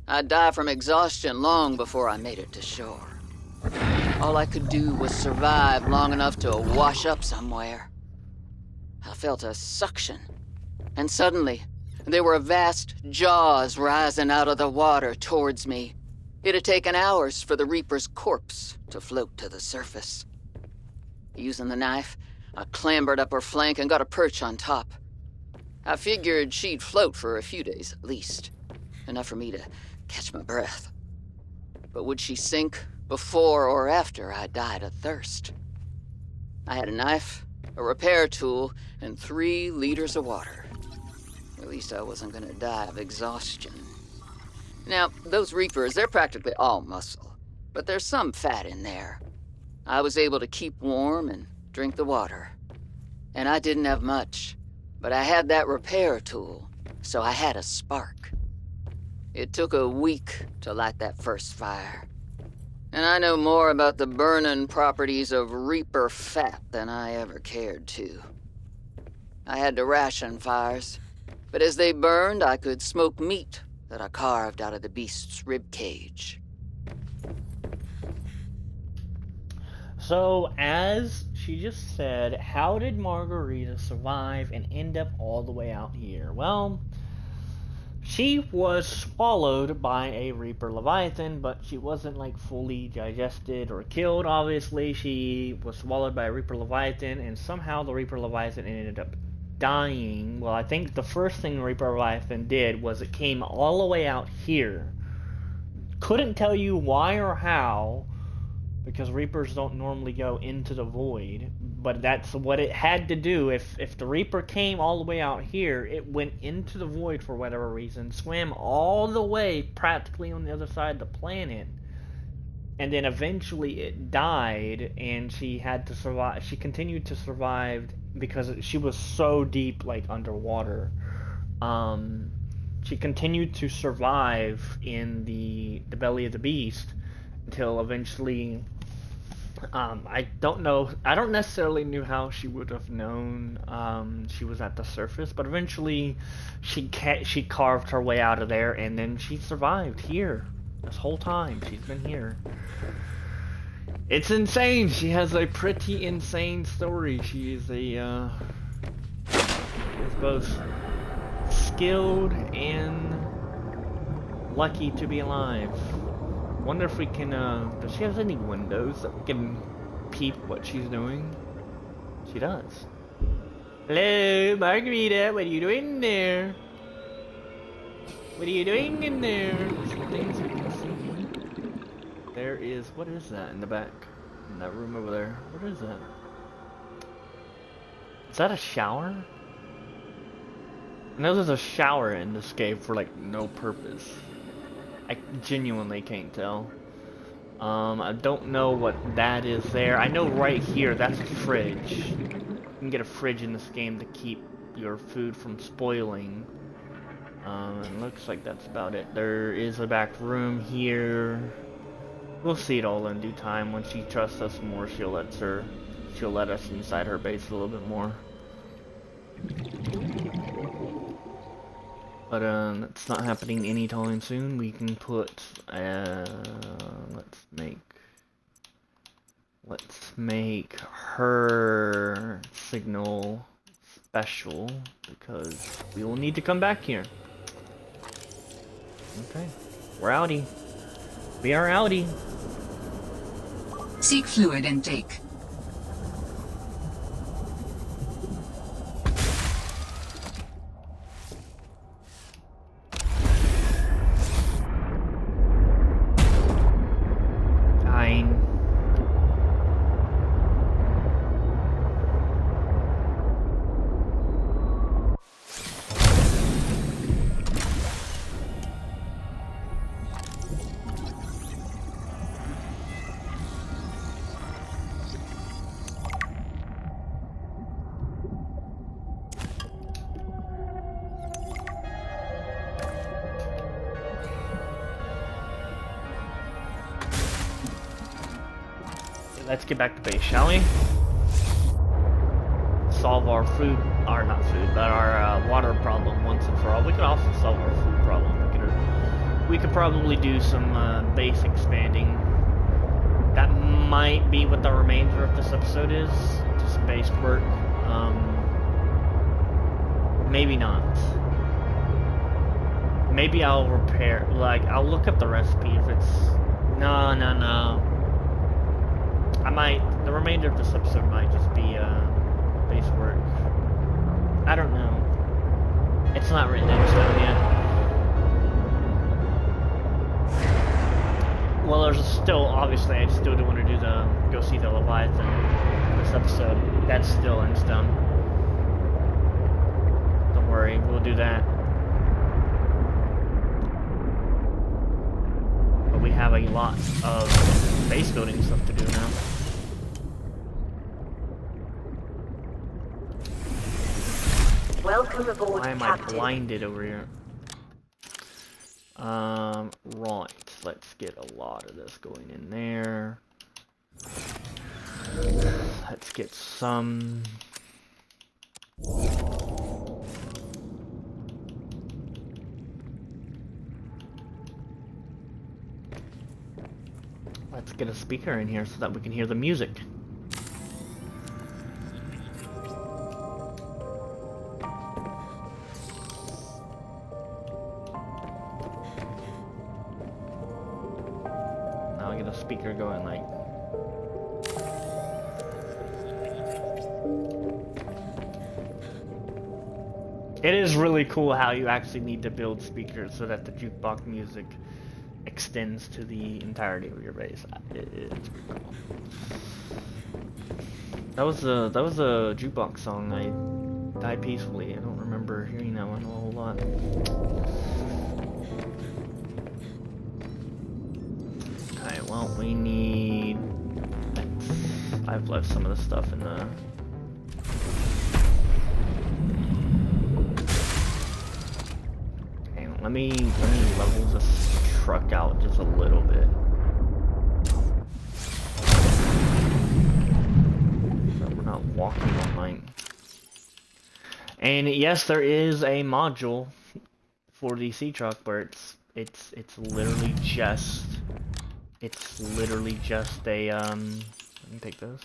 I'd die from exhaustion long before I made it to shore. All I could do was survive long enough to wash up somewhere. I felt a suction, and suddenly, there were vast jaws rising out of the water towards me. It had taken hours for the Reaper's corpse to float to the surface. Using the knife, I clambered up her flank and got a perch on top. I figured she'd float for a few days at least, enough for me to catch my breath. But would she sink before or after I died of thirst? I had a knife, a repair tool, and 3 liters of water. At least I wasn't gonna die of exhaustion. Now, those Reapers, they're practically all muscle, but there's some fat in there. I was able to keep warm and drink the water. And I didn't have much, but I had that repair tool, so I had a spark. It took a week to light that first fire. And I know more about the burning properties of Reaper fat than I ever cared to. I had to ration fires, but as they burned, I could smoke meat that I carved out of the beast's rib cage. So, as she just said, how did Margarita survive and end up all the way out here? Well, she was swallowed by a Reaper Leviathan, but she wasn't like fully digested or killed, obviously. She was swallowed by a Reaper Leviathan, and somehow the Reaper Leviathan ended up dying. Well, I think the first thing the Reaper Leviathan did was it came all the way out here. Couldn't tell you why or how, because Reapers don't normally go into the void, but that's what it had to do. If the Reaper came all the way out here, it went into the void for whatever reason, swam all the way practically on the other side of the planet, and then eventually it died, and she had to survive. She continued to survive because she was so deep, like underwater. She continued to survive in the belly of the beast until eventually. I don't know. I don't necessarily knew how she would have known she was at the surface, but eventually she carved her way out of there, and then she survived here. This whole time she's been here. It's insane. She has a pretty insane story. She is is both skilled and lucky to be alive. Wonder if we can, does she have any windows that we can peep what she's doing? She does. Hello, Margarita, what are you doing in there? What are you doing in there? Some things we can see. There is, what is that in the back? In that room over there. What is that? Is that a shower? I know there's a shower in this cave for like no purpose. I genuinely can't tell. I don't know what that is there. I know right here, that's a fridge. You can get a fridge in this game to keep your food from spoiling. It looks like that's about it. There is a back room here. We'll see it all in due time. When she trusts us more, she'll let us inside her base a little bit more. But it's not happening anytime soon. We can put let's make her signal special because we will need to come back here. Okay, we're outie. We are outie. Seek fluid intake. let's get back to base, shall we? Solve our food, or not food, but our water problem once and for all. We could also solve our food problem. We could probably do some base expanding. That might be what the remainder of this episode is, just base work. Maybe not. Maybe I'll repair, like, I'll look up the recipe if it's... No. The remainder of this episode might just be base work. I don't know. It's not written in stone yet. Well, there's still, obviously, I still do want to do go see the Leviathan this episode. That's still in stone. Don't worry, we'll do that. But we have a lot of base building stuff to do now. Welcome aboard, Why am I Captain. blinded over here? Right. Let's get a lot of this going in there. Let's get some... Let's get a speaker in here so that we can hear the music. Now I get a speaker going like... It is really cool how you actually need to build speakers so that the jukebox music extends to the entirety of your base. It's pretty cool. That was a jukebox song. I died peacefully. I don't remember hearing that one a whole lot. Okay, well, we need... I've left some of the stuff in the... Okay, let me level this truck out just a little bit. So we're not walking all night. And yes, there is a module for the sea truck where it's literally just a let me take those.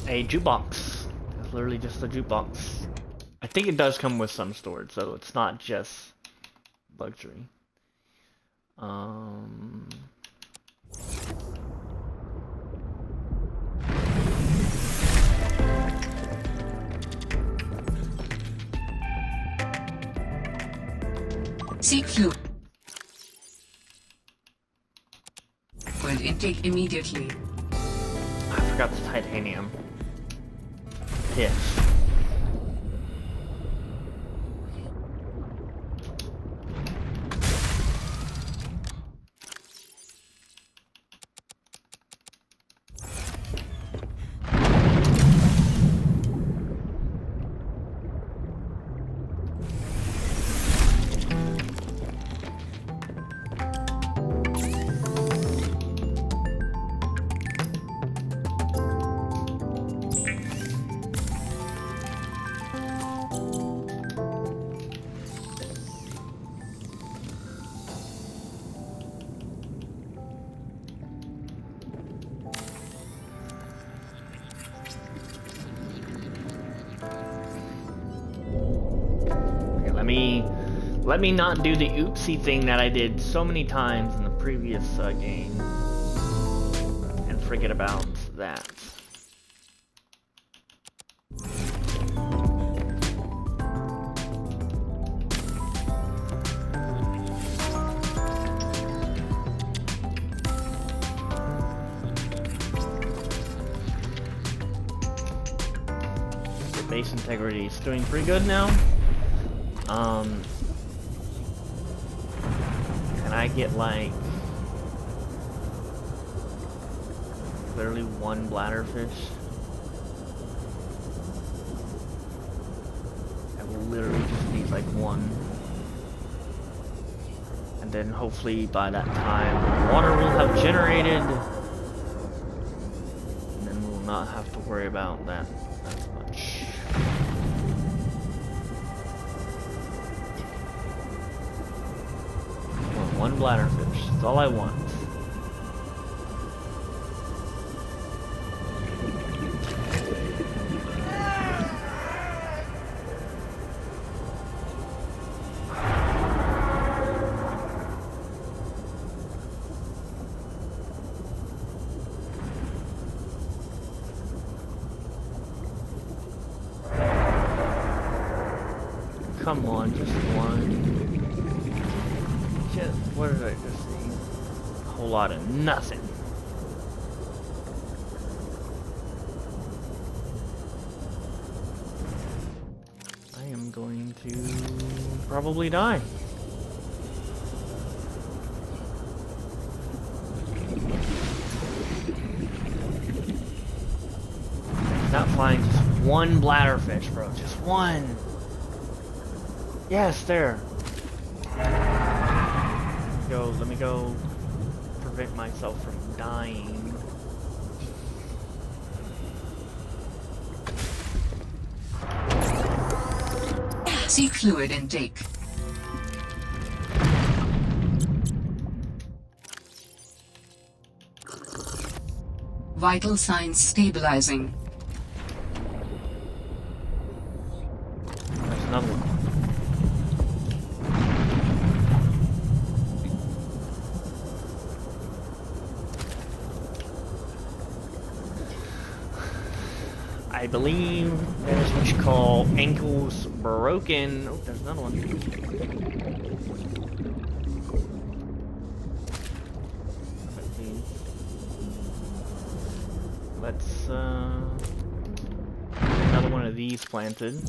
A jukebox. It's literally just a jukebox. I think it does come with some storage, so it's not just luxury. Seek fluid. Fluid intake immediately. I forgot the titanium. Yes. Let me not do the oopsie thing that I did so many times in the previous game and forget about that. The base integrity is doing pretty good now. Can I get like literally one bladderfish? I will literally just need like one. And then hopefully by that time water will have generated. And then we'll not have to worry about that as much. One bladderfish, that's all I want. Come on, just one. What did I just see? A whole lot of nothing. I am going to probably die. Not flying, just one bladderfish, bro. Just one. Yes, there. Let me go prevent myself from dying. Seek fluid intake. Vital signs stabilizing. There's another one. I believe there's what you call ankles broken. Oh, there's another one. Let's another one of these planted.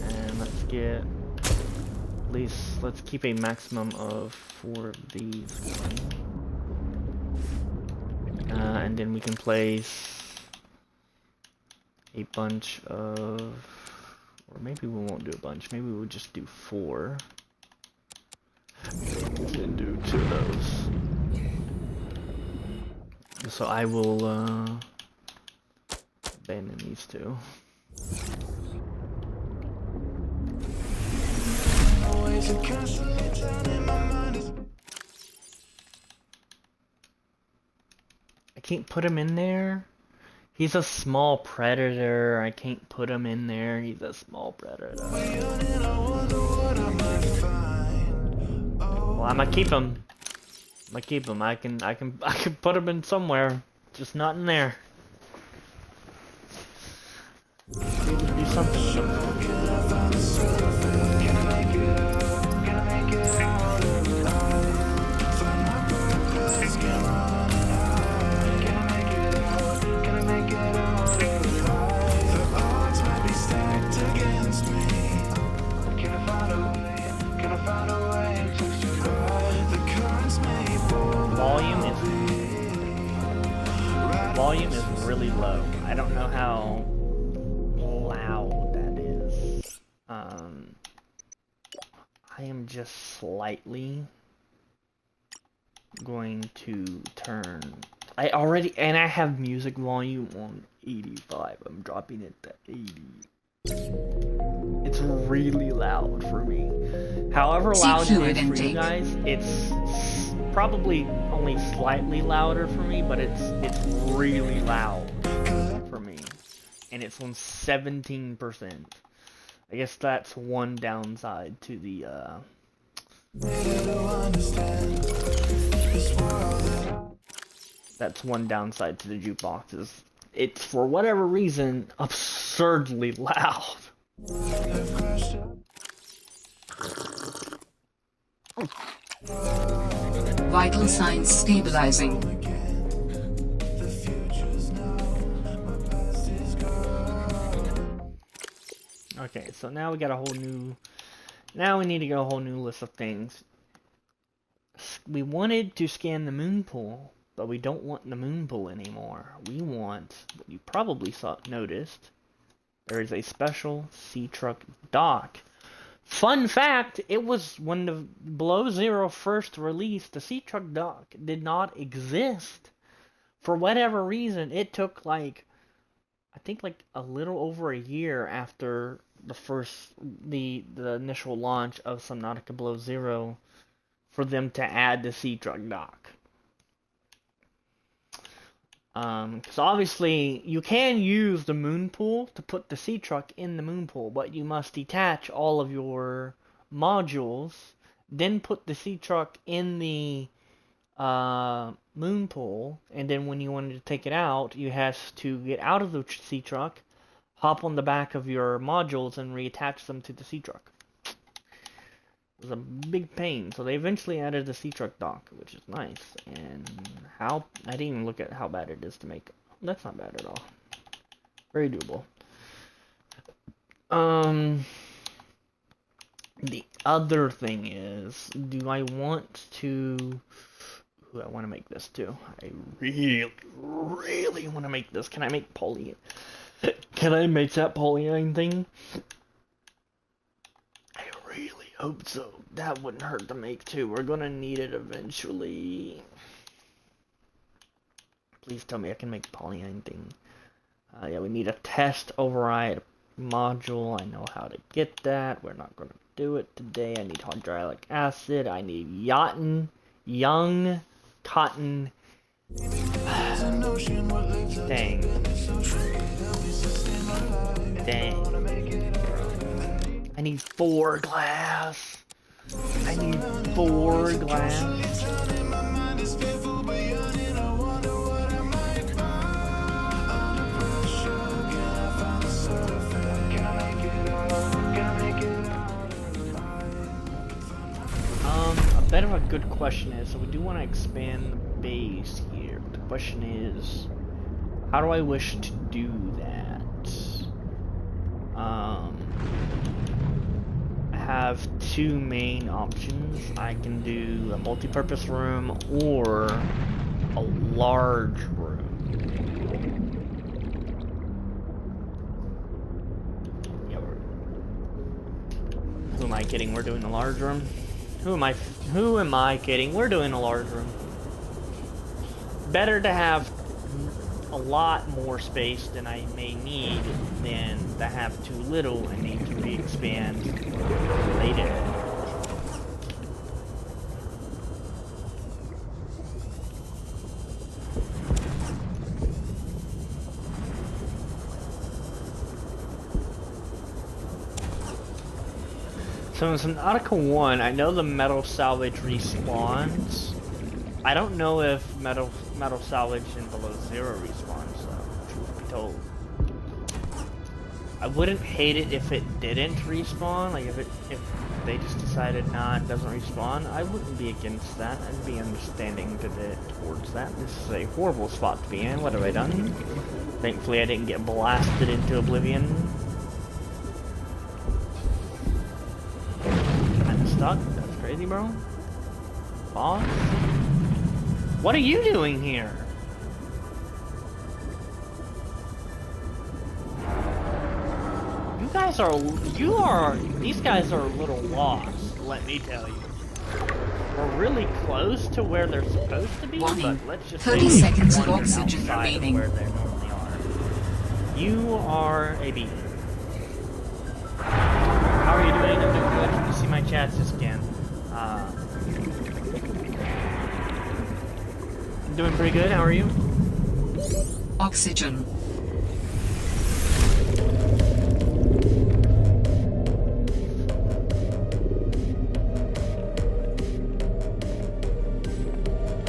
And let's get at least, let's keep a maximum of 4 of these. And then we can place a bunch of, or maybe we won't do a bunch, maybe we'll just do 4. And do 2 of those. So I will abandon these 2. I can't put him in there. He's a small predator. I can't put him in there. He's a small predator. Well, I'm gonna keep him. I'm gonna keep him. I can put him in somewhere, just not in there. Do something with him. Volume is really low. I don't know how loud that is. I am just slightly going to turn. I have music volume on 85. I'm dropping it to 80. It's really loud for me. However loud it is for you guys, it's probably only slightly louder for me, but it's really loud for me. And it's on 17%. I guess that's one downside to the that's one downside to the jukebox is it's, for whatever reason, absurdly loud. Vital signs stabilizing. Okay, so now we got a whole new... Now we need to get a whole new list of things. We wanted to scan the moon pool, but we don't want the moon pool anymore. We want, what you probably noticed, there is a special sea truck dock. Fun fact, it was when the Below Zero first released, the sea truck dock did not exist. For whatever reason, it took like, I think like a little over a year after the initial launch of Subnautica Below Zero for them to add the sea truck dock. Because obviously you can use the moon pool to put the sea truck in the moon pool, but you must detach all of your modules, then put the sea truck in the moon pool, and then when you wanted to take it out, you have to get out of the sea truck, hop on the back of your modules, and reattach them to the sea truck. It was a big pain, so they eventually added the sea truck dock, which is nice. And I didn't even look at how bad it is to make. That's not bad at all. Very doable. The other thing is, do I want to... Ooh, I want to make this too. I really, really want to make this. Can I make poly? Can I make that polyine thing? I really hope so. That wouldn't hurt to make too. We're gonna need it eventually. Please tell me I can make polyine thing. Yeah, we need a test override module. I know how to get that. We're not gonna do it today. I need hydraulic acid. I need young cotton. Dang. Dang. I need 4 glass. I need 4 glass. A bit of a good question is, so we do want to expand the base here. But the question is, how do I wish to do that? I have 2 main options. I can do a multi-purpose room or a large room. Yeah, who am I kidding? We're doing a large room. Who am I kidding? We're doing a large room. Better to have a lot more space than I may need than to have too little and need to re-expand later. So in Subnautica 1, I know the metal salvage respawns. I don't know if metal salvage in Below Zero respawns, though, truth be told. I wouldn't hate it if it didn't respawn, like if they just decided, nah, it doesn't respawn. I wouldn't be against that. I'd be understanding towards that. This is a horrible spot to be in. What have I done? Thankfully I didn't get blasted into oblivion. I'm stuck? That's crazy, bro. Boss? What are you doing here? These guys are a little lost, let me tell you. We're really close to where they're supposed to be, but let's just 30 say seconds of wander oxygen outside remaining. of where they normally are. You are a bee. How are you doing? I'm doing good. You can see my chats just again. I'm doing pretty good. How are you? Oxygen.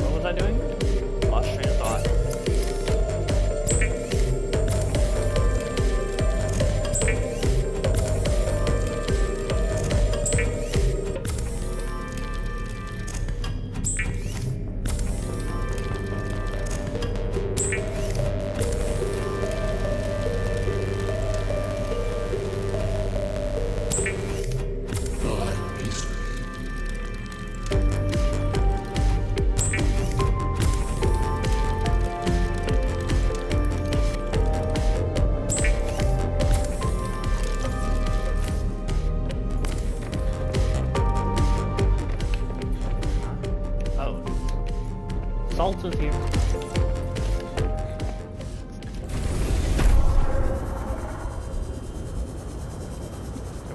What was I doing? Lost train of thought. else is here?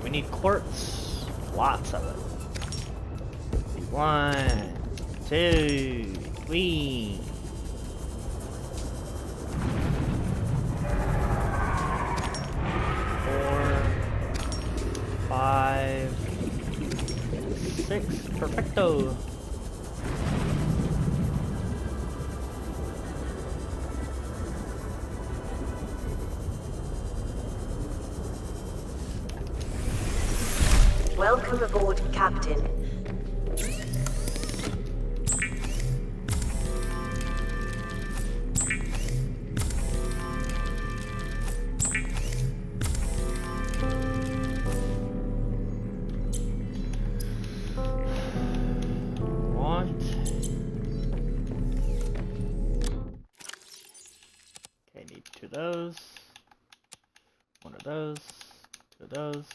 We need quartz. Lots of it. 1, 2, 3. 4, 5, 6. Perfecto. Welcome aboard, Captain. What? Okay, need 2 of those. 1 of those. 2 of those.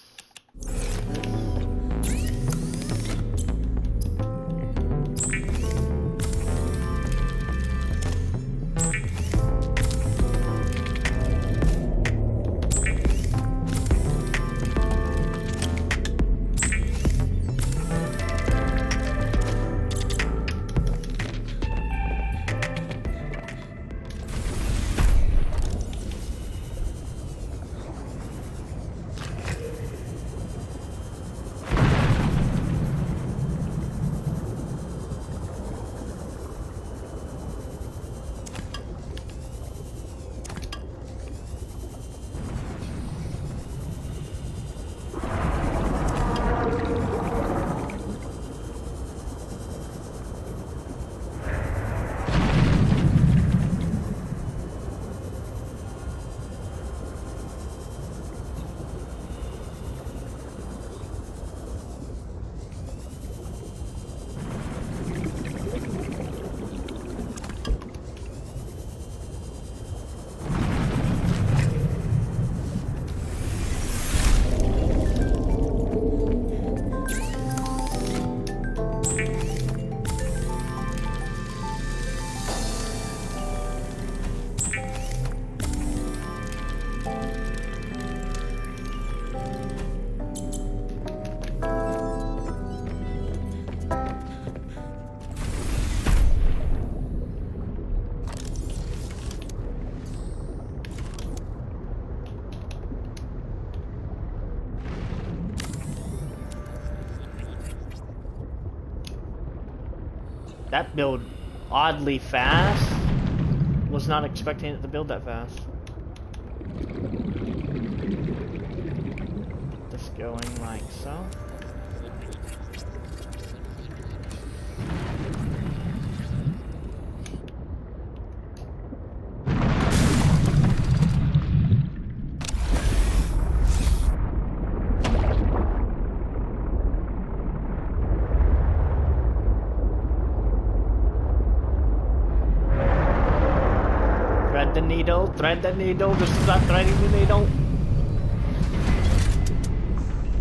That build oddly fast. Was not expecting it to build that fast. Get this going like so. Thread the needle, this is not threading the needle.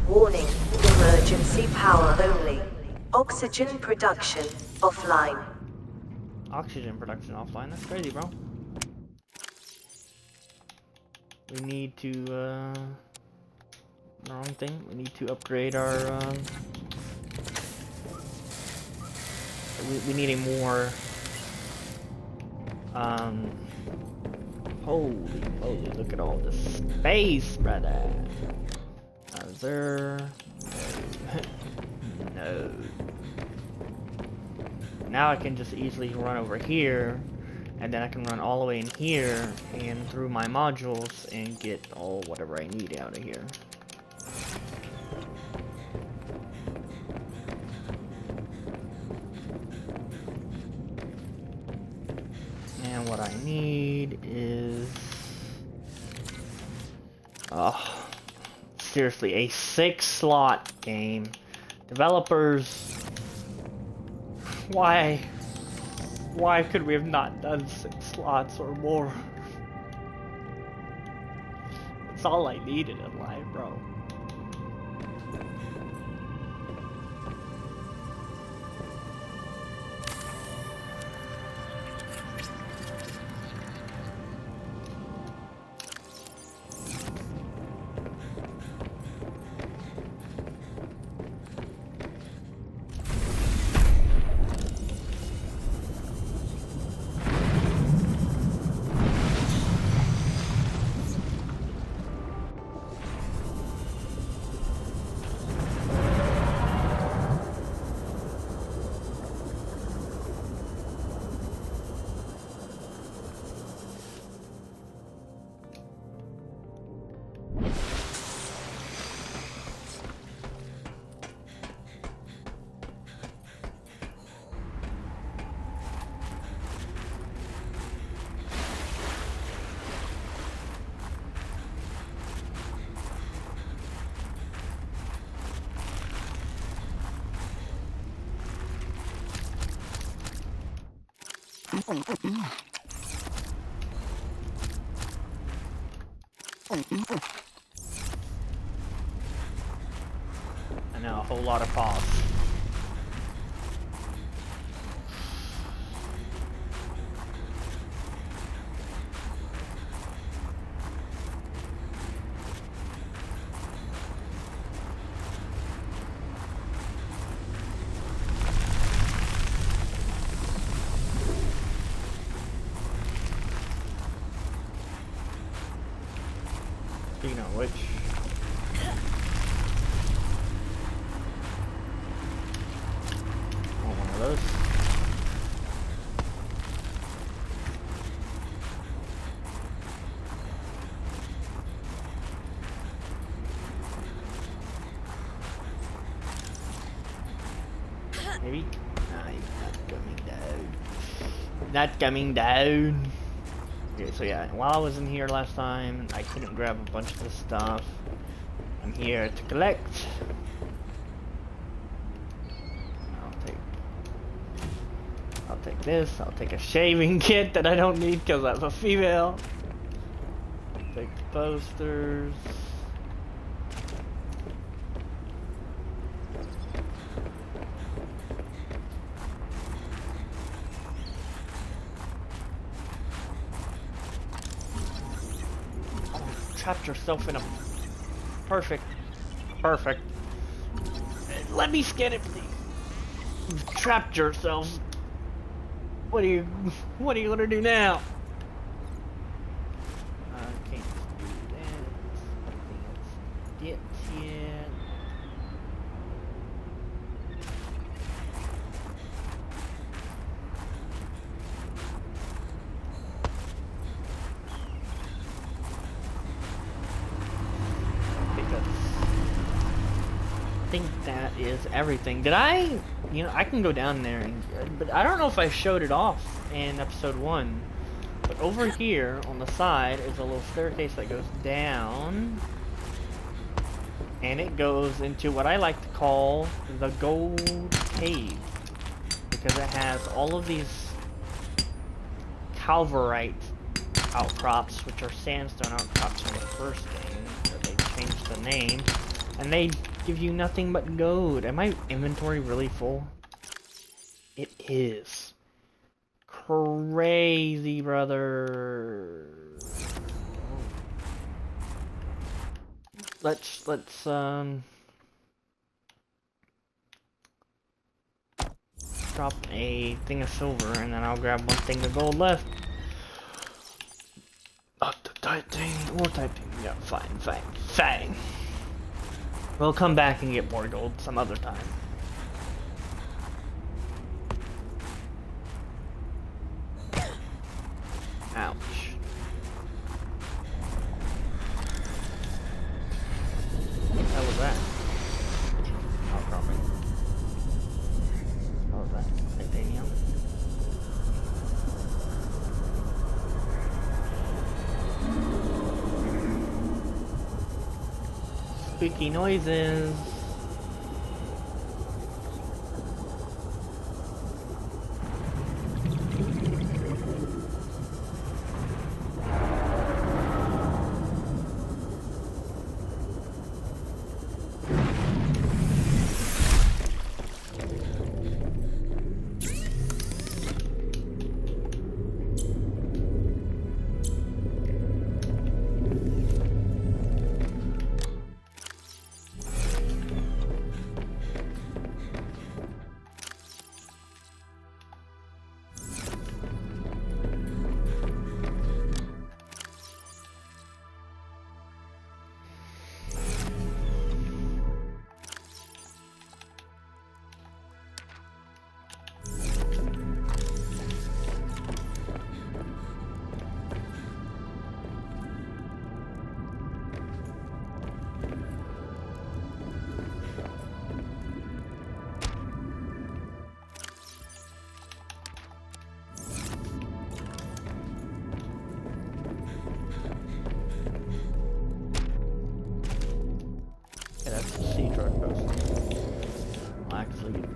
Warning, emergency power only. Oxygen production offline. Oxygen production offline, that's crazy, bro. We need to, wrong thing, we need to upgrade our, we need a more, holy moly, look at all this space, brother. Is there... No. Now I can just easily run over here, and then I can run all the way in here, and through my modules, and get all whatever I need out of here. And what I need is... Oh, seriously, a 6-slot game. Developers, why could we have not done 6 slots or more? That's all I needed in life, bro. I know, a whole lot of pause. Speaking of which, want one of those. Maybe? Nah, he's not coming down. Not coming down. Okay, so yeah, while I was in here last time, I couldn't grab a bunch of this stuff. I'm here to collect. I'll take this. I'll take a shaving kit that I don't need because I'm a female. Take the posters. Trapped yourself in a perfect. Let me scan it, please. You've trapped yourselves. What are you gonna do now? Can't do that. Nothing else to get yet. I think that is everything. Did I? You know, I can go down there, but I don't know if I showed it off in episode 1. But over here on the side is a little staircase that goes down, and it goes into what I like to call the Gold Cave, because it has all of these calverite outcrops, which are sandstone outcrops from the first game, but they changed the name, and they give you nothing but gold. Am my inventory really full? It is. Crazy, brother. Let's drop a thing of silver, and then I'll grab one thing of gold left. Titanium or titanium. Yeah, fine. We'll come back and get more gold some other time. Ouch. What the hell was that? Oh, probably. What was that? Titanium? Spooky noises.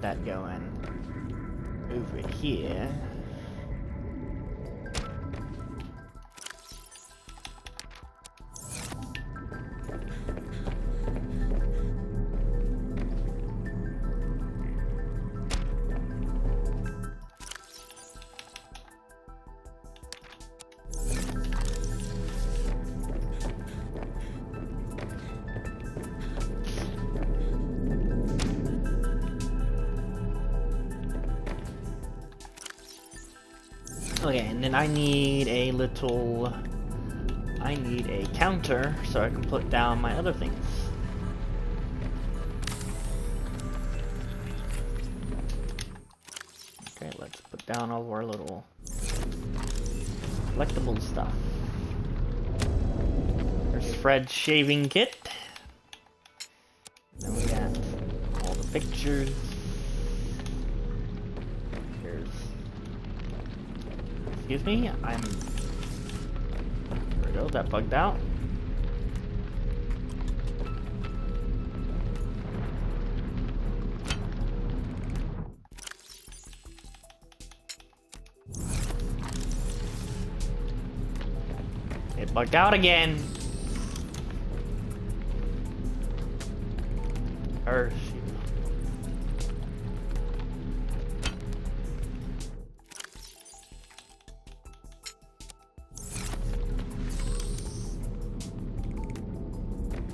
That going over here. Okay, and then I need a counter so I can put down my other things. Okay, let's put down all of our little collectible stuff. There's Fred's shaving kit. Then we got all the pictures. Here's... Excuse me, there we go, that bugged out. It bugged out again. Earth.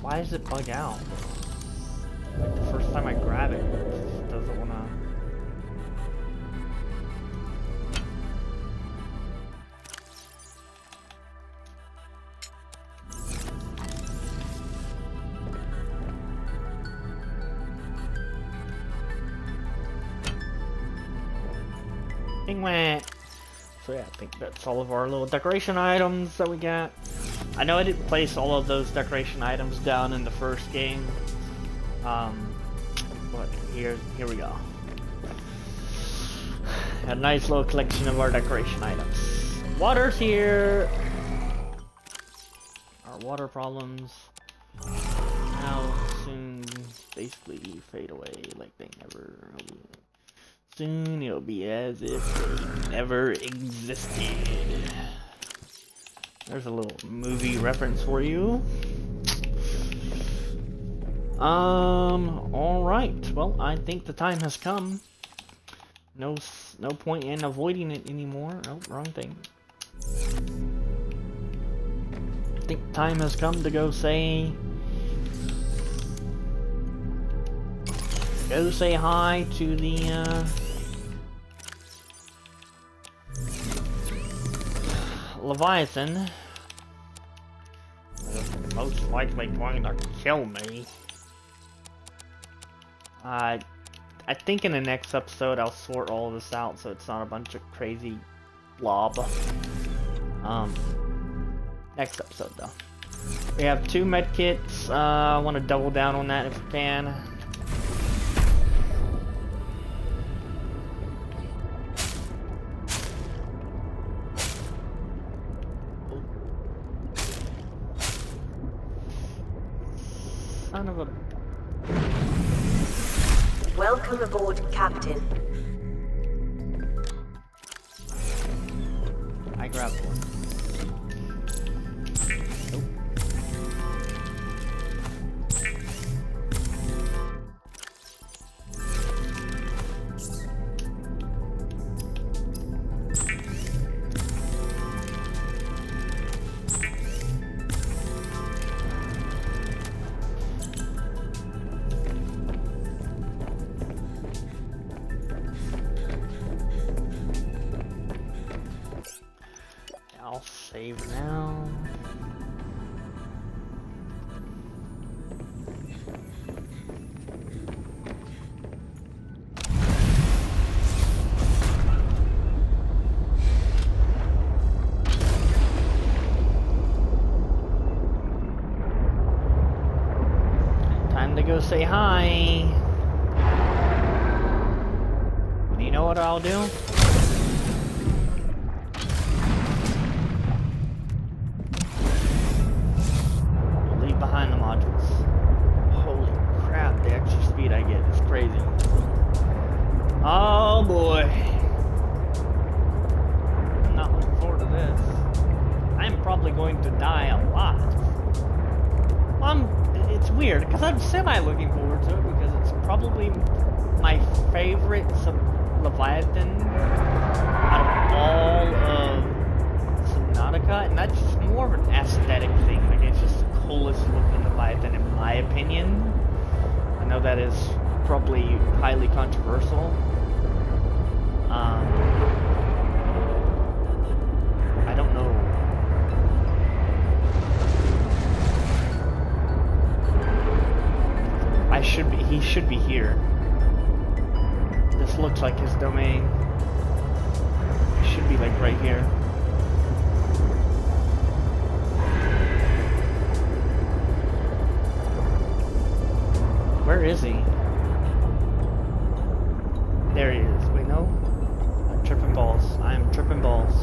Why does it bug out? Like the first time I grab it, it just doesn't wanna... So yeah, I think that's all of our little decoration items that we got. I know I didn't place all of those decoration items down in the first game, but here we go. A nice little collection of our decoration items. Water's here. Our water problems now soon basically fade away like they never. Soon it'll be as if they never existed. There's a little movie reference for you. Alright. Well, I think the time has come. No point in avoiding it anymore. Oh, wrong thing. I think time has come to go say hi to the Leviathan. Most likely going to kill me. I think in the next episode I'll sort all of this out so it's not a bunch of crazy blob. Next episode though. We have 2 medkits. I want to double down on that if we can. Son of a... Welcome aboard, Captain. I grabbed one. Nope. I'll save now. Time to go say hi. Do you know what I'll do? Behind the modules. Holy crap, the extra speed I get is crazy. Oh boy. I'm not looking forward to this. I'm probably going to die a lot. It's weird, because I'm semi-looking forward to it, because it's probably my favorite Leviathan out of all of Subnautica, and that's just more of an aesthetic thing. Like, it's just the coolest looking Leviathan in my opinion. I know that is probably highly controversial. he should be here. This looks like his domain. It should be like right here. Where is he? There he is. Wait, no? I'm tripping balls. I am tripping balls.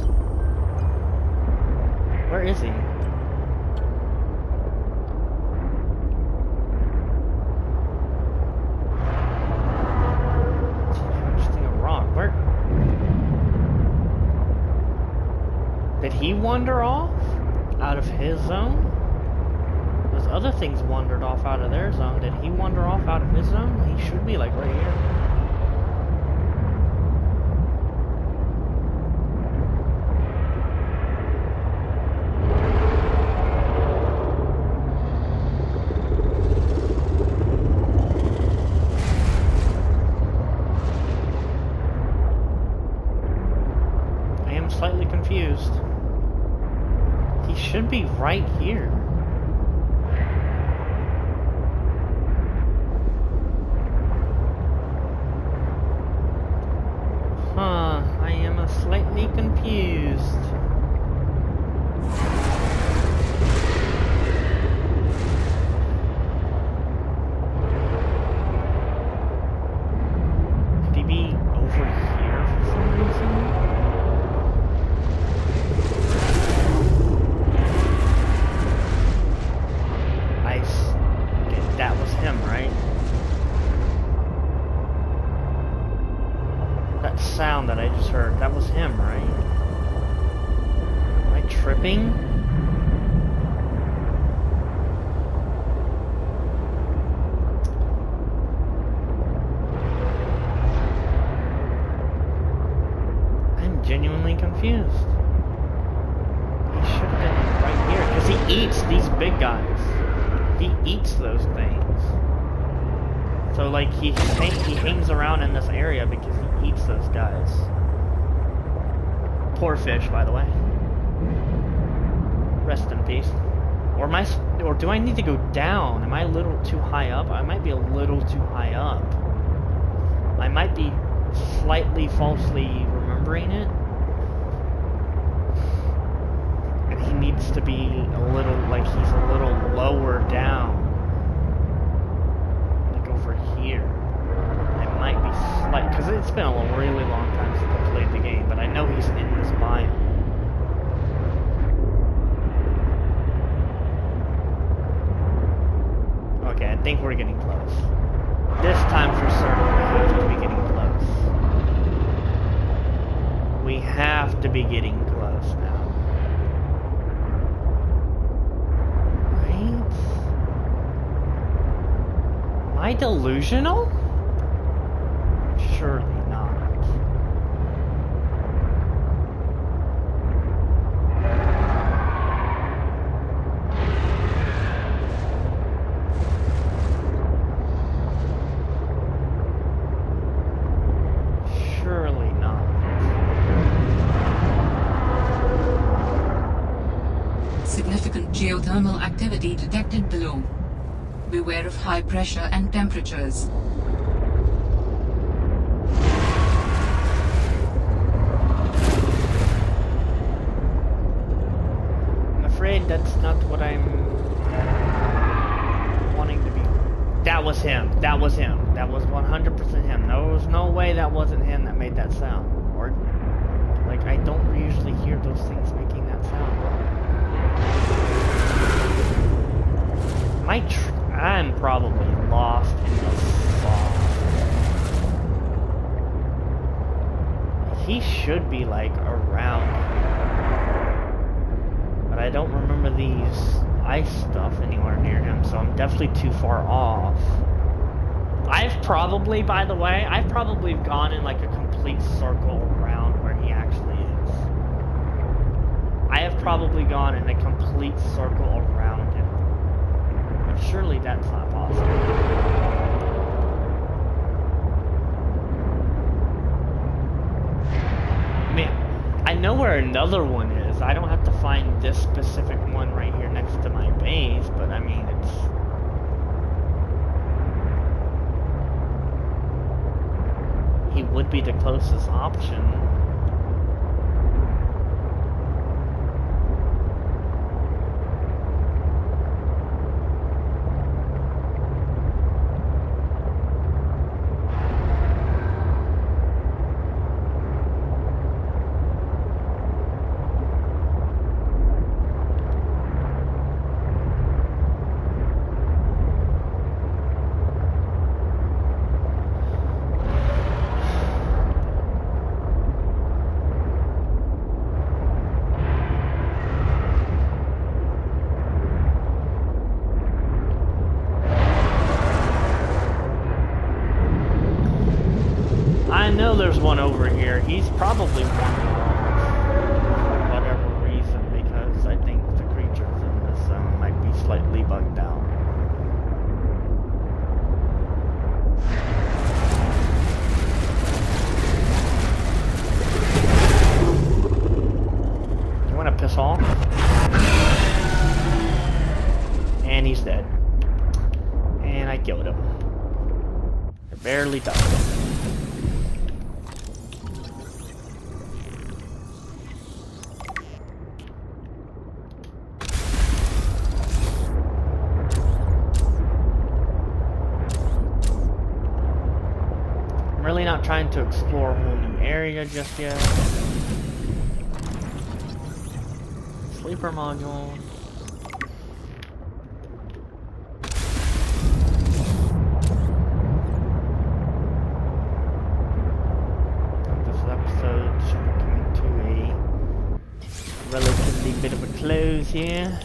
Where is he? Interesting, a rock. Where? Did he wander off? Out of his zone? Those other things wandered off out of their zone. Did he wander off out of his zone? He should be like right here. I am slightly confused. He should be right here. I am slightly confused. Could he be over here for some reason? Okay, that was him, right? That sound that I just heard, that was him, right? Am I tripping? I'm genuinely confused. He should have been right here, because he eats these big guys. He eats those things. So like he hangs around in this area because he eats those guys. Poor fish, by the way. Rest in peace. Or do I need to go down? Am I a little too high up? I might be a little too high up. I might be slightly falsely remembering it. And he needs to be a little, like he's a little lower down. Over here. I might be slight, because it's been a really long time since I played the game, but I know he's in this biome. Okay, I think we're getting close. This time for certain, we have to be getting close. We have to be getting close now. Am I delusional? Surely not. Surely not. Significant geothermal activity detected below. Beware of high pressure and temperatures. I'm afraid that's not what I'm wanting to be. That was him. That was him. That was 100% him. There was no way that wasn't him that made that sound. Or, like, I don't usually hear those things making that sound. I'm probably lost in the fog. He should be like around here. But I don't remember these ice stuff anywhere near him, so I'm definitely too far off. I've probably, by the way, I've probably gone in like a complete circle around where he actually is. I have probably gone in a complete circle around him. But surely that's not possible. Man, I know where another one is. I don't have to find this specific one right here next to my base, but I mean, it's... would be the closest option. I know there's one over here. He's probably wandering off for whatever reason, because I think the creatures in this zone might be slightly bugged out. You wanna piss off? And he's dead. And I killed him. I barely died. Really not trying to explore a whole new area just yet. Sleeper module. This episode should be coming to a relatively bit of a close here.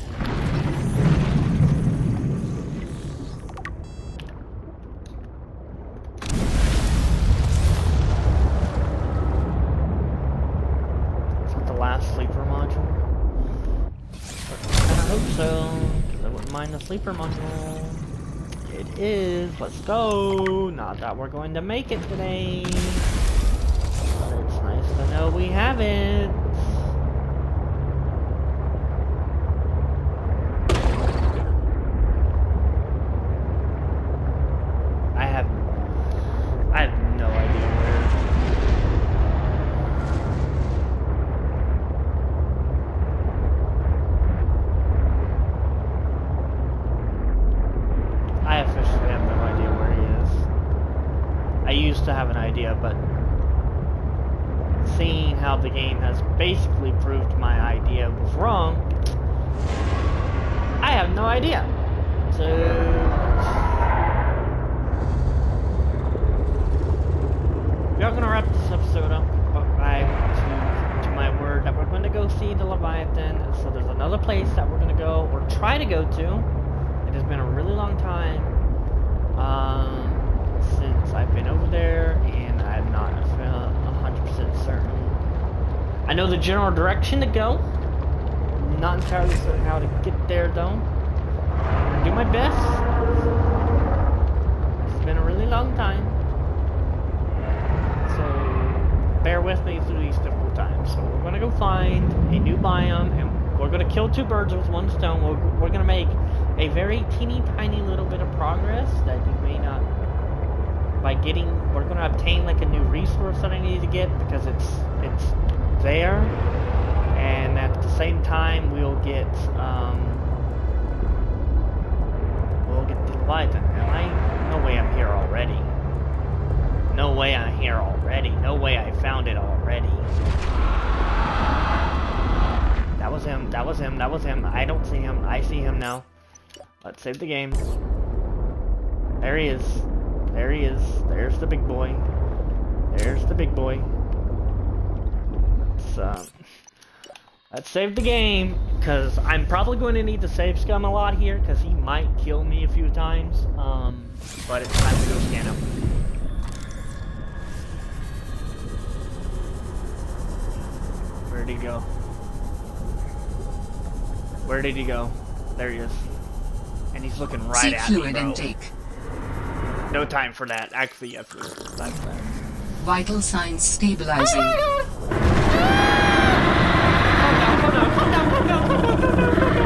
Sleeper module? I kinda hope so, because I wouldn't mind the sleeper module. It is. Let's go. Not that we're going to make it today, but it's nice to know we have it. I have no idea where. I officially have no idea where he is. I used to have an idea, but seeing how the game has basically proved my idea was wrong, I have no idea. So we are going to wrap this episode up, but I want to my word that we're going to go see the Leviathan. So there's another place that we're going to go, or try to go to. It has been a really long time since I've been over there, and I'm not 100% certain. I know the general direction to go. I'm not entirely certain how to get there, though. I'm going to do my best. It's been a really long time. So bear with me through these difficult times. So we're going to go find a new biome, and we're going to kill two birds with one stone. We're going to make a very teeny tiny little bit of progress that you may not, by getting, we're going to obtain like a new resource that I need to get, because it's there, and at the same time we'll get the Leviathan. No way I'm here already. No way I'm here already. No way I found it already. That was him. That was him. That was him. I don't see him. I see him now. Let's save the game. There he is. There he is. There's the big boy. There's the big boy. Let's save the game, because I'm probably going to need to save Scum a lot here, because he might kill me a few times. But it's time to go scan him. Where did he go? Where did he go? There he is. And he's looking right at me, bro. Intake. No time for that. Actually, yes, time for that. Vital signs stabilizing. Calm down, calm down, calm down, calm down, calm down, calm down, calm down.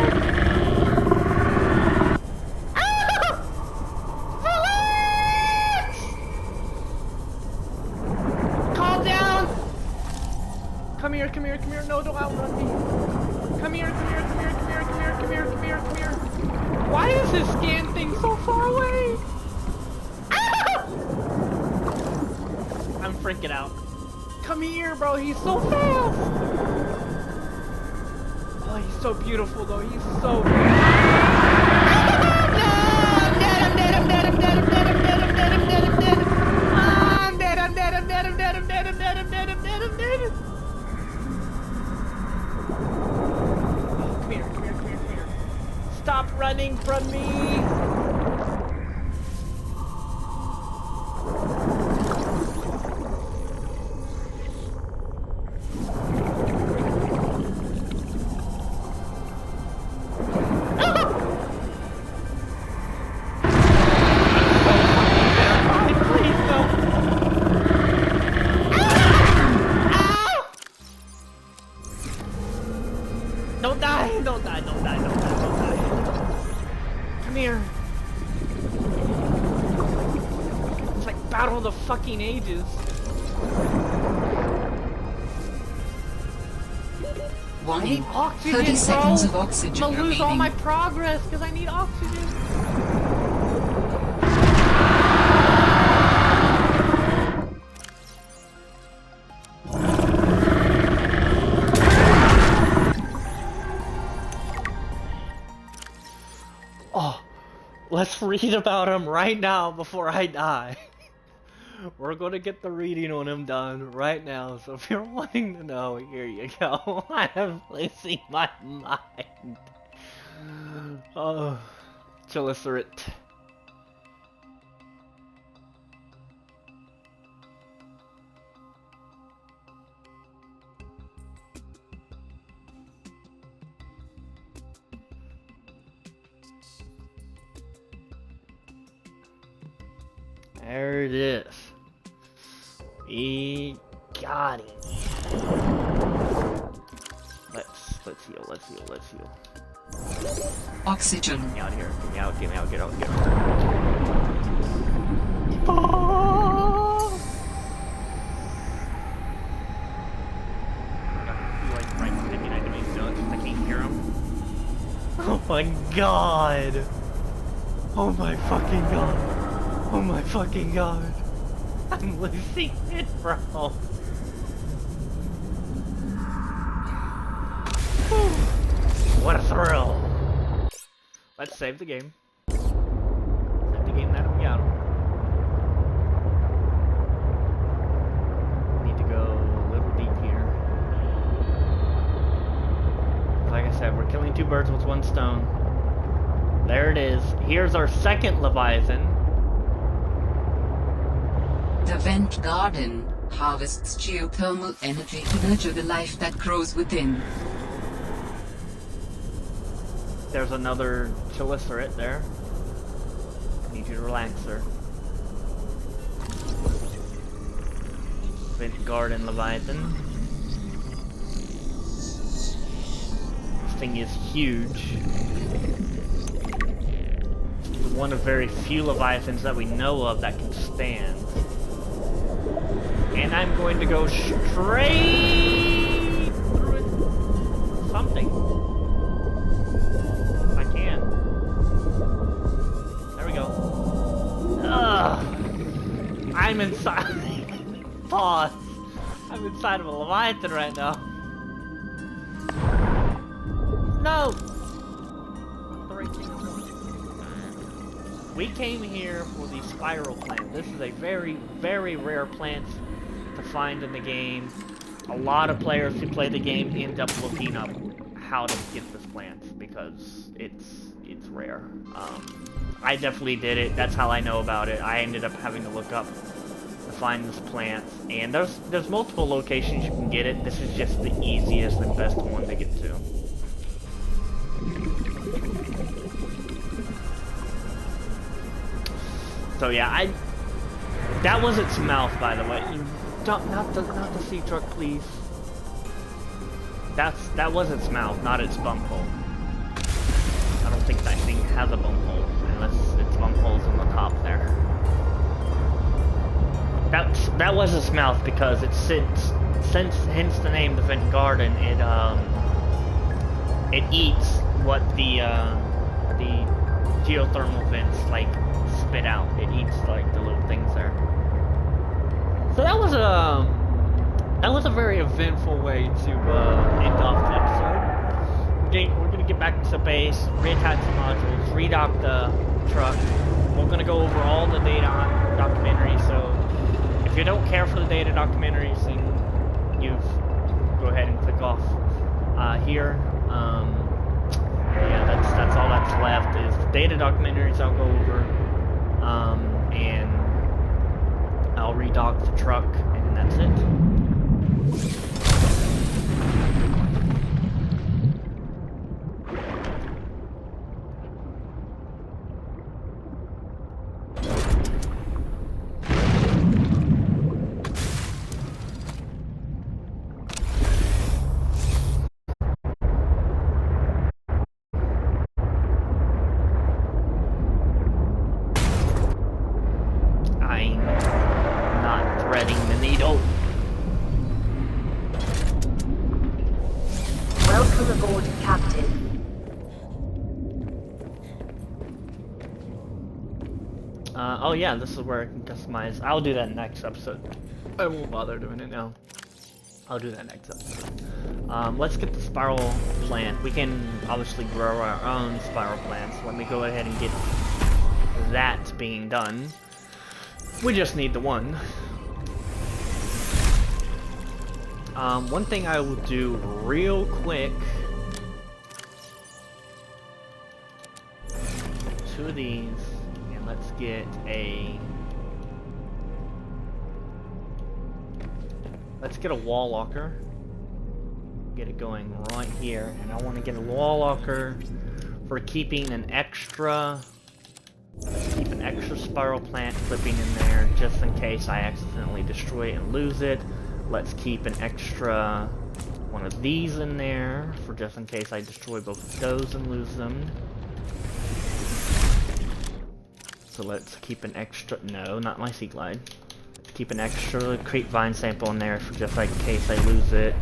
come here, come here. No, don't outrun me. Come here, come here, come here, come here, come here, come here, come here, come here. Why is this scan thing so far away? Ah! I'm freaking out. Come here, bro. He's so fast. Oh, he's so beautiful, though. He's so beautiful. Stop running from me! Don't die, don't die, don't die, don't die, don't die. Come here. It's like Battle of the fucking Ages. I need Warning. oxygen, 30 bro. seconds of oxygen I'm gonna lose all remaining. my progress because I need oxygen. Oh, let's read about him right now before I die. We're gonna get the reading on him done right now, so if you're wanting to know, here you go. I am losing my mind. Oh, Chilliceret. There it is. We got him. Let's heal, let's heal, let's heal. Oxygen. Get me out of here. Get me out, get me out, get out, get out. Oh! He like right behind me and I don't even know it because I can't hear him. Oh my god! Oh my fucking god! Oh my fucking god. I'm losing it, bro. What a thrill. Let's save the game. Save the game, let him go. Need to go a little deep here. Like I said, we're killing two birds with one stone. There it is. Here's our second Leviathan. The vent garden harvests geothermal energy to nurture the life that grows within. There's another Chilliceret there. Need you to relax, sir. Vent Garden Leviathan. This thing is huge. It's one of very few Leviathans that we know of that can stand. And I'm going to go straight through it. Something. If I can. There we go. Ugh. I'm inside. Pause. I'm inside of a Leviathan right now. No! The right thing I'm doing. We came here for the spiral plant. This is a very, very rare plant to find in the game. A lot of players who play the game end up looking up how to get this plant because it's rare. I definitely did it. That's how I know about it. I ended up having to look up to find this plant, and there's multiple locations you can get it. This is just the easiest and best one to get to. So yeah, that was its mouth, by the way. Not the sea truck, please. That was its mouth, not its bump hole. I don't think that thing has a bump hole unless its bump hole's on the top there. That was its mouth because it hence the name, the vent garden. It eats what the geothermal vents like spit out. It eats like the little things there. So that was a very eventful way to end off the episode. We're gonna get back to base, reattach the modules, redock the truck. We're gonna go over all the data documentaries. So if you don't care for the data documentaries, then you go ahead and click off here. Yeah, that's all that's left is the data documentaries. I'll go over, and I'll redock the truck, and that's it. Welcome aboard, Captain. Oh yeah, this is where I can customize. I'll do that next episode. I won't bother doing it now. I'll do that next episode. Let's get the spiral plant. We can obviously grow our own spiral plants. Let me go ahead and get that being done. We just need the one. One thing I will do real quick. 2 of these, and let's get a wall locker. Get it going right here, and I want to get a wall locker for keeping an extra. Let's keep an extra spiral plant clipping in there just in case I accidentally destroy it and lose it. Let's keep an extra one of these in there for just in case I destroy both of those and lose them. So let's keep an extra, no, not my sea glide. Let's keep an extra crate vine sample in there for just like in case I lose it.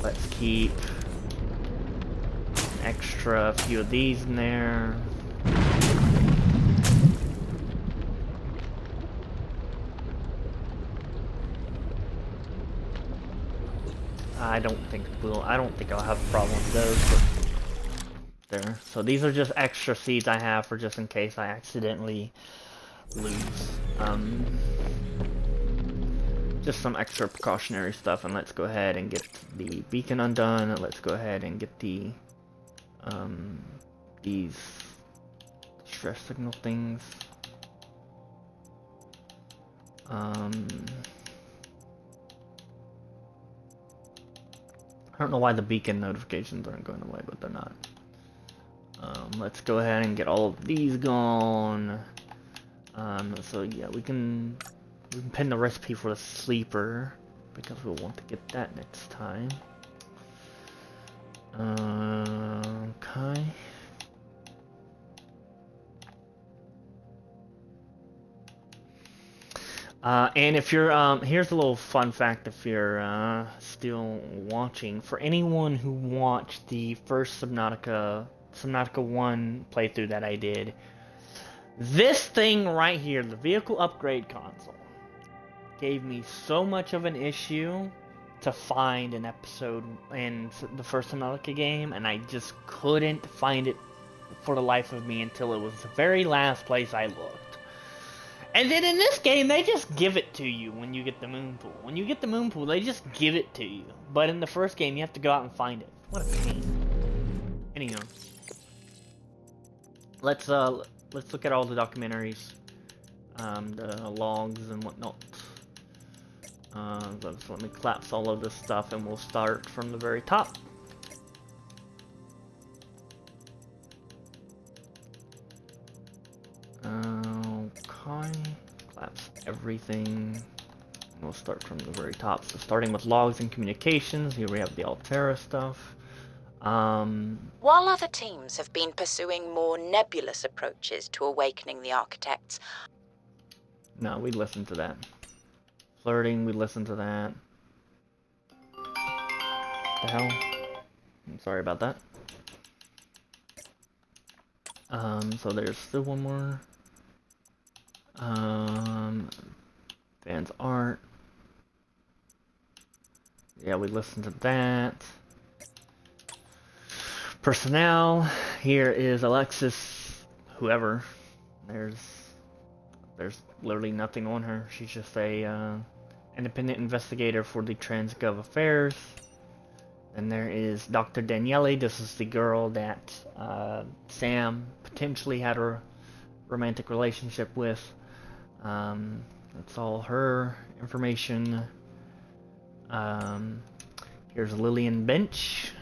Let's keep an extra few of these in there. I don't think I'll have a problem with those, but there. So these are just extra seeds I have for just in case I accidentally lose. Just some extra precautionary stuff, and let's go ahead and get the beacon undone, and let's go ahead and get the these stress signal things. I don't know why the beacon notifications aren't going away, but they're not. Let's go ahead and get all of these gone. So yeah, we can pin the recipe for the sleeper because we'll want to get that next time. Okay. And if you're, here's a little fun fact if you're still watching. For anyone who watched the first Subnautica 1 playthrough that I did, this thing right here, the vehicle upgrade console, gave me so much of an issue to find an episode in the first Subnautica game, and I just couldn't find it for the life of me until it was the very last place I looked. And then in this game, they just give it to you when you get the moon pool. When you get the moon pool, they just give it to you. But in the first game, you have to go out and find it. What a pain. Anyhow, let's look at all the documentaries, the logs and whatnot. So let me collapse all of this stuff, and we'll start from the very top. Okay, collapse everything. We'll start from the very top. So starting with logs and communications, here we have the Altera stuff. While other teams have been pursuing more nebulous approaches to awakening the architects... No, we listened to that. Flirting, we listened to that. The hell? I'm sorry about that. So there's still one more. Fans art. Yeah, we listened to that. Personnel. Here is Alexis, whoever. There's literally nothing on her. She's just a independent investigator for the TransGov affairs. And there is Dr. Daniele. This is the girl that Sam potentially had a romantic relationship with. That's all her information. Here's Lillian Bench.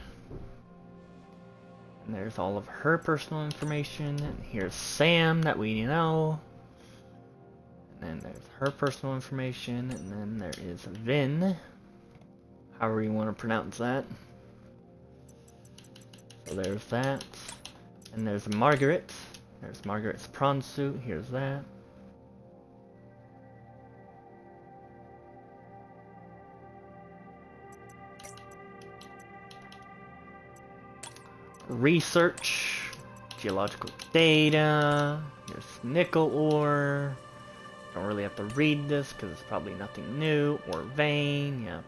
And there's all of her personal information. And here's Sam that we know. And then there's her personal information. And then there is Vin. However you want to pronounce that. So there's that. And there's Margaret. There's Margaret's prawn suit. Here's that. Research. Geological data. Here's nickel ore. Don't really have to read this because it's probably nothing new. Or vein. Yeah.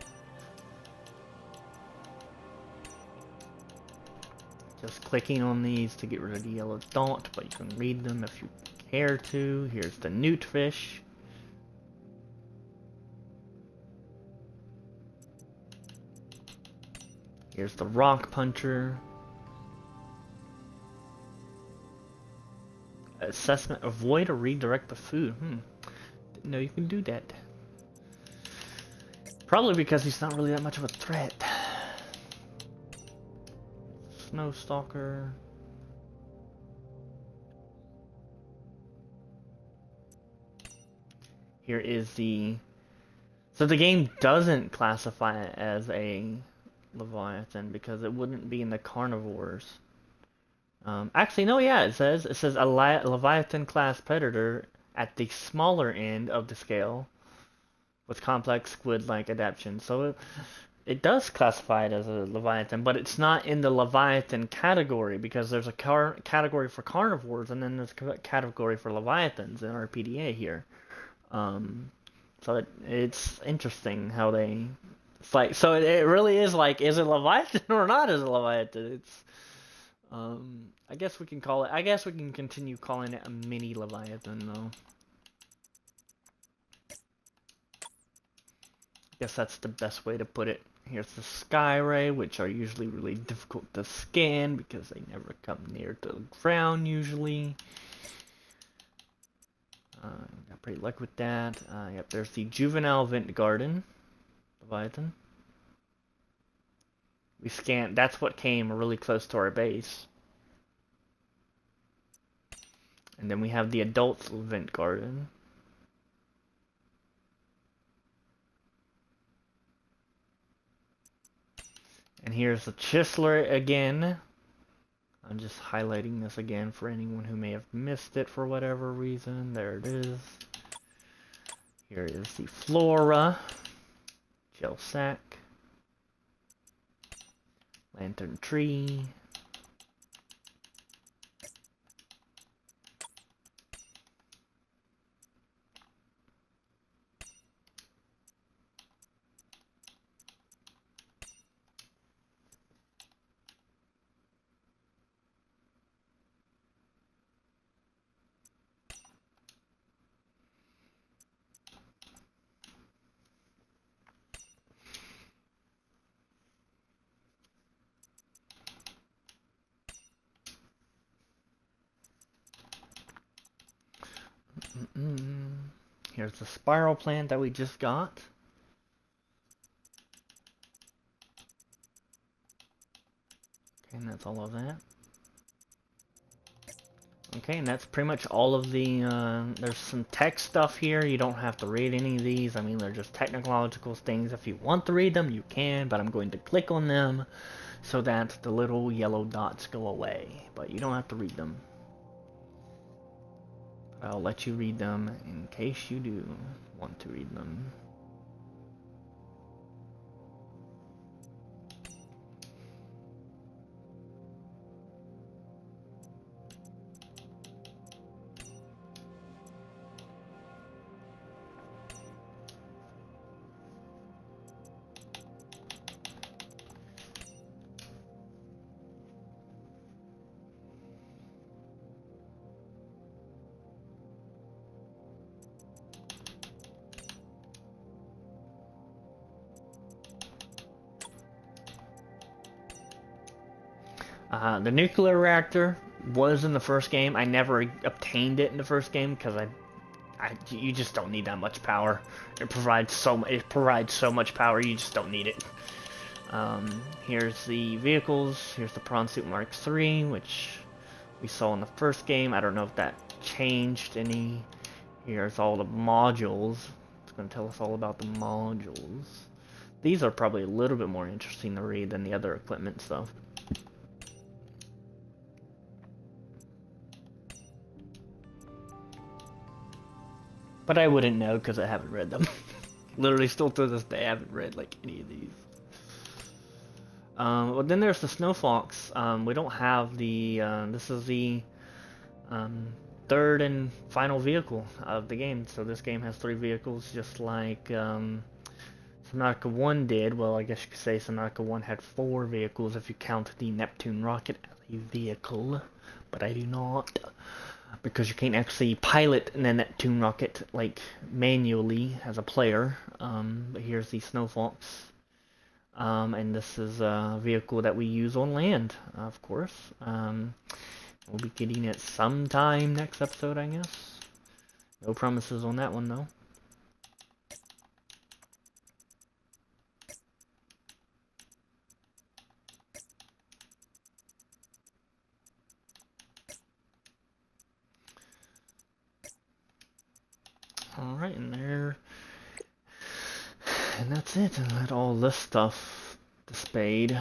Just clicking on these to get rid of the yellow dot, but you can read them if you care to. Here's the newt fish. Here's the rock puncher. Assessment, avoid or redirect the food. Didn't know you can do that. Probably because he's not really that much of a threat. Snow Stalker. Here is the... So the game doesn't classify it as a Leviathan because it wouldn't be in the carnivores. Actually, no, yeah, it says a Leviathan class predator at the smaller end of the scale with complex squid-like adaptation. So it does classify it as a Leviathan, but it's not in the Leviathan category because there's a category for carnivores and then there's a category for Leviathans in our PDA here. So it's interesting how they... It's like, so it really is like, is it Leviathan or not is it Leviathan? It's... I guess we can call it... I guess we can continue calling it a mini Leviathan, though. I guess that's the best way to put it. Here's the sky ray, which are usually really difficult to scan because they never come near to the ground, usually. Got pretty lucky with that. Yep, there's the juvenile vent garden. Leviathan. We scanned... That's what came really close to our base. And then we have the adult vent garden. And here's the Chisler again. I'm just highlighting this again for anyone who may have missed it for whatever reason. There it is. Here is the Flora. Gel sack. Lantern tree. Here's the spiral plant that we just got. Okay, and that's all of that. Okay, and that's pretty much all of the, there's some tech stuff here. You don't have to read any of these. I mean, they're just technological things. If you want to read them, you can, but I'm going to click on them so that the little yellow dots go away. But you don't have to read them. I'll let you read them in case you do want to read them. The nuclear reactor was in the first game. I never obtained it in the first game because you just don't need that much power. It provides so much power. You just don't need it. Here's the vehicles. Here's the Prawn Suit Mark III, which we saw in the first game. I don't know if that changed any. Here's all the modules. It's going to tell us all about the modules. These are probably a little bit more interesting to read than the other equipment stuff. But I wouldn't know because I haven't read them. Literally, still to this day, I haven't read like any of these. Well, then there's the Snow Fox. We don't have the. This is the third and final vehicle of the game. So this game has 3 vehicles, just like Subnautica 1 did. Well, I guess you could say Subnautica 1 had 4 vehicles if you count the Neptune rocket as a vehicle, but I do not. Because you can't actually pilot the Neptune rocket like manually as a player. But here's the Snow Fox. And this is a vehicle that we use on land, of course. We'll be getting it sometime next episode, I guess. No promises on that one, though. Alright, and that's it. And let all this stuff displayed.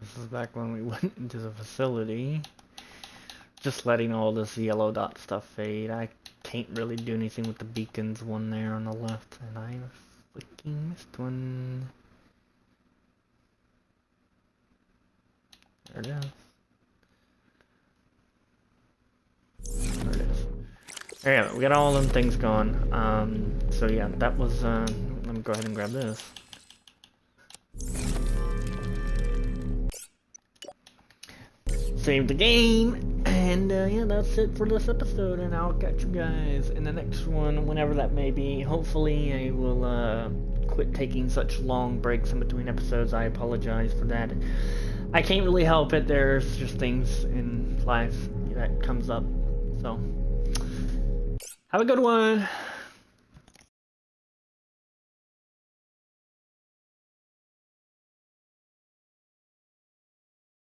This is back when we went into the facility. Just letting all this yellow dot stuff fade. I can't really do anything with the beacons one there on the left, and I freaking missed one. There it is. There it is. There you go. We got all them things gone. So yeah, that was, let me go ahead and grab this. Save the game, and yeah, that's it for this episode, and I'll catch you guys in the next one, whenever that may be. Hopefully I will quit taking such long breaks in between episodes. I apologize for that. I can't really help it. There's just things in life that comes up. So, have a good one.